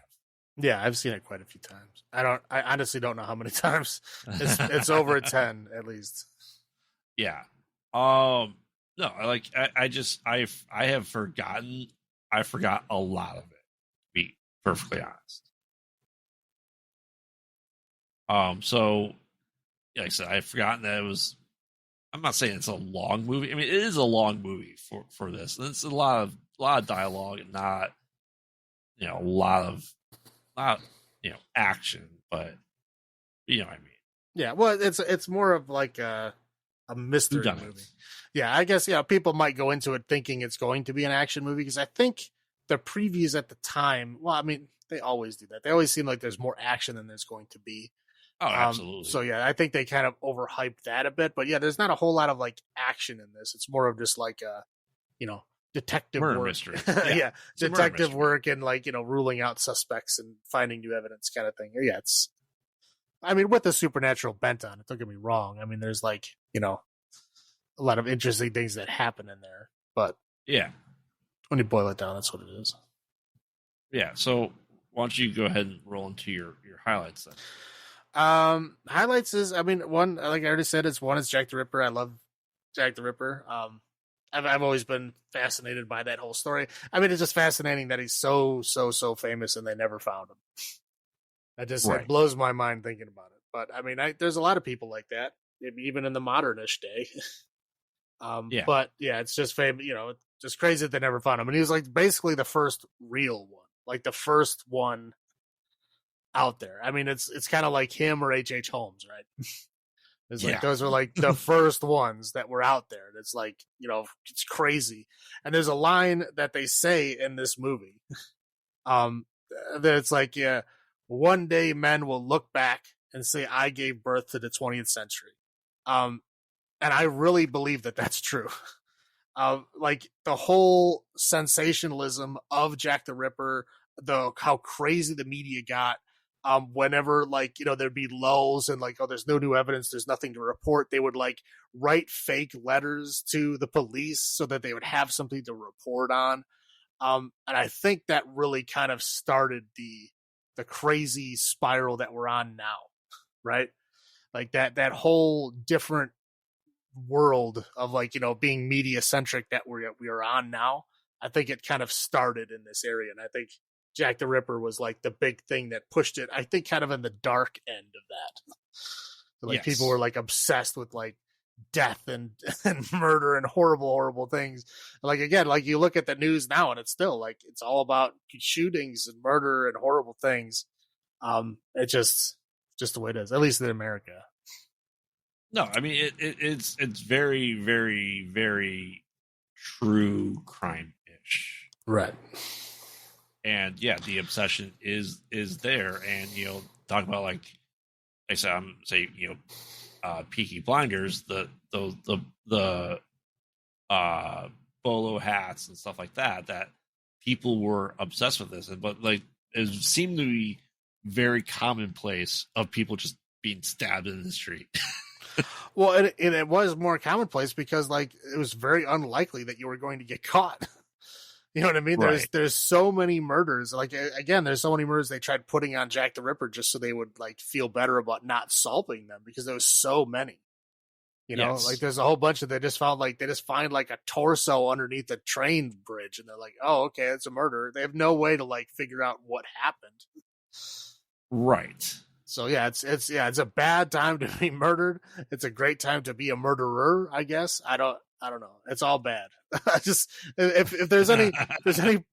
Yeah, I've seen it quite a few times. I honestly don't know how many times. It's over 10 at least. Yeah. No, I have forgotten. I forgot a lot of it, to be perfectly honest. So like I said, I've forgotten that it was. I'm not saying it's a long movie. I mean, it is a long movie for this. And it's a lot of dialogue and not a lot of action, but you know what I mean. Yeah, well, it's more of like a mystery movie. Yeah, I guess people might go into it thinking it's going to be an action movie because I think the previews at the time. Well, I mean, they always do that. They always seem like there's more action than there's going to be. Oh, absolutely. So yeah, I think they kind of overhyped that a bit. But yeah, there's not a whole lot of like action in this. It's more of just like detective murder work. mystery. Yeah, detective work and like ruling out suspects and finding new evidence kind of thing. Yeah, it's. I mean, with the supernatural bent on it. Don't get me wrong. I mean, there's like a lot of interesting things that happen in there. But yeah, when you boil it down, that's what it is. Yeah. So why don't you go ahead and roll into your highlights then? Highlights is, I mean, one, like I already said, it's Jack the Ripper. I love Jack the Ripper. I've always been fascinated by that whole story. I mean, it's just fascinating that he's so famous and they never found him. That just it blows my mind thinking about it. But I mean, there's a lot of people like that, even in the modernish day. Yeah. But yeah, it's just famous. It's just crazy that they never found him. And he was like basically the first real one, like the first one out there. I mean, it's kind of like him or H.H. Holmes, right? It's like those are like the first ones that were out there. And it's like, it's crazy. And there's a line that they say in this movie. That it's like, yeah, one day men will look back and say, I gave birth to the 20th century. And I really believe that that's true. Like the whole sensationalism of Jack the Ripper, how crazy the media got. Whenever like, there'd be lulls and like, oh, there's no new evidence, there's nothing to report. They would like write fake letters to the police so that they would have something to report on. And I think that really kind of started the crazy spiral that we're on now, right? Like that whole different world of like, being media centric that we are on now. I think it kind of started in this area. And I think Jack the Ripper was like the big thing that pushed it. I think kind of in the dark end of that. So, like people were like obsessed with like death and murder and horrible things. Like again, like you look at the news now and it's still like it's all about shootings and murder and horrible things. It just just the way it is, at least in America. No, I mean it's very, very, very true crime-ish. Right. And yeah, the obsession is there. And talk about like I said, Peaky Blinders, the bolo hats and stuff like that people were obsessed with this, but like it seemed to be very commonplace of people just being stabbed in the street. Well, it was more commonplace because like it was very unlikely that you were going to get caught. You know what I mean? Right. There's so many murders. Like again, there's so many murders they tried putting on Jack the Ripper just so they would like feel better about not solving them because there was so many. Yes. Like there's a whole bunch of they just find like a torso underneath a train bridge, and they're like, oh, okay, it's a murder. They have no way to like figure out what happened. Right. So yeah, it's a bad time to be murdered. It's a great time to be a murderer, I guess. I don't know. It's all bad. Just if there's any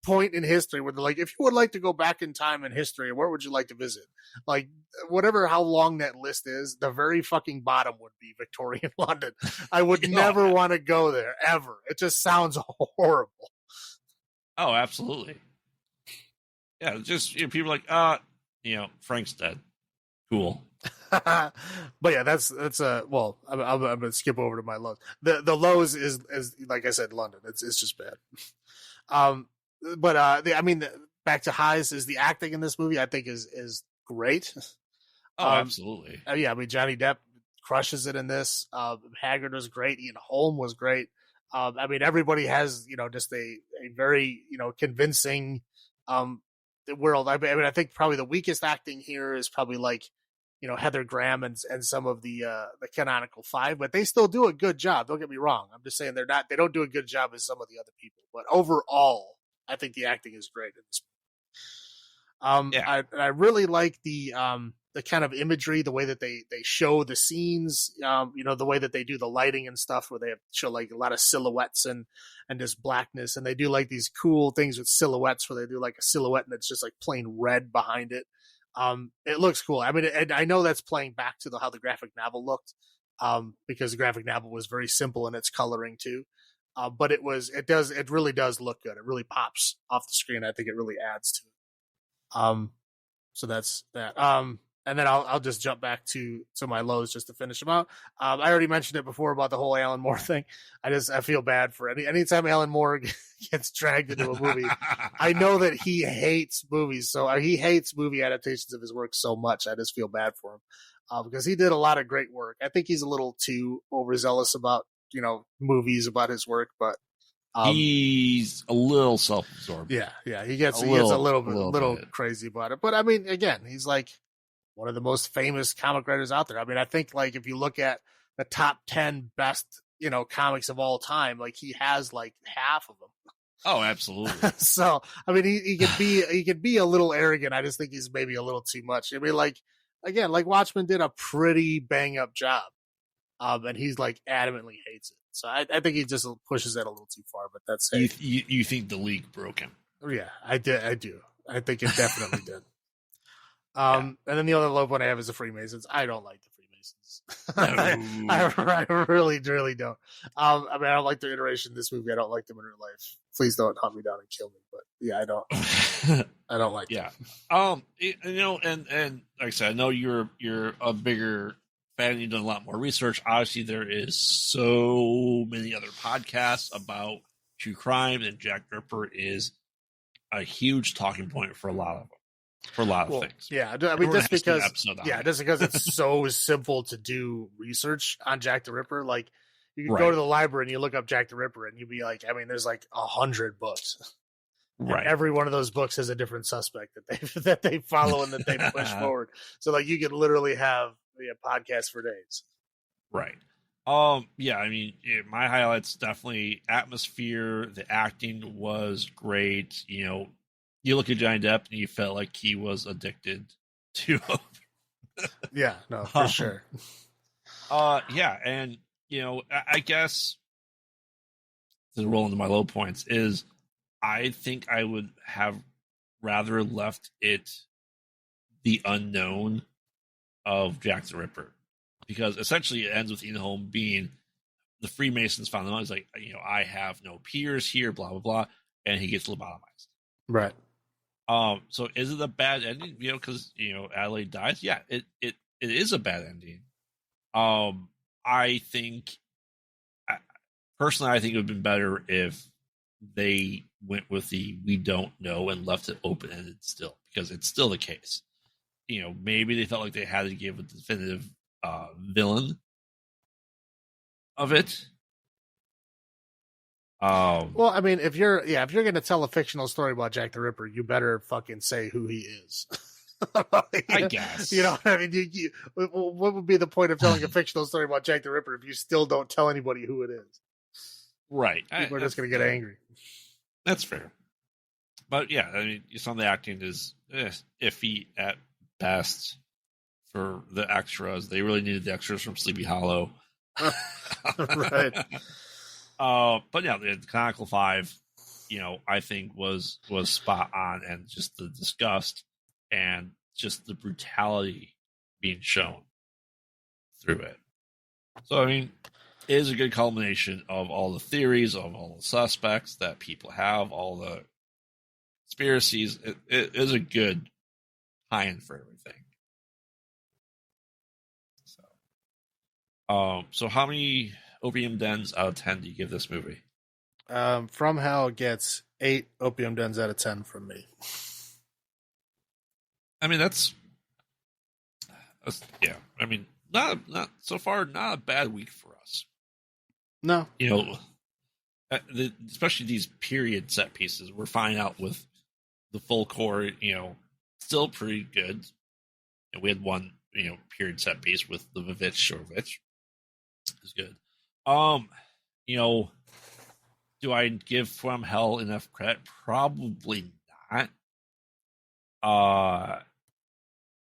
point in history where they're like, if you would like to go back in time in history, where would you like to visit? Like whatever how long that list is, the very fucking bottom would be Victorian London. I would never want to go there ever. It just sounds horrible. Oh, absolutely. Yeah, just people are like, Frank's dead. Cool. But yeah, that's well, I'm gonna skip over to my lows. The lows is like I said, London. It's just bad. Back to highs is the acting in this movie. I think is great. Oh, absolutely. Yeah, I mean Johnny Depp crushes it in this. Haggard was great. Ian Holm was great. I mean everybody has just a very convincing world. I mean I think probably the weakest acting here is probably like Heather Graham and some of the canonical five, but they still do a good job. Don't get me wrong. I'm just saying they don't do a good job as some of the other people, but overall, I think the acting is great in this movie. Yeah. I really like the kind of imagery, the way that they show the scenes, the way that they do the lighting and stuff where they show like a lot of silhouettes and just blackness. And they do like these cool things with silhouettes where they do like a silhouette and it's just like plain red behind it. It looks cool. I mean, I know that's playing back to how the graphic novel looked, because the graphic novel was very simple in its coloring too. But it really does look good. It really pops off the screen. I think it really adds to it. So that's that. And then I'll just jump back to my lows just to finish them out. I already mentioned it before about the whole Alan Moore thing. I feel bad for anytime Alan Moore gets dragged into a movie. I know that he hates movies, so he hates movie adaptations of his work so much. I just feel bad for him because he did a lot of great work. I think he's a little too overzealous about movies about his work, but he's a little self-absorbed. Yeah, he gets a little crazy about it. But I mean, again, he's like one of the most famous comic writers out there. I mean, I think like if you look at the top 10 best, comics of all time, like he has like half of them. Oh, absolutely. So, I mean, he could be a little arrogant. I just think he's maybe a little too much. I mean, like again, like Watchmen did a pretty bang up job. And he's like adamantly hates it. So I think he just pushes it a little too far, but that's it. You think the league broke him? Yeah, I do. I think it definitely did. And then the other low point I have is the Freemasons. I don't like the Freemasons. I really, really don't. I mean, I don't like their iteration in this movie. I don't like them in real life. Please don't hunt me down and kill me. But yeah, I don't. I don't like. Yeah. And like I said, I know you're a bigger fan. You've done a lot more research. Obviously, there is so many other podcasts about true crime, and Jack the Ripper is a huge talking point for a lot of them. For a lot of things. Yeah, I mean, just because it's so simple to do research on Jack the Ripper. Like, you can go to the library and you look up Jack the Ripper, and you'd be like, I mean, there's like 100 books. Right. And every one of those books has a different suspect that they follow and that they push forward. So, like, you could literally have a podcast for days. Right. Yeah, I mean, my highlights definitely atmosphere. The acting was great. You look at Johnny Depp and you felt like he was addicted to him. Yeah, no, for sure. Yeah, and I guess to roll into my low points is I think I would have rather left it the unknown of Jack the Ripper, because essentially it ends with Ian Holm being the Freemasons found him out. He's like, I have no peers here, blah blah blah, and he gets lobotomized. Right. So is it a bad ending? Because Adelaide dies. Yeah, it is a bad ending. I think personally, I think it would have been better if they went with the we don't know and left it open ended still, because it's still the case. Maybe they felt like they had to give a definitive villain of it. Well, I mean, if you're going to tell a fictional story about Jack the Ripper, you better fucking say who he is. I guess. You know what I mean? What would be the point of telling a fictional story about Jack the Ripper if you still don't tell anybody who it is? Right. People are just going to get angry. That's fair. But yeah, I mean, some of the acting is iffy at best for the extras. They really needed the extras from Sleepy Hollow. Right. But yeah, the Canonical 5, I think was spot on, and just the disgust and just the brutality being shown through it. So, I mean, it is a good culmination of all the theories, of all the suspects that people have, all the conspiracies. It is a good tie-in for everything. So how many opium dens out of 10 do you give this movie? From Hell gets 8 opium dens out of 10 from me. I mean, that's yeah. I mean, not so far, not a bad week for us. No, especially these period set pieces. We're finding out with the full core, still pretty good. And we had one, period set piece with the Vivitch Shorovich. It's good. Do I give From Hell enough credit? Probably not.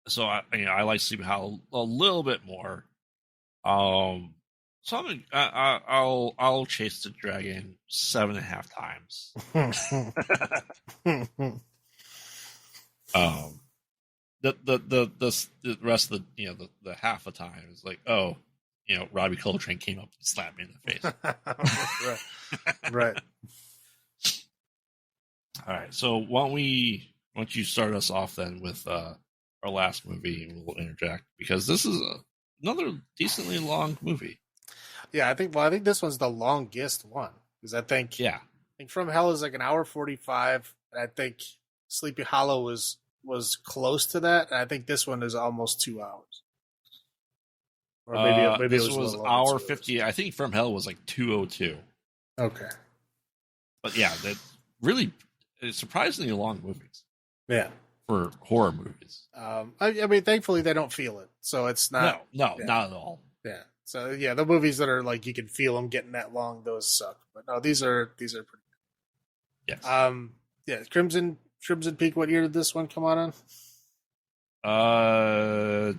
So I like Sleepy Hollow a little bit more. So I'll chase the dragon 7.5 times. The rest of the half a time is like, oh, Robbie Coltrane came up and slapped me in the face. Right. All right. So why don't you start us off then with our last movie, and we'll interject, because this is another decently long movie. Yeah, I think this one's the longest one, because I think From Hell is like an hour 45, and I think Sleepy Hollow was close to that, and I think this one is almost 2 hours. Or maybe this it was hour 50. I think From Hell was like 2:02. Okay. But yeah, that really surprisingly long movies. Yeah. For horror movies. I mean, thankfully they don't feel it, so it's not. No, not at all. Yeah. So yeah, the movies that are like you can feel them getting that long, those suck. But no, these are pretty good. Yes. Yeah, Crimson Peak. What year did this one come out on?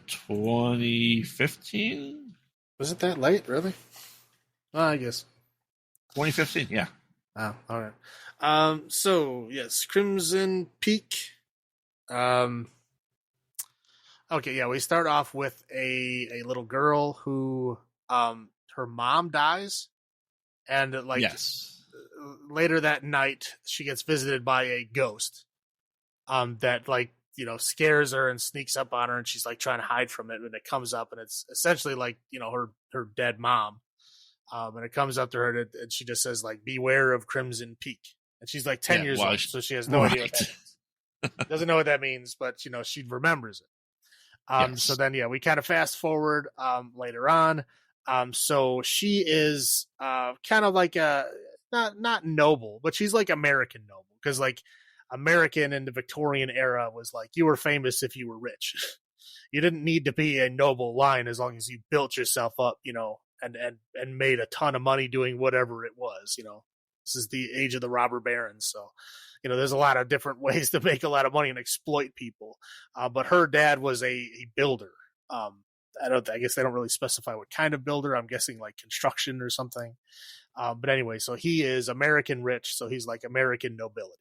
2015. Was it that late? Really? I guess 2015. Yeah. Oh, all right. So yes, Crimson Peak. Okay, yeah, we start off with a little girl who her mom dies, and later that night she gets visited by a ghost that scares her and sneaks up on her, and she's like trying to hide from it, and it comes up, and it's essentially like her dead mom, and it comes up to her and she just says like, beware of Crimson Peak, and she's like 10 years old, so she has no idea what that means. Doesn't know what that means, but she remembers it. So then we kind of fast forward later on. So she is kind of like a not noble, but she's like American noble, because like American in the Victorian era was like you were famous if you were rich. You didn't need to be a noble line as long as you built yourself up, and made a ton of money doing whatever it was. This is the age of the robber barons, so there's a lot of different ways to make a lot of money and exploit people. But her dad was a builder. I guess they don't really specify what kind of builder. I'm guessing like construction or something. But anyway, so he is American rich, so he's like American nobility.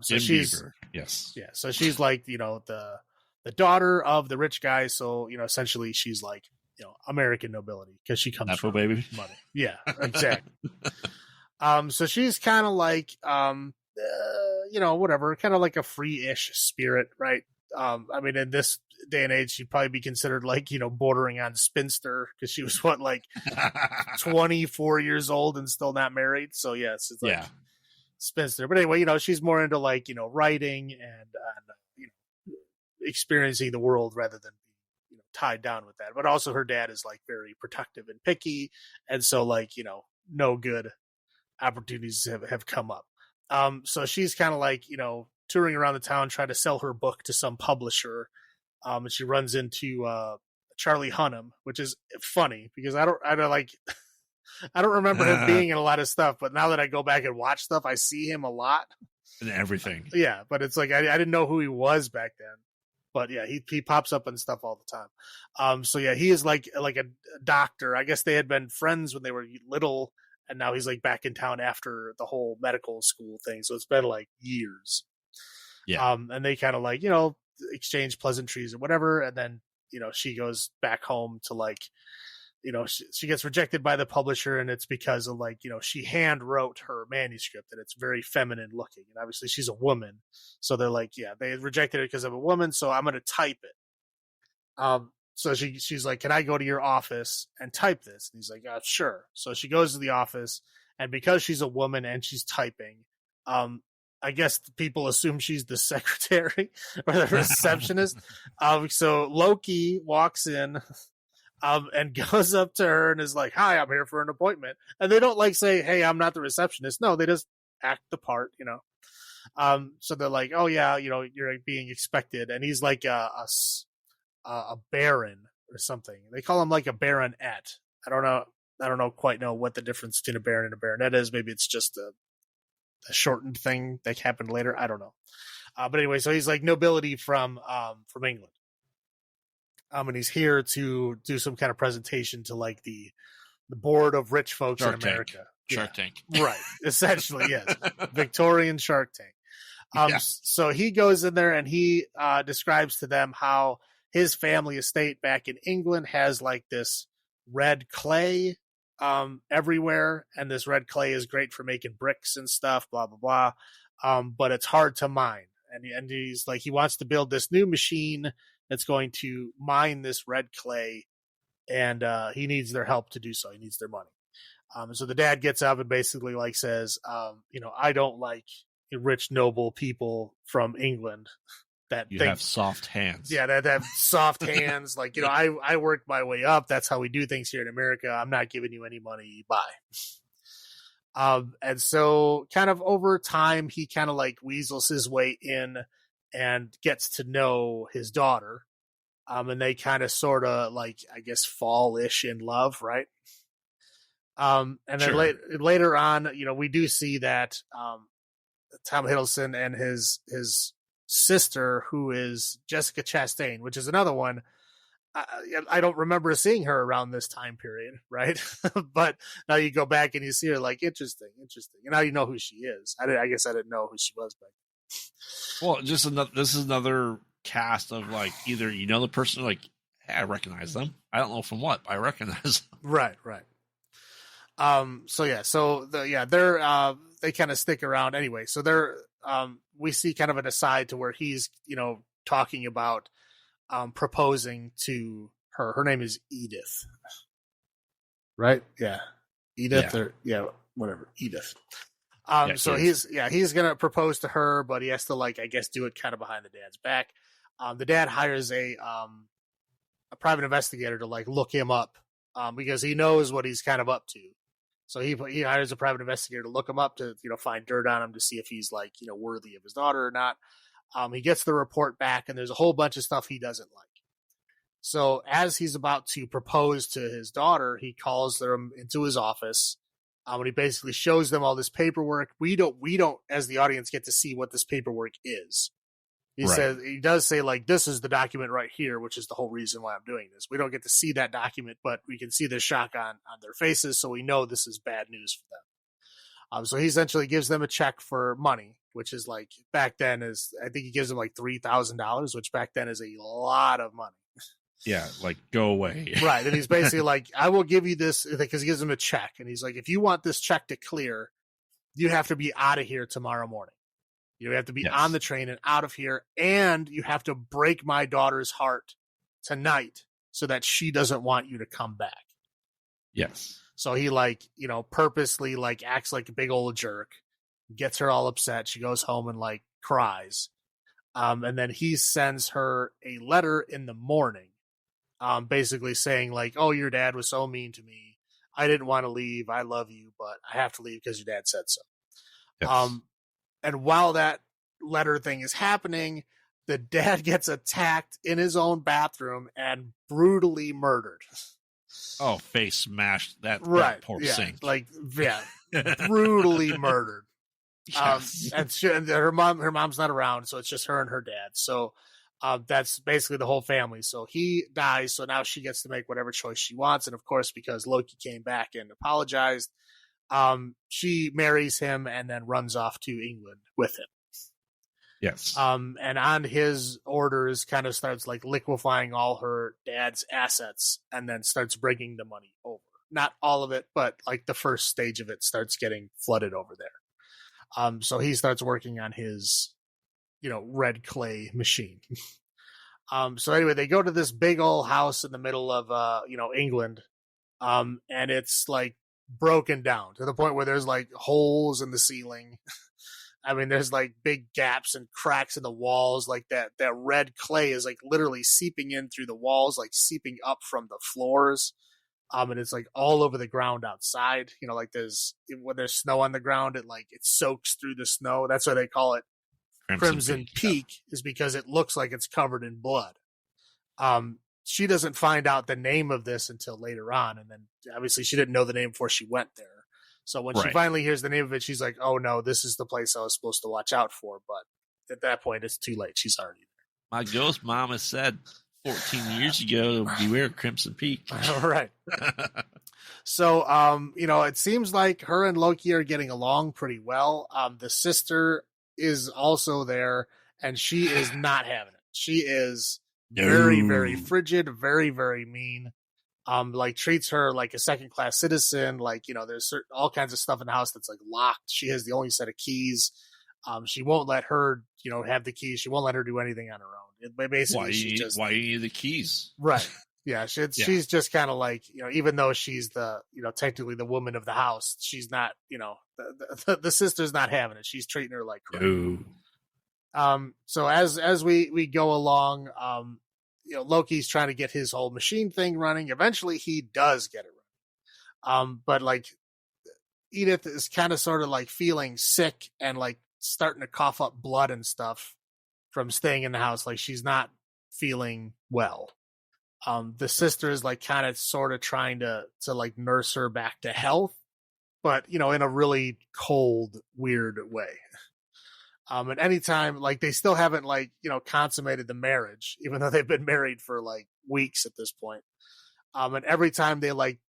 So Jim she's Beaver. Yes. Yeah. So she's like, the the daughter of the rich guy. So, essentially she's like, American nobility because she comes Nepo from baby. money. Yeah, exactly. So she's kind of like, whatever, kind of like a free-ish spirit, right? I mean, in this day and age, she'd probably be considered like, bordering on spinster because she was 24 years old and still not married. So yes, it's like spinster. But anyway, she's more into like, writing and experiencing the world rather than being, tied down with that. But also her dad is like very protective and picky. And so like, no good opportunities have come up. So she's kind of like, touring around the town, trying to sell her book to some publisher. And she runs into Charlie Hunnam, which is funny because I don't like, I don't remember him being in a lot of stuff, but now that I go back and watch stuff, I see him a lot. And everything. Yeah, but it's like I didn't know who he was back then. But yeah, he pops up and stuff all the time. So yeah, he is like a doctor. I guess they had been friends when they were little, and now he's like back in town after the whole medical school thing. So it's been like years. Yeah. And they kind of like, exchange pleasantries or whatever. And then, she goes back home to like, she gets rejected by the publisher, and it's because of like, she hand wrote her manuscript and it's very feminine looking. And obviously she's a woman. So they're like, yeah, they rejected it because I'm a woman. So I'm going to type it. So she's like, can I go to your office and type this? And he's like, sure. So she goes to the office, and because she's a woman and she's typing, I guess people assume she's the secretary or the receptionist. So Loki walks in, and goes up to her and is like, hi, I'm here for an appointment. And they don't like say, hey, I'm not the receptionist. No, they just act the part, So they're like, oh yeah, you're being expected. And he's like a baron or something. They call him like a baronet. I don't quite know what the difference between a baron and a baronet is. Maybe it's just a shortened thing that happened later. I don't know. But anyway, so he's like nobility from England. And he's here to do some kind of presentation to like the board of rich folks in America. Shark Tank. Right. Essentially, yes. Victorian Shark Tank. So he goes in there and he describes to them how his family estate back in England has like this red clay everywhere. And this red clay is great for making bricks and stuff, blah, blah, blah. But it's hard to mine. And he's like, he wants to build this new machine that's going to mine this red clay, and he needs their help to do so. He needs their money. So the dad gets up and basically like says, I don't like rich, noble people from England that have soft hands. Yeah, that have soft hands. Like, I worked my way up. That's how we do things here in America. I'm not giving you any money. Bye. And so kind of over time, he kind of like weasels his way in and gets to know his daughter. And they kind of sort of like, I guess, fall-ish in love, right? And then later on, we do see that Tom Hiddleston and his sister, who is Jessica Chastain, which is another one. I don't remember seeing her around this time period, right? But now you go back and you see her, like, interesting. And now you know who she is. I guess I didn't know who she was back then. Well, this is another cast of like either the person, like, hey, I recognize them. I don't know from what, but I recognize them. Right. They're they kind of stick around anyway. So they're we see kind of an aside to where he's talking about proposing to her. Her name is Edith, right? Yeah, Edith, or whatever, Edith. So he's gonna propose to her, but he has to, like, I guess, do it kind of behind the dad's back. The dad hires a private investigator to like look him up because he knows what he's kind of up to. So he hires a private investigator to look him up to find dirt on him to see if he's like worthy of his daughter or not. He gets the report back, and there's a whole bunch of stuff he doesn't like. So as he's about to propose to his daughter, he calls them into his office. And he basically shows them all this paperwork. We don't, as the audience, get to see what this paperwork is. He does say, like, this is the document right here, which is the whole reason why I'm doing this. We don't get to see that document, but we can see the shock on their faces, so we know this is bad news for So he essentially gives them a check for money, which is like back then is I think he gives them like $3,000, which back then is a lot of money. Yeah, like go away. Right. And he's basically like, I will give you this because he gives him a check. And he's like, if you want this check to clear, you have to be out of here tomorrow morning. You have to be on the train and out of here. And you have to break my daughter's heart tonight so that she doesn't want you to come back. Yes. So he like, purposely like acts like a big old jerk, gets her all upset. She goes home and like cries. And then he sends her a letter in the morning, basically saying like, oh, your dad was so mean to me. I didn't want to leave. I love you, but I have to leave because your dad said so. Yes. And while that letter thing is happening, the dad gets attacked in his own bathroom and brutally murdered. Oh, face smashed. That poor sink. Like, brutally murdered. Yes. And her mom's not around, so it's just her and her dad. So that's basically the whole family. So he dies, so now she gets to make whatever choice she wants. And of course, because Loki came back and apologized, she marries him and then runs off to England with him. Yes. And on his orders kind of starts like liquefying all her dad's assets and then starts bringing the money over. Not all of it, but like the first stage of it starts getting flooded over there. So he starts working on his, red clay machine. So anyway, they go to this big old house in the middle of, England. And it's like broken down to the point where there's like holes in the ceiling. I mean, there's like big gaps and cracks in the walls, like that red clay is like literally seeping in through the walls, like seeping up from the floors. And it's like all over the ground outside, like when there's snow on the ground, it soaks through the snow. That's why they call it Crimson Peak, is because it looks like it's covered in blood. She doesn't find out the name of this until later on. And then obviously she didn't know the name before she went there. So when she finally hears the name of it, she's like, oh no, this is the place I was supposed to watch out for. But at that point, it's too late. She's already there. My ghost mama said 14 years ago, beware Crimson Peak. All right. So, it seems like her and Loki are getting along pretty well. The sister is also there, and she is not having it. She is very, very frigid, very, very mean. Treats her like a second-class citizen. There's all kinds of stuff in the house that's like locked. She has the only set of keys. She won't let her, have the keys. She won't let her do anything on her own. Basically, why you need the keys? Right. Yeah. She's just kind of like, even though she's the, technically the woman of the house, she's not, the sister's not having it. She's treating her like crap. So as we go along, Loki's trying to get his whole machine thing running. Eventually he does get it running. But like Edith is kind of sort of like feeling sick and like starting to cough up blood and stuff from staying in the house. Like she's not feeling well. The sister is like kind of sort of trying to like nurse her back to health, but in a really cold, weird way. And anytime, like, they still haven't consummated the marriage, even though they've been married for like weeks at this point. And every time they like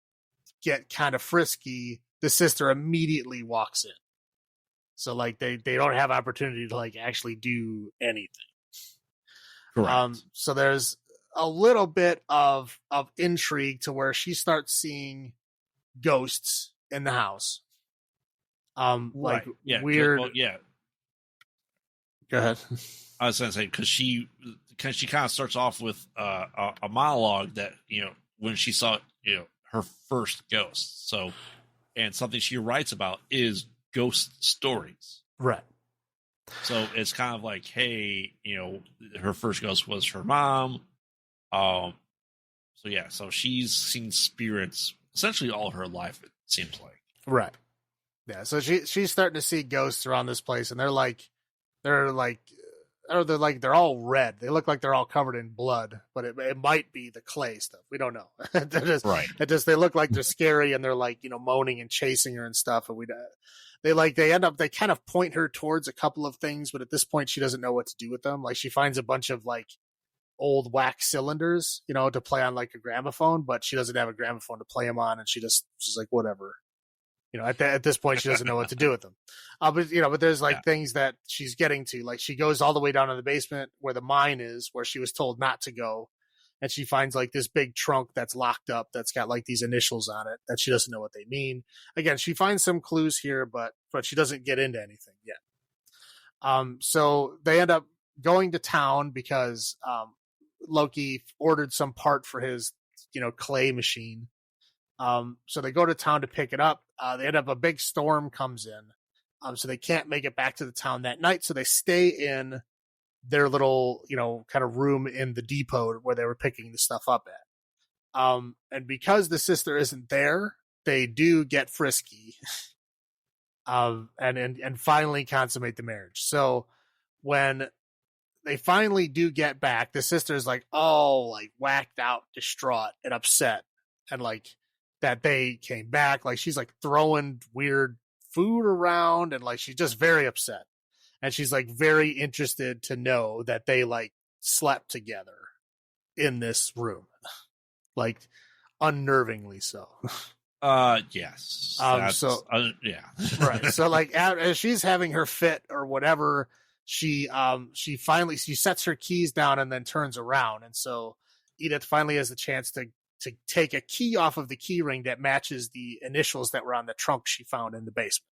get kind of frisky, the sister immediately walks in. So like they don't have opportunity to like actually do anything. Correct. So there's a little bit of intrigue to where she starts seeing ghosts in the house. Like weird. Well, yeah. Go ahead. I was going to say, because she kind of starts off with a monologue that, when she saw, her first ghost. So, and something she writes about is ghost stories. Right. So it's kind of like, hey, her first ghost was her mom. So she's seen spirits essentially all her life, it seems like. Right. Yeah. So she's starting to see ghosts around this place, and they're all red. They look like they're all covered in blood, but it might be the clay stuff. We don't know. They look like they're scary, and they're like, moaning and chasing her and stuff. And they kind of point her towards a couple of things, but at this point she doesn't know what to do with them. Like she finds a bunch of like old wax cylinders, to play on like a gramophone, but she doesn't have a gramophone to play them on. And she's like, whatever. At this point, she doesn't know what to do with them. But there's like things that she's getting to. Like she goes all the way down to the basement where the mine is, where she was told not to go. And she finds like this big trunk that's locked up that's got like these initials on it that she doesn't know what they mean. Again, she finds some clues here, but she doesn't get into anything yet. So they end up going to town because Loki ordered some part for his, clay machine. So they go to town to pick it up. They end up, a big storm comes in. So they can't make it back to the town that night. So they stay in their little, kind of room in the depot where they were picking the stuff up at. And because the sister isn't there, they do get frisky. And finally consummate the marriage. So when they finally do get back, the sister's like, whacked out, distraught, and upset. And like that they came back, like she's like throwing weird food around, and like she's just very upset. And she's like very interested to know that they like slept together in this room, like unnervingly so. Yes. Yeah. Right. So like as she's having her fit or whatever, she sets her keys down and then turns around. And so Edith finally has the chance to take a key off of the key ring that matches the initials that were on the trunk she found in the basement.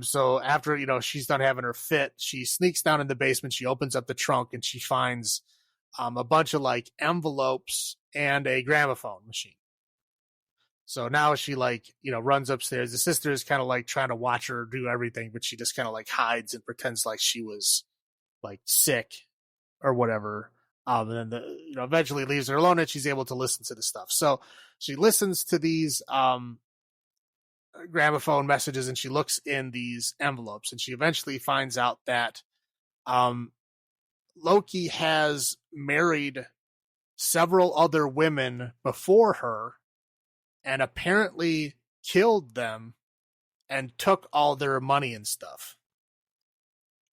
So after, she's done having her fit, she sneaks down in the basement, she opens up the trunk, and she finds a bunch of like envelopes and a gramophone machine. So now she runs upstairs. The sister is kind of like trying to watch her do everything, but she just kind of like hides and pretends like she was like sick or whatever. And then eventually leaves her alone, and she's able to listen to the stuff. So she listens to these gramophone messages, and she looks in these envelopes, and she eventually finds out that Loki has married several other women before her and apparently killed them and took all their money and stuff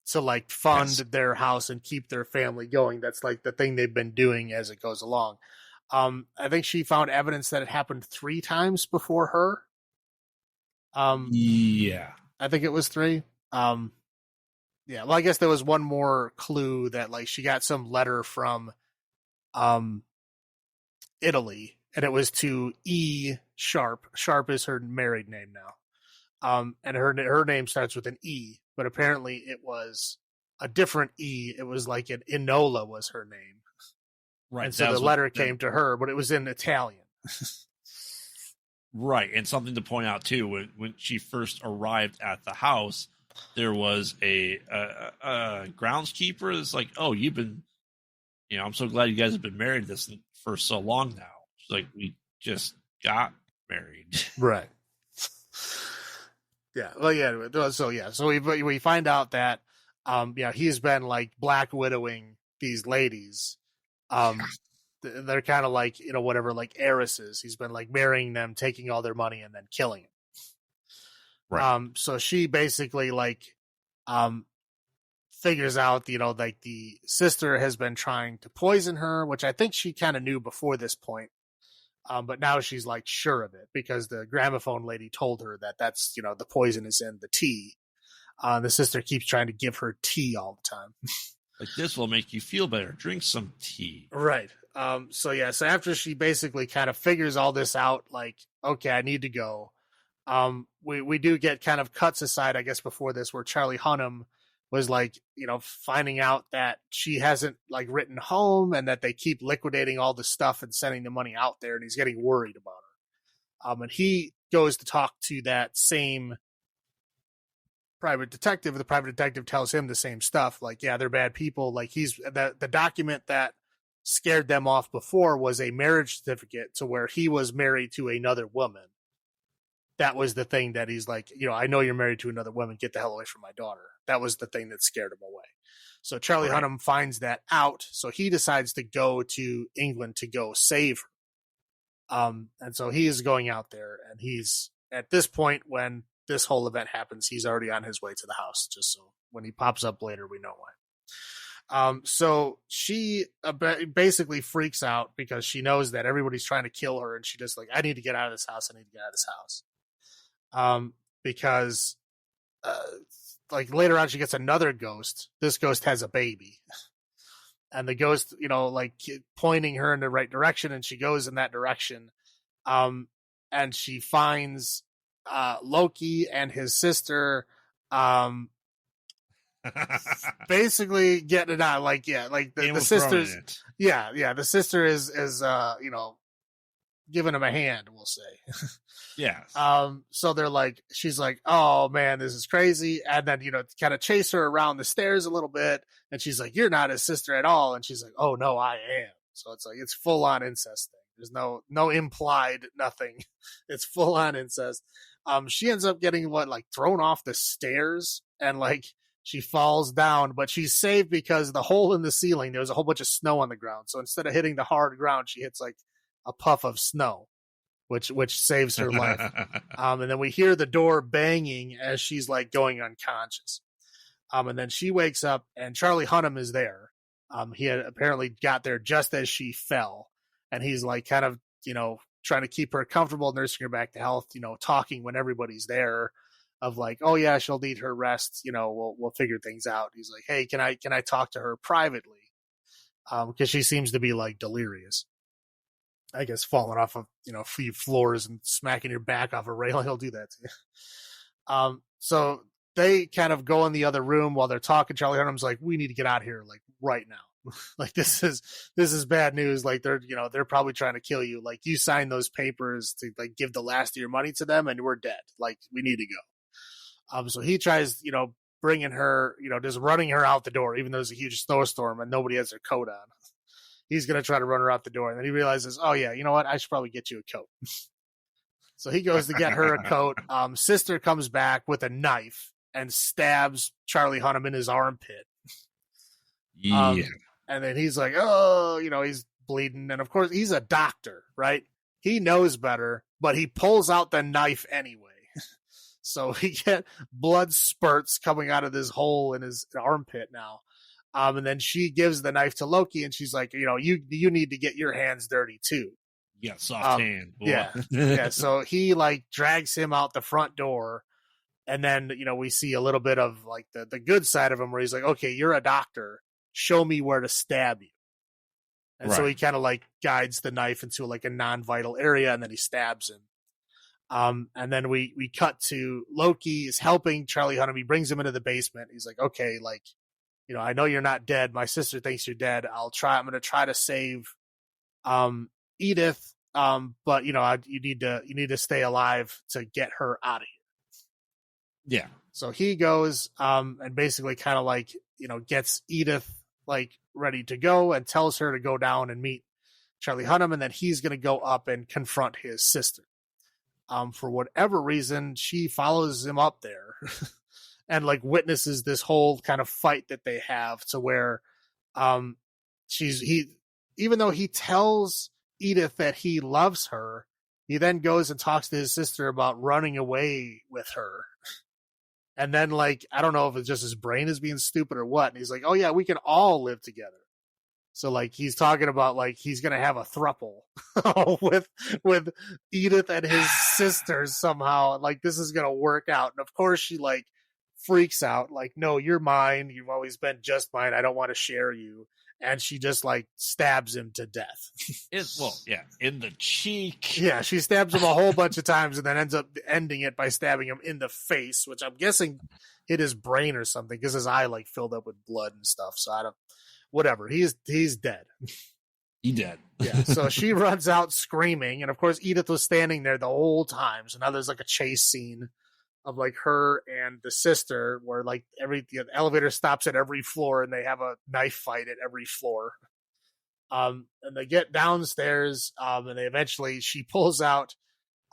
to like fund their house and keep their family going. That's like the thing they've been doing as it goes along. I think she found evidence that it happened 3 times before her. Yeah, I think it was 3. Yeah. Well, I guess there was one more clue that like she got some letter from, Italy, and it was to E. Sharp. Sharp is her married name now. And her name starts with an E, but apparently it was a different E. It was like an Enola was her name. Right. And so the letter came to her, but it was in Italian. Right. And something to point out too, when she first arrived at the house, there was a groundskeeper that's like, "Oh, you've been, I'm so glad you guys have been married for so long now." She's like, "We just got married." Right. Yeah. Well, yeah. So we find out that, he's been like black widowing these ladies. They're kind of like, whatever, like heiresses. He's been like marrying them, taking all their money, and then killing them. Right. So she basically like, figures out, like the sister has been trying to poison her, which I think she kind of knew before this point. But now she's like sure of it because the gramophone lady told her that that's, the poison is in the tea. The sister keeps trying to give her tea all the time. Like, this will make you feel better. Drink some tea. Right. So after she basically kind of figures all this out, like, okay, I need to go. We do get kind of cuts aside, I guess, before this, where Charlie Hunnam was like, finding out that she hasn't like written home and that they keep liquidating all the stuff and sending the money out there, and he's getting worried about her. And he goes to talk to that same private detective. The private detective tells him the same stuff. Like, yeah, they're bad people. Like, the document that scared them off before was a marriage certificate to where he was married to another woman. That was the thing that he's like, I know you're married to another woman. Get the hell away from my daughter. That was the thing that scared him away. So Charlie Hunnam finds that out. So he decides to go to England to go save her. And so he is going out there, and he's at this point when this whole event happens, he's already on his way to the house. Just so when he pops up later, we know why. So she basically freaks out because she knows that everybody's trying to kill her, and she just like, I need to get out of this house. I need to get out of this house. because like later on she gets another ghost. This ghost has a baby, and the ghost, like pointing her in the right direction, and she goes in that direction. And she finds Loki and his sister basically getting it out. Like, yeah, like the sisters. Yeah, the sister is giving him a hand, we'll say. Yes. So they're like, she's like, oh man, this is crazy. And then, kind of chase her around the stairs a little bit. And she's like, you're not his sister at all. And she's like, oh no, I am. So it's like, it's full on incest thing. There's no implied nothing. It's full on incest. She ends up getting thrown off the stairs, and like she falls down, but she's saved because the hole in the ceiling, there was a whole bunch of snow on the ground. So instead of hitting the hard ground, she hits like a puff of snow, which saves her life. And then we hear the door banging as she's like going unconscious. And then she wakes up, and Charlie Hunnam is there. He had apparently got there just as she fell, and he's like kind of, trying to keep her comfortable, nursing her back to health, talking when everybody's there of like, oh yeah, she'll need her rest. We'll figure things out. He's like, hey, can I talk to her privately? Because she seems to be like delirious. I guess falling off of, a few floors and smacking your back off a rail. He'll do that to you. So they kind of go in the other room while they're talking. Charlie Hunnam's like, we need to get out of here, like right now. Like this is bad news. Like they're probably trying to kill you. Like you signed those papers to like give the last of your money to them, and we're dead. Like we need to go. So he tries, bringing her, just running her out the door, even though there's a huge snowstorm and nobody has their coat on. He's going to try to run her out the door. And then he realizes, oh yeah, you know what? I should probably get you a coat. So he goes to get her a coat. Sister comes back with a knife and stabs Charlie Hunnam in his armpit. Yeah. And then he's like, oh, he's bleeding. And of course he's a doctor, right? He knows better, but he pulls out the knife anyway. So he get blood spurts coming out of this hole in his armpit now. And then she gives the knife to Loki, and she's like, you need to get your hands dirty too. Yeah, soft hand. Boy. Yeah. Yeah. So he like drags him out the front door. And then, we see a little bit of like the good side of him where he's like, okay, you're a doctor. Show me where to stab you. And right. So he kind of like guides the knife into like a non-vital area, and then he stabs him. And then we cut to Loki is helping Charlie Hunnam. He brings him into the basement. He's like, okay, like, I know you're not dead. My sister thinks you're dead. I'm going to try to save, Edith. But you need to stay alive to get her out of here. Yeah. So he goes, and basically kind of like, gets Edith like ready to go and tells her to go down and meet Charlie Hunnam. And then he's going to go up and confront his sister. For whatever reason, she follows him up there. And like witnesses this whole kind of fight that they have, to where even though he tells Edith that he loves her, he then goes and talks to his sister about running away with her. And then like, I don't know if it's just his brain is being stupid or what. And he's like, oh yeah, we can all live together. So like he's talking about like he's gonna have a throuple with Edith and his sisters somehow. Like this is gonna work out. And of course she like freaks out, like, no, you're mine. You've always been just mine. I don't want to share you. And she just like stabs him to death. In the cheek. Yeah, she stabs him a whole bunch of times and then ends up ending it by stabbing him in the face, which I'm guessing hit his brain or something because his eye like filled up with blood and stuff. So I don't. Whatever. He's dead. He dead. Yeah. So she runs out screaming, and of course Edith was standing there the whole time. So now there's like a chase scene of like her and the sister, where like the elevator stops at every floor, and they have a knife fight at every floor. And they get downstairs, and she pulls out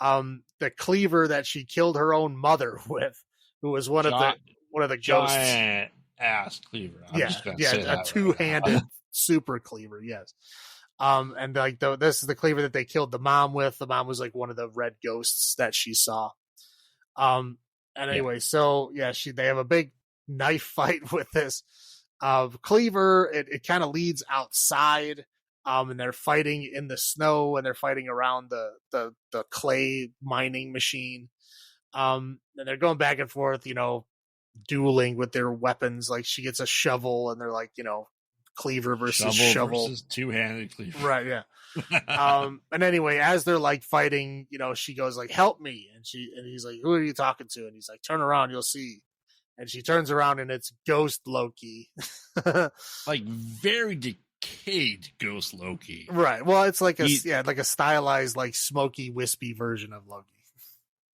the cleaver that she killed her own mother with, who was one of the ghosts. Giant ass cleaver. A two-handed super cleaver. Yes. And like this is the cleaver that they killed the mom with. The mom was like one of the red ghosts that she saw. And anyway, so yeah, they have a big knife fight with this cleaver. It kind of leads outside, and they're fighting in the snow, and they're fighting around the clay mining machine. And they're going back and forth, dueling with their weapons. Like she gets a shovel, and they're like, cleaver versus shovel versus two-handed cleaver. Right, yeah. And anyway, as they're like fighting, she goes like, "Help me!" And he's like, "Who are you talking to?" And he's like, "Turn around, you'll see." And she turns around, and it's Ghost Loki. Like very decayed Ghost Loki. Right. Well, it's like like a stylized, like smoky, wispy version of Loki.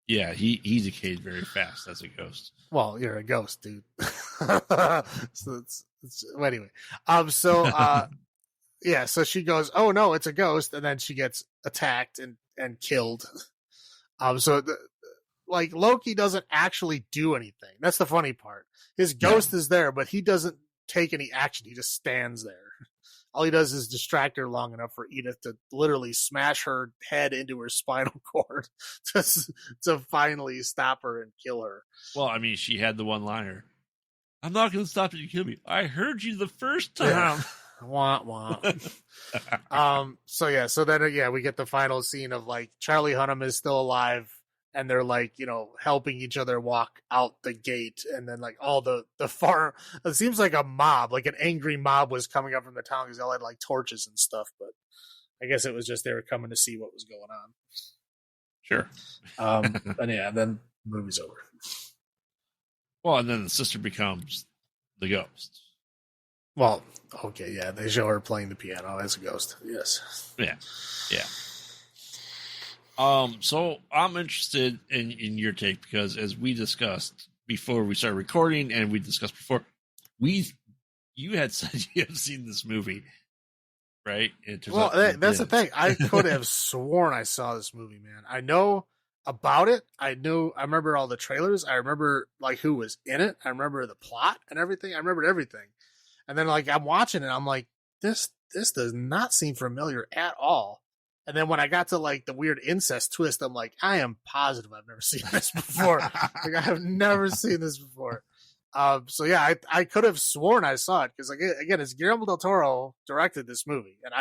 Yeah, he decayed very fast as a ghost. Well, you're a ghost, dude. So anyway. So she goes, "Oh no, it's a ghost," and then she gets attacked and killed. Like Loki doesn't actually do anything. That's the funny part. His ghost is there, but he doesn't take any action. He just stands there. All he does is distract her long enough for Edith to literally smash her head into her spinal cord to finally stop her and kill her. Well, I mean, she had the one-liner. "I'm not going to stop till you kill me. I heard you the first time." Yeah. Wah, wah. So then we get the final scene of like Charlie Hunnam is still alive, and they're like, helping each other walk out the gate. And then like all the far, it seems like a mob, like an angry mob was coming up from the town because they all had like torches and stuff. But I guess it was just they were coming to see what was going on. Sure. And then the movie's over. Well, and then the sister becomes the ghost. Well, okay, yeah, they show her playing the piano as a ghost. Yes. Yeah. So I'm interested in your take because as we discussed before we started recording, and we discussed before, you had said you have seen this movie, right? Well, that's the thing. I could have sworn I saw this movie, man. I know about it. I remember all the trailers. I remember like who was in it. I remember the plot and everything. I remembered everything. And then like I'm watching it, I'm like, this does not seem familiar at all. And then when I got to like the weird incest twist, I'm like, I am positive I've never seen this before. Like I have never seen this before. So yeah, I could have sworn I saw it because again, it's Guillermo del Toro directed this movie, and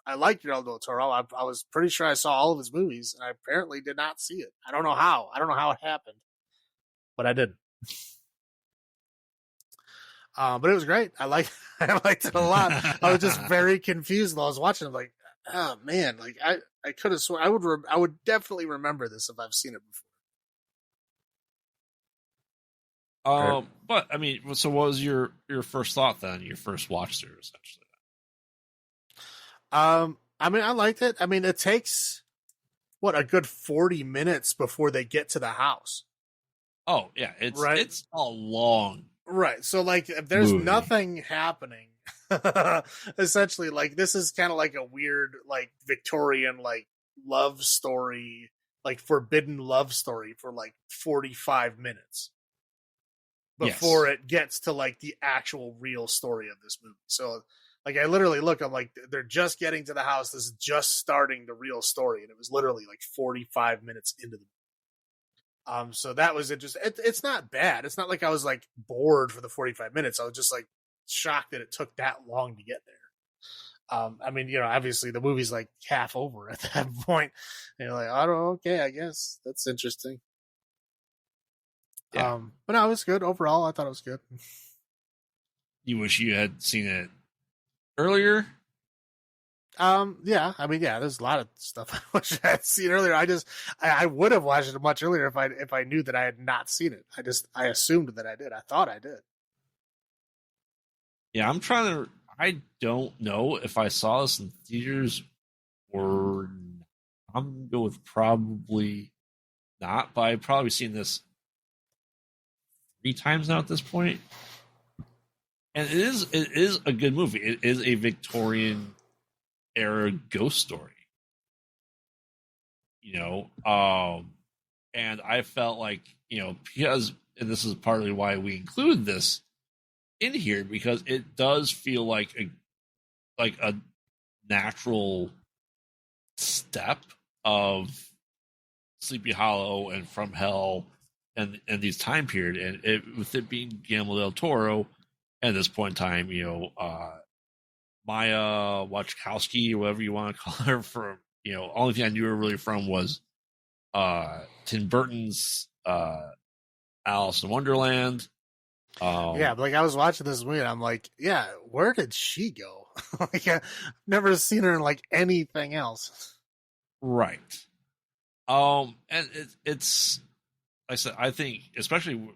I like Guillermo del Toro. I was pretty sure I saw all of his movies, and I apparently did not see it. I don't know how. I don't know how it happened, but I didn't. But it was great. I liked it a lot. I was just very confused while I was watching it. Like, oh man, like I could have sworn I would definitely remember this if I've seen it before. But I mean, so what was your first thought then? Your first watch through, essentially. I mean, I liked it. I mean, it takes a good 40 minutes before they get to the house. Oh yeah, it's a long. Right. So like if there's nothing happening, essentially like this is kind of like a weird like Victorian like love story, like forbidden love story for like 45 minutes before it gets to like the actual real story of this movie. So like I literally I'm like, they're just getting to the house. This is just starting the real story. And it was literally like 45 minutes into the movie. So that was interesting. It's not bad. It's not like I was like bored for the 45 minutes. I was just like shocked that it took that long to get there. I mean, obviously the movie's like half over at that point. And you're like, okay, I guess that's interesting. Yeah. But no, it was good overall. I thought it was good. You wish you had seen it earlier? Yeah, I mean, yeah, there's a lot of stuff I wish I had seen earlier. I would have watched it much earlier if I knew that I had not seen it. I assumed that I did. I thought I did. Yeah, I don't know if I saw this in theaters or I'm going to go with probably not, but I've probably seen this 3 times now at this point. And it is a good movie. It is a Victorian era ghost story, and I felt like, because, and this is partly why we include this in here, because it does feel like a natural step of Sleepy Hollow and From Hell and these time period, and with it being Guillermo del Toro at this point in time, Maya Wachowski, or whatever you want to call her, from only thing I knew her really from was Tim Burton's Alice in Wonderland. Yeah, but like I was watching this movie and I'm like, yeah, where did she go? Like I've never seen her in like anything else. Right. And it's like I said, I think especially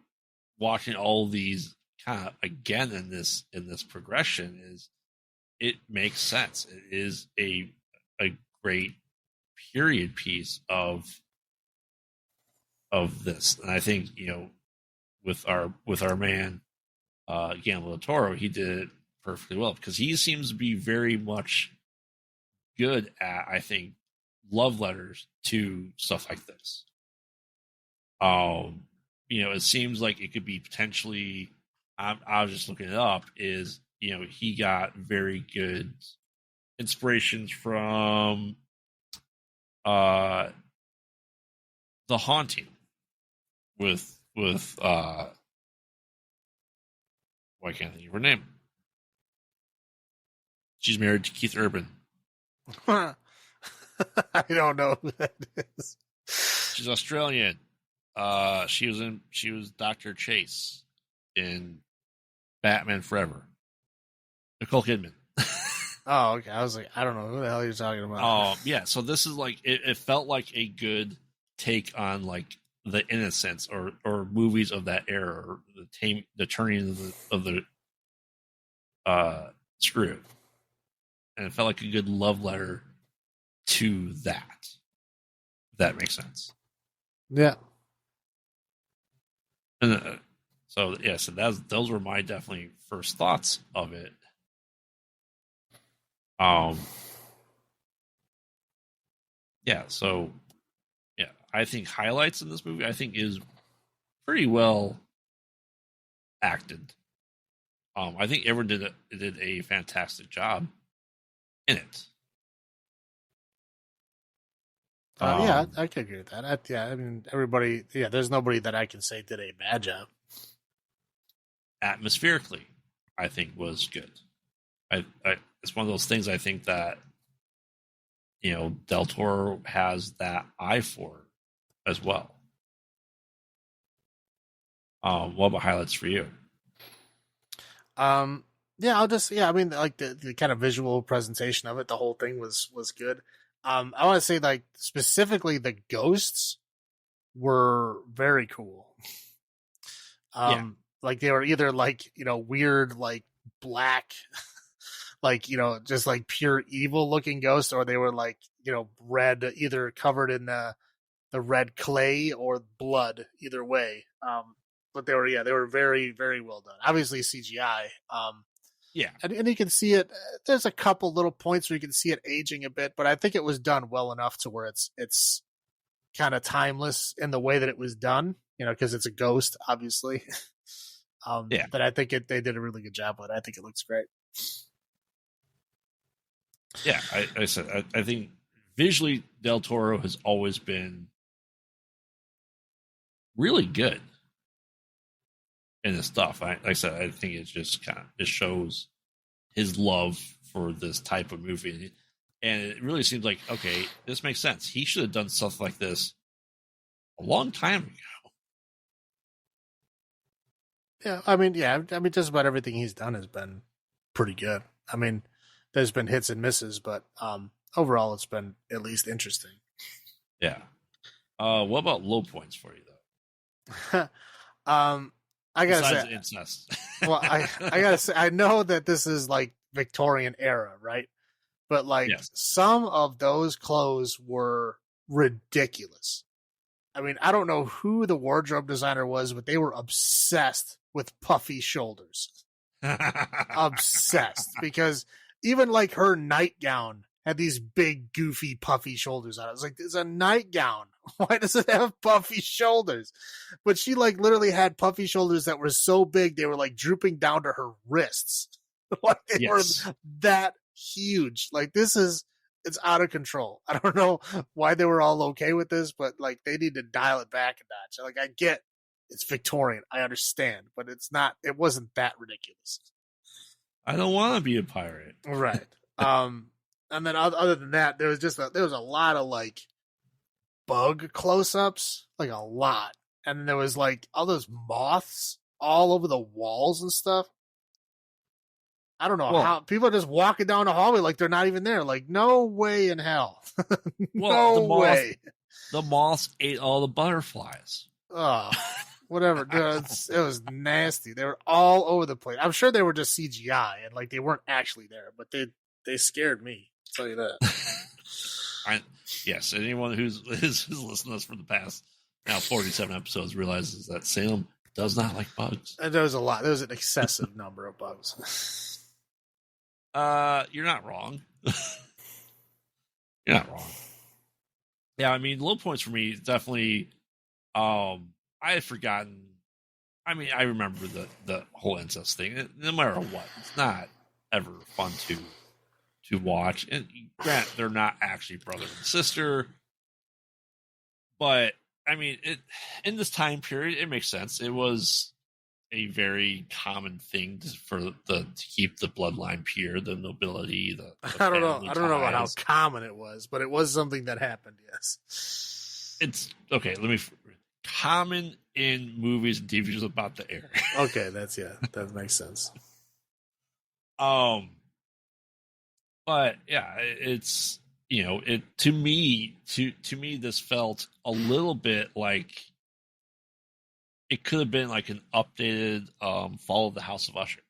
watching all these kind of again in this progression is it makes sense. It is a great period piece of this, and I think with our man Guillermo del Toro, he did it perfectly well because he seems to be very much good at, I think, love letters to stuff like this. It seems like it could be potentially. I was just looking it up. Is he got very good inspirations from The Haunting with why can't I think of her name? She's married to Keith Urban. I don't know who that is. She's Australian. She was Dr. Chase in Batman Forever. Nicole Kidman. Oh, okay. I was like, I don't know who the hell you're talking about. Oh, yeah. So this is like it felt like a good take on like the Innocents or movies of that era, or the turning of the screw, and it felt like a good love letter to that. If that makes sense. Yeah. And so those were my definitely first thoughts of it. Yeah, so yeah, I think highlights in this movie I think is pretty well acted. I think everyone did a fantastic job in it. Yeah, I could agree with that. I mean, everybody. Yeah, there's nobody that I can say did a bad job. Atmospherically, I think was good. It's one of those things I think that Del Toro has that eye for as well. What about highlights for you? Yeah, I mean, like the kind of visual presentation of it, the whole thing was good. I want to say like specifically the ghosts were very cool. Like they were either like weird like black, like just like pure evil looking ghosts, or they were like red, either covered in the red clay or blood. Either way, but they were very very well done. Obviously CGI. Yeah, and you can see it. There's a couple little points where you can see it aging a bit, but I think it was done well enough to where it's kind of timeless in the way that it was done. Because it's a ghost, obviously. But I think they did a really good job with it. I think it looks great. Yeah, I said I think visually Del Toro has always been really good in this stuff. Like I said, I think it's just it shows his love for this type of movie, and it really seems like okay, this makes sense. He should have done stuff like this a long time ago. Yeah, I mean, just about everything he's done has been pretty good. I mean, there's been hits and misses, but overall, it's been at least interesting. Yeah. What about low points for you though? I gotta Besides say, incest. well, I gotta say, I know that this is like Victorian era, right? But like some of those clothes were ridiculous. I mean, I don't know who the wardrobe designer was, but they were obsessed with puffy shoulders. Obsessed. Because even like her nightgown had these big, goofy, puffy shoulders on it. I was like, it's a nightgown. Why does it have puffy shoulders? But she like literally had puffy shoulders that were so big, they were like drooping down to her wrists. Like they were that huge. Like it's out of control. I don't know why they were all okay with this, but like they need to dial it back a notch. Like I get it's Victorian, I understand, but it wasn't that ridiculous. I don't want to be a pirate. Right. And then other than that, there was a lot of like bug close-ups, like a lot. and there was like all those moths all over the walls and stuff. I don't know how people are just walking down the hallway like they're not even there. Like, no way in hell. No way. The moths ate all the butterflies. Oh, whatever. Dude, it was nasty. They were all over the place. I'm sure they were just CGI and like they weren't actually there, but they scared me. I'll tell you that. Yes, anyone who's listened to us for the past now 47 episodes realizes that Salem does not like bugs. And there was a lot. There was an excessive number of bugs. You're not wrong. You're not wrong. Yeah, I mean, low points for me definitely. I had forgotten. I mean, I remember the whole incest thing. No matter what, it's not ever fun to watch. And granted, they're not actually brother and sister, but I mean, in this time period, it makes sense. It was a very common thing to keep the bloodline pure, the nobility. The I don't know about how common it was, but it was something that happened. Yes, it's okay. Common in movies and TV shows about the era. Okay, that makes sense. But yeah, it's to me this felt a little bit like it could have been like an updated Fall of the House of Usher.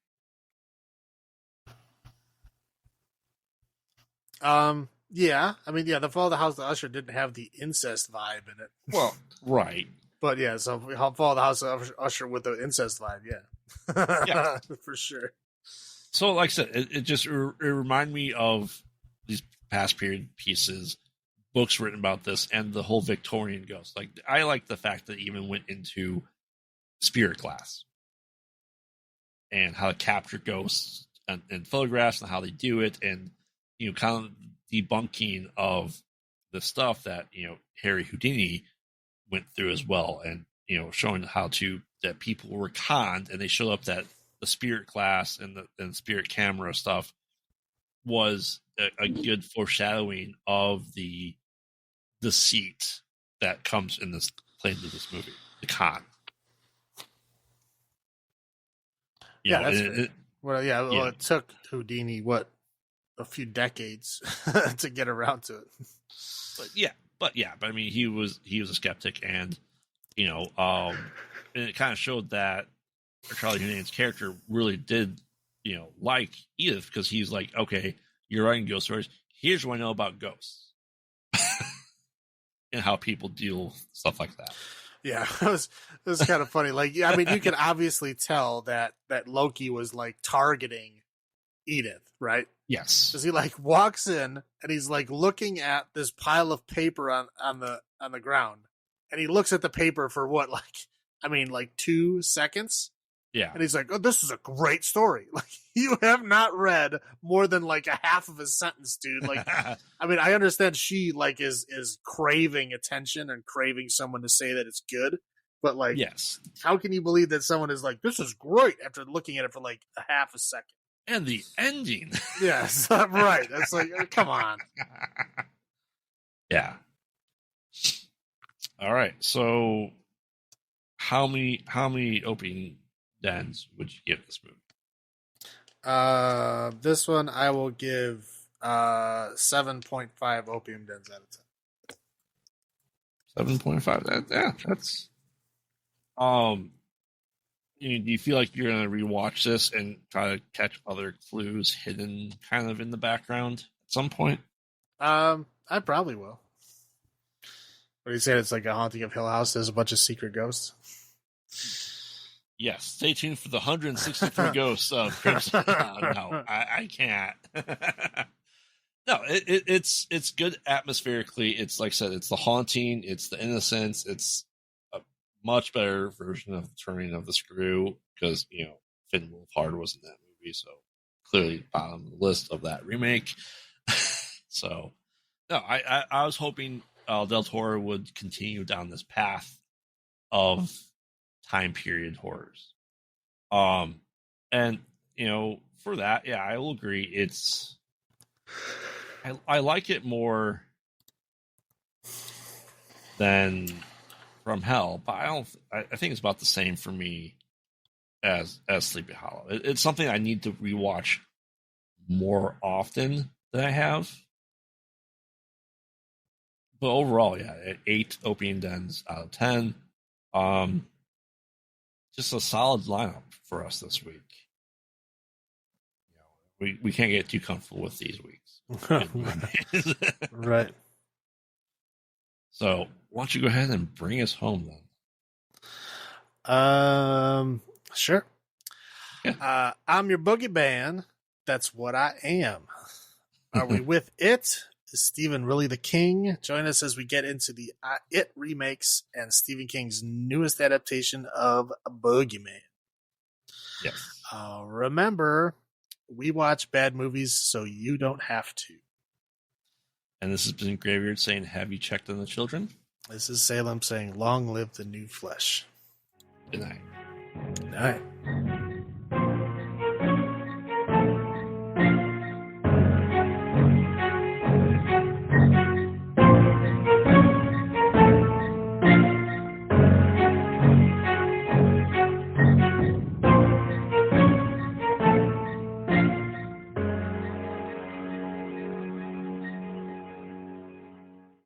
Yeah, I mean, the Fall of the House of Usher didn't have the incest vibe in it. Well, right. But yeah, so Fall of the House of Usher with the incest vibe, yeah, for sure. So, like I said, it reminded me of these past period pieces, books written about this, and the whole Victorian ghost. Like, I like the fact that it even went into spirit glass and how to capture ghosts and photographs and how they do it, and kind of debunking of the stuff that Harry Houdini went through as well, and showing how that people were conned, and they showed up that the spirit glass and the spirit camera stuff was a good foreshadowing of the deceit that comes in this playing into this movie, the con. It took Houdini a few decades to get around to it. But I mean, he was a skeptic, and and it kind of showed that Charlie Hunnam's character really did like Edith, because he's like, okay, you're writing ghost stories. Here's what I know about ghosts and how people deal with stuff like that. Yeah, it was kind of funny. Like, I mean, you can obviously tell that Loki was like targeting Edith, right? Yes, because he like walks in and he's like looking at this pile of paper on the ground, and he looks at the paper for what, like 2 seconds. Yeah, and he's like, "Oh, this is a great story." Like, you have not read more than like a half of a sentence, dude. Like, I mean, I understand she like is craving attention and craving someone to say that it's good, but like, yes, how can you believe that someone is like, "This is great" after looking at it for like a half a second? And the ending. Yes, right. That's like, come on. Yeah. All right. So, how many opening dens would you give this movie? This one I will give 7.5 opium dens out of 10. 7.5. That's. Do you feel like you're going to rewatch this and try to catch other clues hidden kind of in the background at some point? I probably will. What do you say? It's like a Haunting of Hill House. There's a bunch of secret ghosts. Yes. Stay tuned for the 163 ghosts of Crimson. No, I can't. No, it's good atmospherically. It's like I said, it's the haunting, it's the innocence, it's a much better version of the Turning of the Screw, because Finn Wolfhard was in that movie, so clearly bottom of the list of that remake. So no, I was hoping Del Toro would continue down this path of time period horrors. And for that, yeah, I will agree. It's I like it more than from Hell, but I think it's about the same for me as Sleepy Hollow. It's something I need to rewatch more often than I have. But overall, yeah, 8 Opium Dens out of 10. Just a solid lineup for us this week. We can't get too comfortable with these weeks. Right. So why don't you go ahead and bring us home then? Sure. Yeah. I'm your boogie band. That's what I am. Are we with it? Is Stephen really the king? Join us as we get into the It remakes and Stephen King's newest adaptation of Boogeyman. Yes. Remember, we watch bad movies so you don't have to. And this has been Graveyard saying, have you checked on the children? This is Salem saying, long live the new flesh. Good night. Good night.